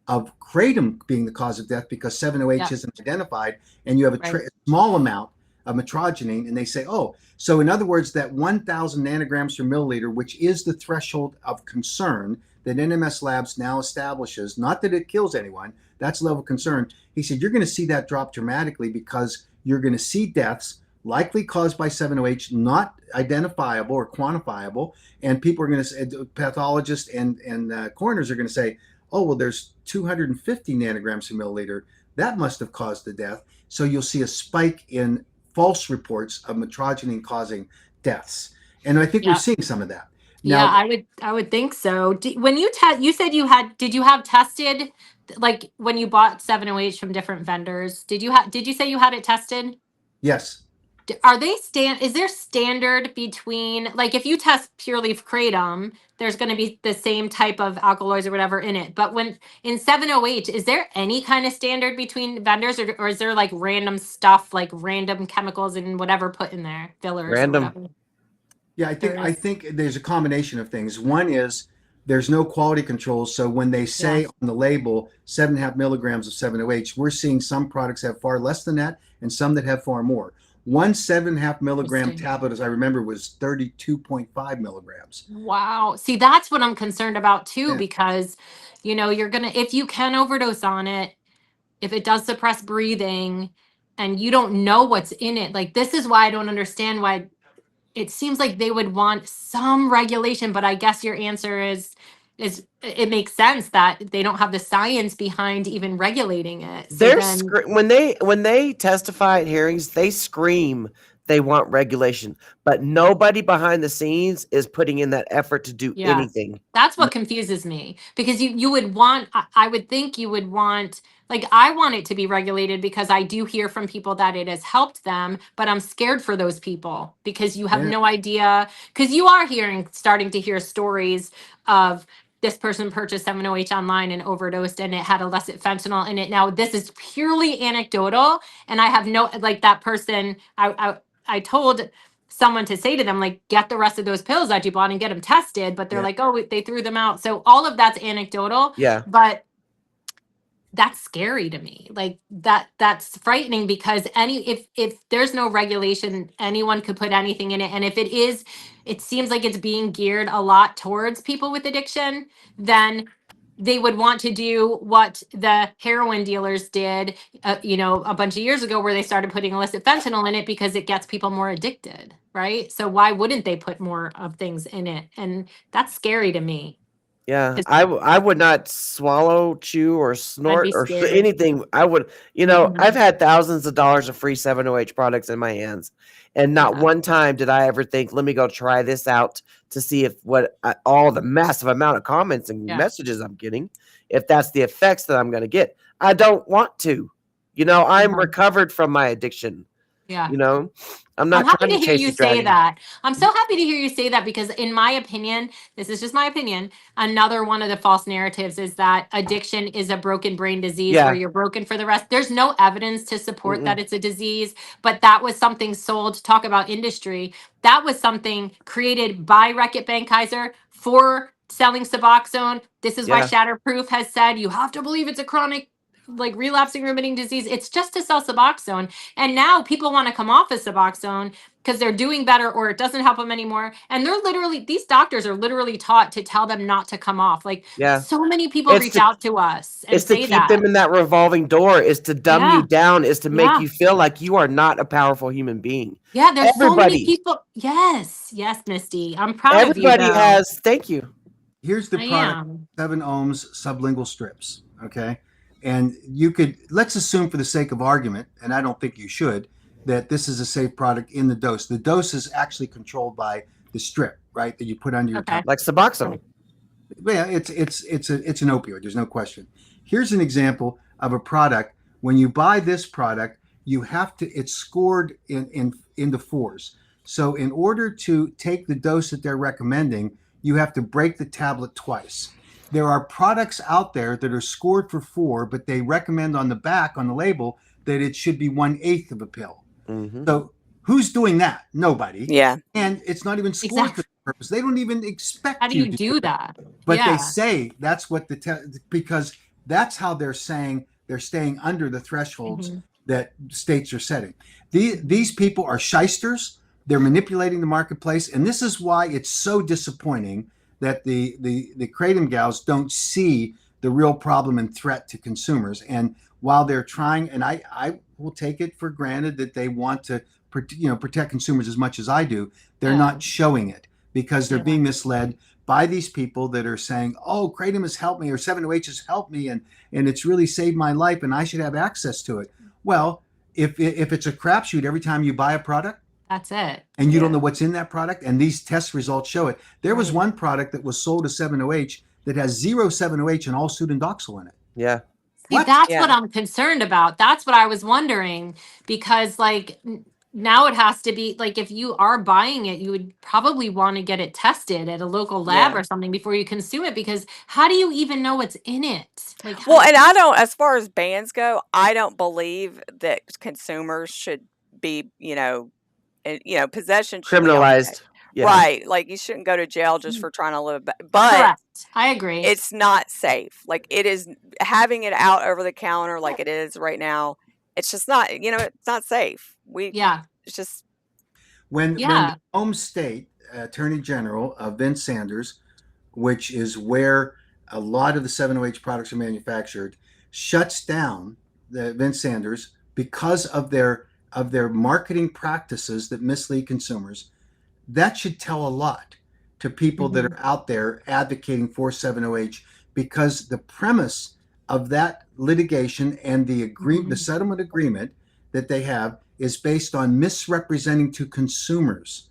of kratom being the cause of death because 7-OH isn't identified, and you have a small amount of mitragynine, and they say, oh, so in other words, that 1,000 nanograms per milliliter, which is the threshold of concern that NMS Labs now establishes, not that it kills anyone, that's level of concern. He said, you're going to see that drop dramatically because you're going to see deaths likely caused by 7-OH, not identifiable or quantifiable, and people are going to say, pathologists and coroners are going to say, oh, well, there's 250 nanograms per milliliter. That must have caused the death. So you'll see a spike in false reports of mitragynine causing deaths. And I think we're seeing some of that. Now, I would think so. When you you said did you have tested, like when you bought 7-OH from different vendors, did you say you had it tested? Yes. Are they is there standard between, like, if you test pure leaf kratom, there's going to be the same type of alkaloids or whatever in it. But when in 7-OH, is there any kind of standard between vendors, or is there like random stuff, like random chemicals and whatever put in there, fillers or whatever? Yeah, I think there's a combination of things. One is there's no quality control. So when they say on the label 7.5 milligrams of 7-OH, we're seeing some products have far less than that and some that have far more. One 7.5 milligram tablet, as I remember, was 32.5 milligrams. Wow. See, that's what I'm concerned about too, because, if you can overdose on it, if it does suppress breathing and you don't know what's in it, like, this is why I don't understand why it seems like they would want some regulation, but I guess your answer is it makes sense that they don't have the science behind even regulating it. So when they testify at hearings, they scream they want regulation, but nobody behind the scenes is putting in that effort to do anything. That's what confuses me, because you would want, I would think you would want, like, I want it to be regulated because I do hear from people that it has helped them, but I'm scared for those people because you have no idea, because you are starting to hear stories of this person purchased 7-OH online and overdosed and it had illicit fentanyl in it. Now, this is purely anecdotal, and I have like, that person, I told someone to say to them, like, get the rest of those pills that you bought and get them tested, but they're like, oh, they threw them out. So all of that's anecdotal. But that's scary to me. Like, that's frightening, because if there's no regulation, anyone could put anything in it. And if it seems like it's being geared a lot towards people with addiction, then they would want to do what the heroin dealers did, a bunch of years ago, where they started putting illicit fentanyl in it because it gets people more addicted, right? So why wouldn't they put more of things in it? And that's scary to me. Yeah, 'Cause I would not swallow, chew, or I'd snort be or scared. anything. I would, I've Mhm. had thousands of dollars of free 708 products in my hands, and not Yeah. one time did I ever think, let me go try this out to see if all the massive amount of comments and Yeah. messages I'm getting, if that's the effects that I'm going to get. I don't want to. I'm Mhm. recovered from my addiction. Yeah. I'm I'm not happy trying to to hear chase you the say dragon. that. I'm so happy to hear you say that because, in my opinion, this is just my opinion. Another one of the false narratives is that addiction is a broken brain disease where Yeah. you're broken for the rest. There's no evidence to support that Mm-mm. it's a disease, but that was something sold. Talk about industry. That was something created by Reckitt Benckiser for selling Suboxone. This is why Yeah. Shatterproof has said you have to believe it's a chronic, like relapsing remitting disease. It's just to sell Suboxone. And now people want to come off of Suboxone because they're doing better or it doesn't help them anymore. And these doctors are literally taught to tell them not to come off. Like, Yeah. so many people It's reach to out to us and It's to say keep that. them in that revolving door, is to dumb you Yeah. down, is to make Yeah. you feel like you are not a powerful human being. Yeah. There's so many Everybody, people. Yes. Yes, Misty. I'm proud of you, everybody though. has, thank you. Here's the I product: am. 7 ohms sublingual strips. Okay, and let's assume for the sake of argument, and I don't think you should, that this is a safe product in the dose. The dose is actually controlled by the strip, right, that you put under your tongue. Okay. Like Suboxone. Yeah, it's an opioid. There's no question. Here's an example of a product. When you buy this product, you have to. It's scored in the fours. So in order to take the dose that they're recommending, you have to break the tablet twice. There are products out there that are scored for 4, but they recommend on the back on the label that it should be 1/8 of a pill. Mm-hmm. So who's doing that? Nobody. Yeah. And it's not even scored for Exactly. that purpose. They don't even How expect do you you to do that? but they Yeah. say that's what because that's how they're saying they're staying under the thresholds Mhm. that states are setting. These people are shysters. They're manipulating the marketplace, and this is why it's so disappointing that the kratom gals don't see the real problem and threat to consumers. And while they're trying, and I will take it for granted that they want to protect consumers as much as I do, they're Yeah. not showing it because they're Yeah. being misled by these people that are saying, "Oh, kratom has helped me," or 7-OH has helped me, and it's really saved my life, and I should have access to it. Well, if it's a crapshoot every time you buy a product, That's it. and you don't Yeah. know what's in that product, and these test results show it. There was Right. one product that was sold as 7-OH that has 0 7-OH and all Sudoxyl in it. Yeah. See, What? that's Yeah. what I'm concerned about. That's what I was wondering because, like, now it has to be like if you are buying it, you would probably want to get it tested at a local lab Yeah. or something before you consume it because how do you even know what's in it? Like, Well, and I don't, as far as bans go, I don't believe that consumers should be, possession should be okay. Criminalized. Yeah. Right. Like you shouldn't go to jail just for trying to live, but correct. I agree. it's not safe. Like it is having it out over the counter like it is right now. It's just not, it's not safe. Yeah. It's just, When Yeah. the home state attorney general, Vince Sanders, which is where a lot of the 7-OH products are manufactured, shuts down the Vince Sanders because of their marketing practices that mislead consumers, that should tell a lot to people that are out there advocating for 7-OH, because the premise of that litigation and the settlement agreement that they have is based on misrepresenting to consumers.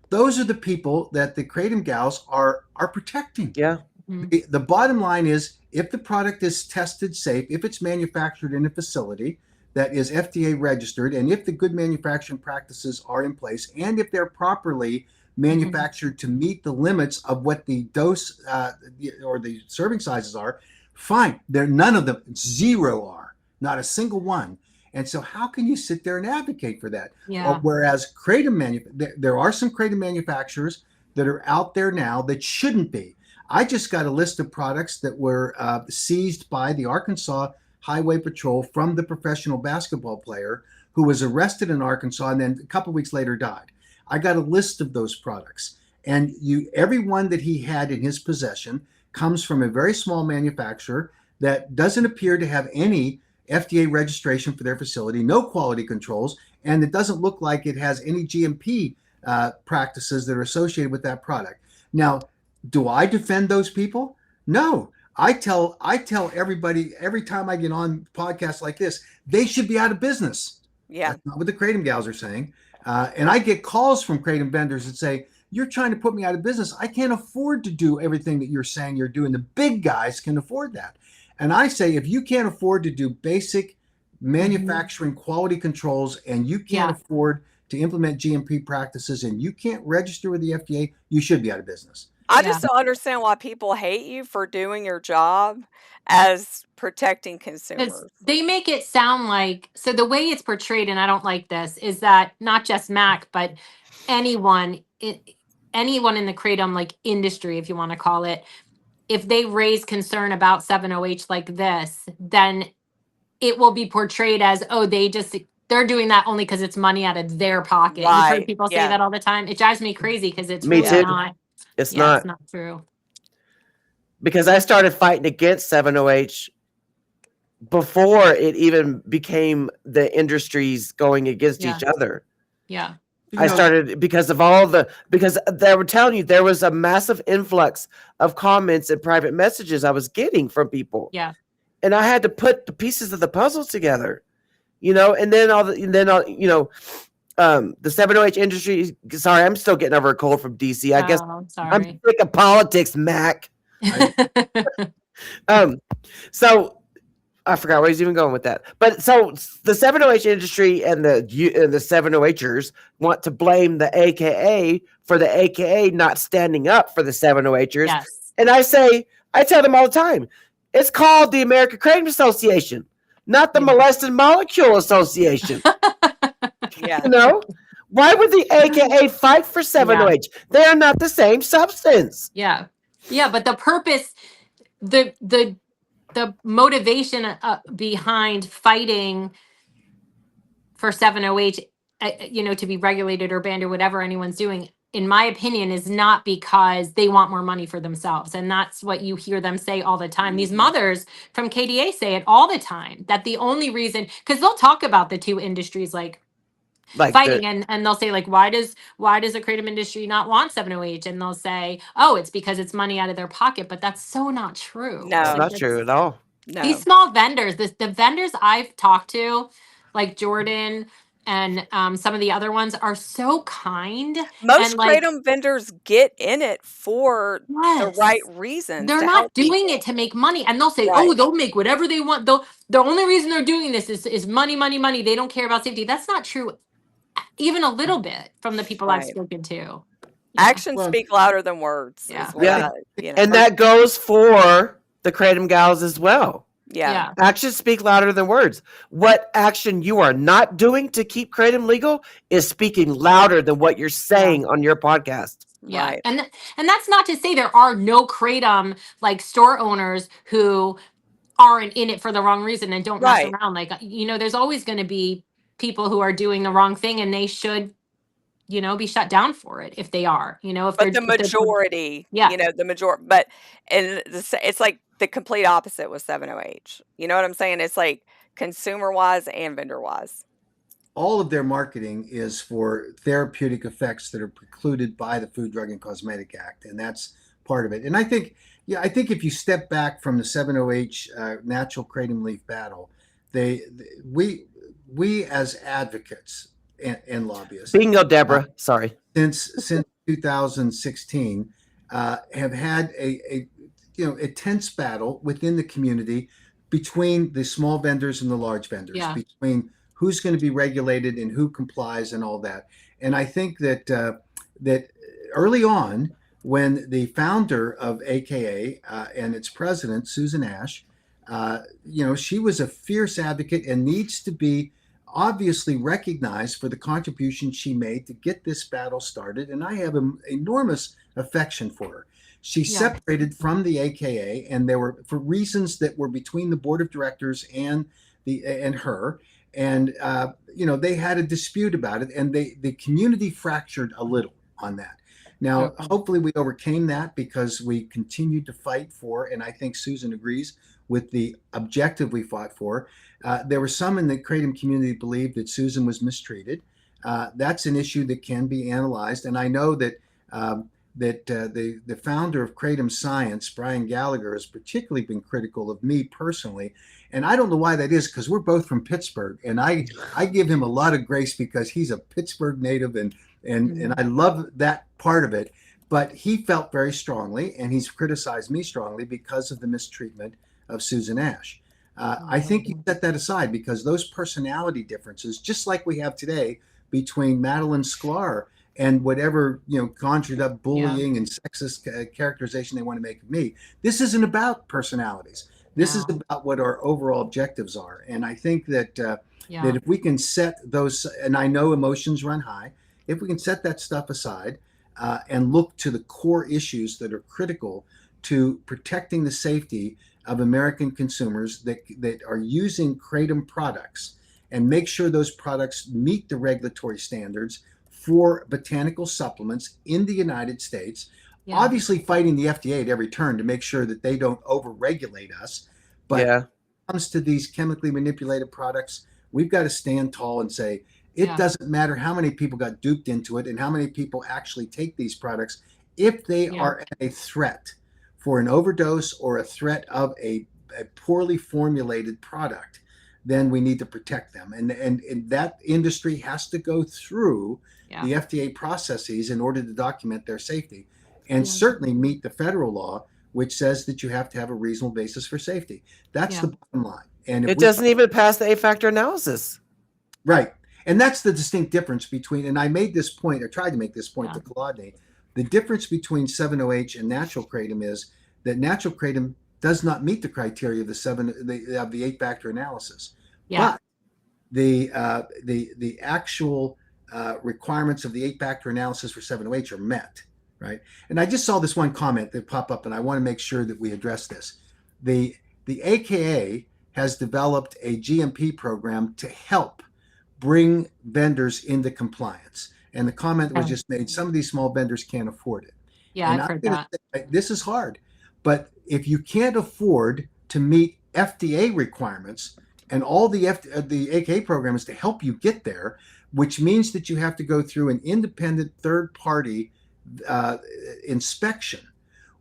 Those are the people that the kratom gals are protecting. Yeah. The bottom line is, if the product is tested safe, if it's manufactured in a facility that is FDA registered, and if the good manufacturing practices are in place, and if they're properly manufactured to meet the limits of what the dose or the serving sizes are, fine. None of them, 0 are, not a single one. And so how can you sit there and advocate for that? Yeah. Whereas there are some kratom manufacturers that are out there now that shouldn't be. I just got a list of products that were seized by the Arkansas Highway Patrol from the professional basketball player who was arrested in Arkansas and then a couple of weeks later died. I got a list of those products, and every one that he had in his possession comes from a very small manufacturer that doesn't appear to have any FDA registration for their facility, no quality controls, and it doesn't look like it has any GMP practices that are associated with that product. Now, do I defend those people? No, I tell everybody every time I get on podcasts like this, they should be out of business. Yeah. That's not what the Kratom gals are saying. And I get calls from Kratom vendors that say, you're trying to put me out of business. I can't afford to do everything that you're saying you're doing. The big guys can afford that. And I say, if you can't afford to do basic manufacturing quality controls and you can't afford to implement GMP practices and you can't register with the FDA, you should be out of business. I just don't understand why people hate you for doing your job as protecting Because consumers. they make it sound like, so the way it's portrayed, and I don't like this, is that not just Mac, but anyone, anyone in the kratom like industry, if you want to call it, if they raise concern about 7OH like this, then it will be portrayed as, oh, they're doing that only because it's money out of their pocket. You've heard Right. people say Yeah. that all the time. It drives me crazy because it's Me really too. not. It's Yeah, not. it's not true. Because I started fighting against 7OH before it even became the industries going against Yeah. each other. Yeah. I started because they were telling you there was a massive influx of comments and private messages I was getting from people. Yeah. And I had to put the pieces of the puzzle together, and then the 7OH industry. Sorry, I'm still getting over a cold from DC. I guess I'm I'm sorry. sick of politics, Mac. So I forgot where he's even going with that. But so the 7OH industry and the 7OHers want to blame the AKA for the AKA not standing up for the 7OHers. Yes. And I tell them all the time, it's called the American Kratom Association, not the Molested Molecule Association. Yeah. Why would the AKA fight for 7OH? They are not the same substance. Yeah. Yeah, but the purpose, the motivation behind fighting for 7OH, to be regulated or banned or whatever anyone's doing, in my opinion, is not because they want more money for themselves. And that's what you hear them say all the time. These mothers from KDA say it all the time, that the only reason, because they'll talk about the two industries like fighting, and they'll say, like, why does the kratom industry not want 7OH? And they'll say, oh, it's because it's money out of their pocket. But that's so not true. No. It's not true at all. No. These small vendors, the vendors I've talked to, like Jordan and some of the other ones, are so kind. Most and like, kratom vendors get in it for the right yes, reasons. they're to not help doing people. it to make money. And they'll say, Right. oh, they'll make whatever they want. The only reason they're doing this is money, money, money. They don't care about safety. That's not true, even a little bit, from the people I've Right. spoken to. Actions speak louder than words. Yeah. Is what Yeah. I- And that goes for the Kratom gals as well. Yeah. Actions speak louder than words. What action you are not doing to keep kratom legal is speaking louder than what you're saying on your podcast. Yeah. Right. And that's not to say there are no kratom like store owners who aren't in it for the wrong reason and don't mess Right. around. Like, there's always going to be people who are doing the wrong thing, and they should, be shut down for it if they are, if But the they're majority, Yeah. the majority, but and it's like the complete opposite with 7OH. You know what I'm saying? It's like consumer wise and vendor wise. All of their marketing is for therapeutic effects that are precluded by the Food, Drug, and Cosmetic Act, and that's part of it. And I think if you step back from the 7OH natural kratom leaf battle, we as advocates and lobbyists, Bingo, Deborah. Sorry. since 2016, have had a tense battle within the community between the small vendors and the large vendors, between who's going to be regulated and who complies and all that. And I think that that early on, when the founder of AKA and its president, Susan Ash, she was a fierce advocate and needs to be obviously recognized for the contribution she made to get this battle started. And I have an enormous affection for her. She separated from the AKA, and there were for reasons that were between the board of directors and her. And they had a dispute about it, and the community fractured a little on that. Now, hopefully we overcame that because we continued to fight for, and I think Susan agrees with the objective we fought for. There were some in the kratom community that believed that Susan was mistreated. That's an issue that can be analyzed, and I know that that the founder of Kratom Science, Brian Gallagher, has particularly been critical of me personally. And I don't know why that is, because we're both from Pittsburgh, and I give him a lot of grace because he's a Pittsburgh native, and I love that part of it. But he felt very strongly, and he's criticized me strongly because of the mistreatment of Susan Ash. I think you set that aside because those personality differences, just like we have today between Madeline Sklar and whatever conjured up bullying and sexist characterization they want to make of me, this isn't about personalities. This is about what our overall objectives are. And I think that that if we can set those, and I know emotions run high, if we can set that stuff aside and look to the core issues that are critical to protecting the safety of American consumers that are using Kratom products, and make sure those products meet the regulatory standards for botanical supplements in the United States, obviously fighting the FDA at every turn to make sure that they don't overregulate us. But when it comes to these chemically manipulated products, we've got to stand tall and say, it doesn't matter how many people got duped into it and how many people actually take these products. If they are a threat for an overdose or a threat of a poorly formulated product, then we need to protect them. And that industry has to go through the FDA processes in order to document their safety, and certainly meet the federal law, which says that you have to have a reasonable basis for safety. That's the bottom line. And it doesn't even pass the 8-factor analysis. Right. And that's the distinct difference between, and I made this point, or tried to make this point to Kolodny, the difference between 7-OH and natural kratom is that natural kratom does not meet the criteria of the 8-factor analysis. But the actual requirements of the 8-factor analysis for 7-OH are met, right? And I just saw this one comment that pop up, and I want to make sure that we address this. The AKA has developed a GMP program to help bring vendors into compliance. And the comment was just made, some of these small vendors can't afford it. Yeah, I've heard that. This is hard, but if you can't afford to meet FDA requirements, and all the AKA program is to help you get there, which means that you have to go through an independent third-party inspection,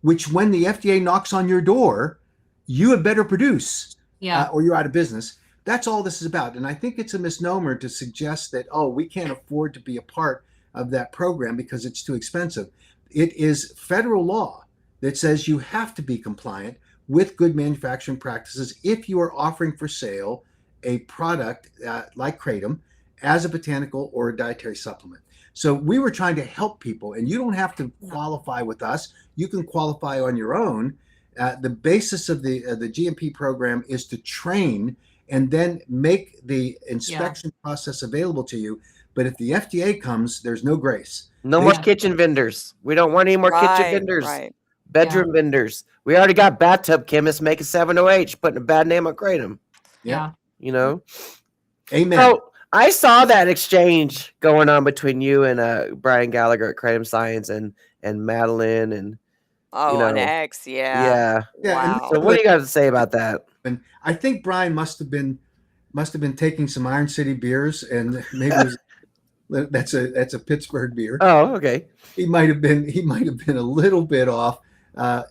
which when the FDA knocks on your door, you had better produce or you're out of business. That's all this is about. And I think it's a misnomer to suggest that, we can't afford to be a part of that program because it's too expensive. It is federal law that says you have to be compliant with good manufacturing practices if you are offering for sale a product like Kratom as a botanical or a dietary supplement. So we were trying to help people, and you don't have to qualify with us. You can qualify on your own. The basis of the GMP program is to train and then make the inspection process available to you. But if the FDA comes, there's no grace. No more kitchen vendors. We don't want any more kitchen vendors. Bedroom vendors. We already got bathtub chemists making 7-OH, putting a bad name on Kratom. Amen. So I saw that exchange going on between you and Brian Gallagher at Kratom Science and Madeline and and X, Wow. So what do you guys to say about that? And I think Brian must have been taking some Iron City beers, and maybe that's a Pittsburgh beer. Oh, okay. He might have been a little bit off.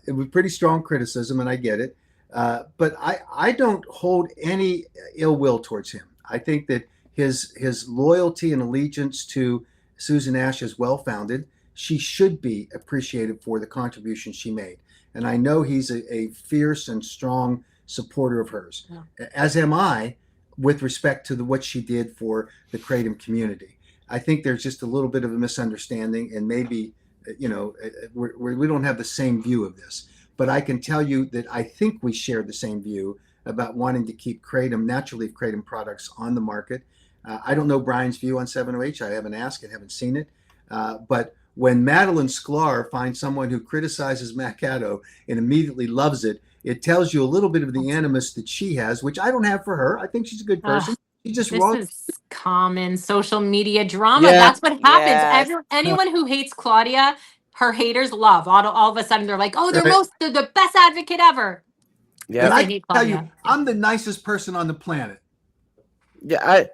It was pretty strong criticism, and I get it. But I don't hold any ill will towards him. I think that his loyalty and allegiance to Susan Ash is well founded. She should be appreciated for the contribution she made. And I know he's a fierce and strong supporter of hers, as am I, with respect to what she did for the Kratom community. I think there's just a little bit of a misunderstanding, and maybe, we don't have the same view of this. But I can tell you that I think we share the same view about wanting to keep natural leaf Kratom products on the market. I don't know Brian's view on 7-OH. I haven't asked and haven't seen it. But when Madeline Sklar finds someone who criticizes Mac Haddow and immediately loves it, it tells you a little bit of the animus that she has, which I don't have for her. I think she's a good person. She's just wrong. This is common social media drama. That's what happens. Anyone who hates Claudia, her haters love. All of a sudden, they're like, they're the best advocate ever. Yeah, and I can tell you, I'm the nicest person on the planet. Yeah,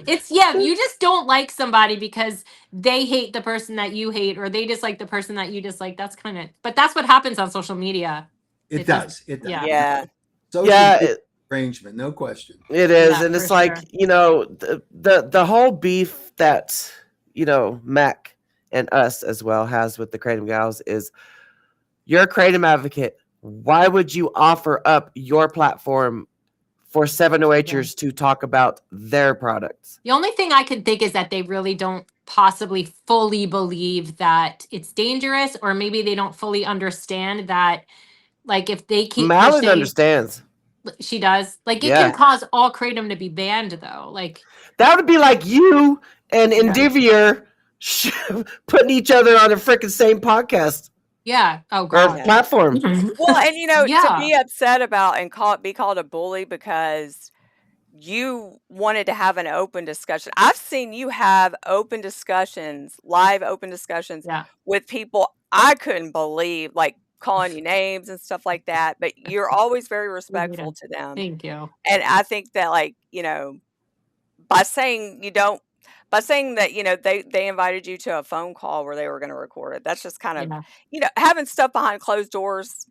It's you just don't like somebody because they hate the person that you hate, or they dislike the person that you dislike. That's but that's what happens on social media. It does. It does. Yeah. Yeah. Social Yeah, media arrangement, no question. it is, Yeah, and for it's like sure. the whole beef that Mac and us as well has with the Kratom gals is, you're a Kratom advocate. Why would you offer up your platform for 708ers to talk about their products? The only thing I could think is that they really don't possibly fully believe that it's dangerous, or maybe they don't fully understand that, like, if they keep Malin pushing, understands. she does. Like, it Yeah. can cause all Kratom to be banned, though. Like, That would be like you and Indivier putting each other on the freaking same podcast yeah. Oh or God. platform. Well, and to Yeah. be upset about and be called a bully because you wanted to have an open discussion. I've seen you have open discussions, live open discussions Yeah. with people I couldn't believe, like calling you names and stuff like that. But you're always very respectful to them. Thank you. And I think that, like, by saying that, they invited you to a phone call where they were going to record it. That's just kind of, having stuff behind closed doors.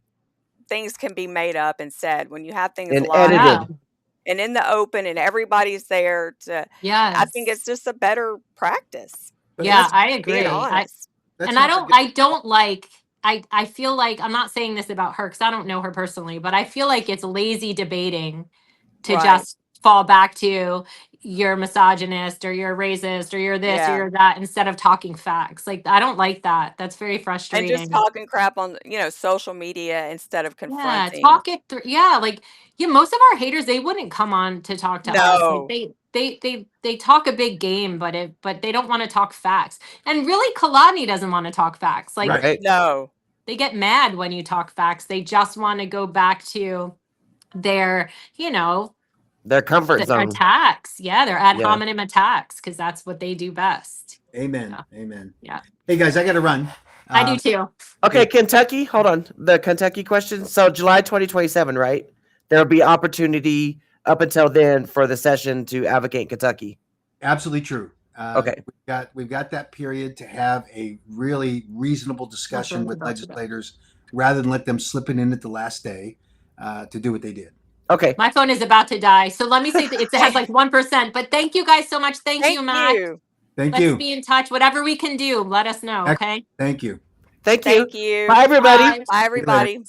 Things can be made up and said. When you have things And live edited. and in the open and everybody's there to, I think it's just a better practice. But I agree. Being honest. I feel like, I'm not saying this about her because I don't know her personally, but I feel like it's lazy debating to Right. just fall back to you're misogynist or you're racist or you're this or Yeah. you're that, instead of talking facts. Like, I don't like that. That's very And frustrating. just talking crap on, social media instead of confronting. talk it through. Most of our haters, they wouldn't come on to talk to us. No. Like, they talk a big game, but they don't want to talk facts. And really, Kolodny doesn't want to talk facts. Like, Right. No. they get mad when you talk facts. They just want to go back to their, Their comfort zone. attacks. Yeah, their ad Yeah. hominem attacks, because that's what they do best. Amen. Yeah. Amen. Yeah. Hey guys, I got to run. I do too. Okay, Kentucky, hold on. The Kentucky question. So July 2027, right? There'll be opportunity up until then for the session to advocate in Kentucky. Absolutely true. Okay. We've got that period to have a really reasonable discussion with Absolutely. legislators, rather than let them slip it in at the last day to do what they did. Okay. My phone is about to die. So let me say that it has like 1%. But thank you guys so much. Thank you, Mac. Thank Let's you. be in touch. Whatever we can do, let us know. Okay. Thank you. Thank you. Thank you. Bye, everybody. Bye. Bye, everybody.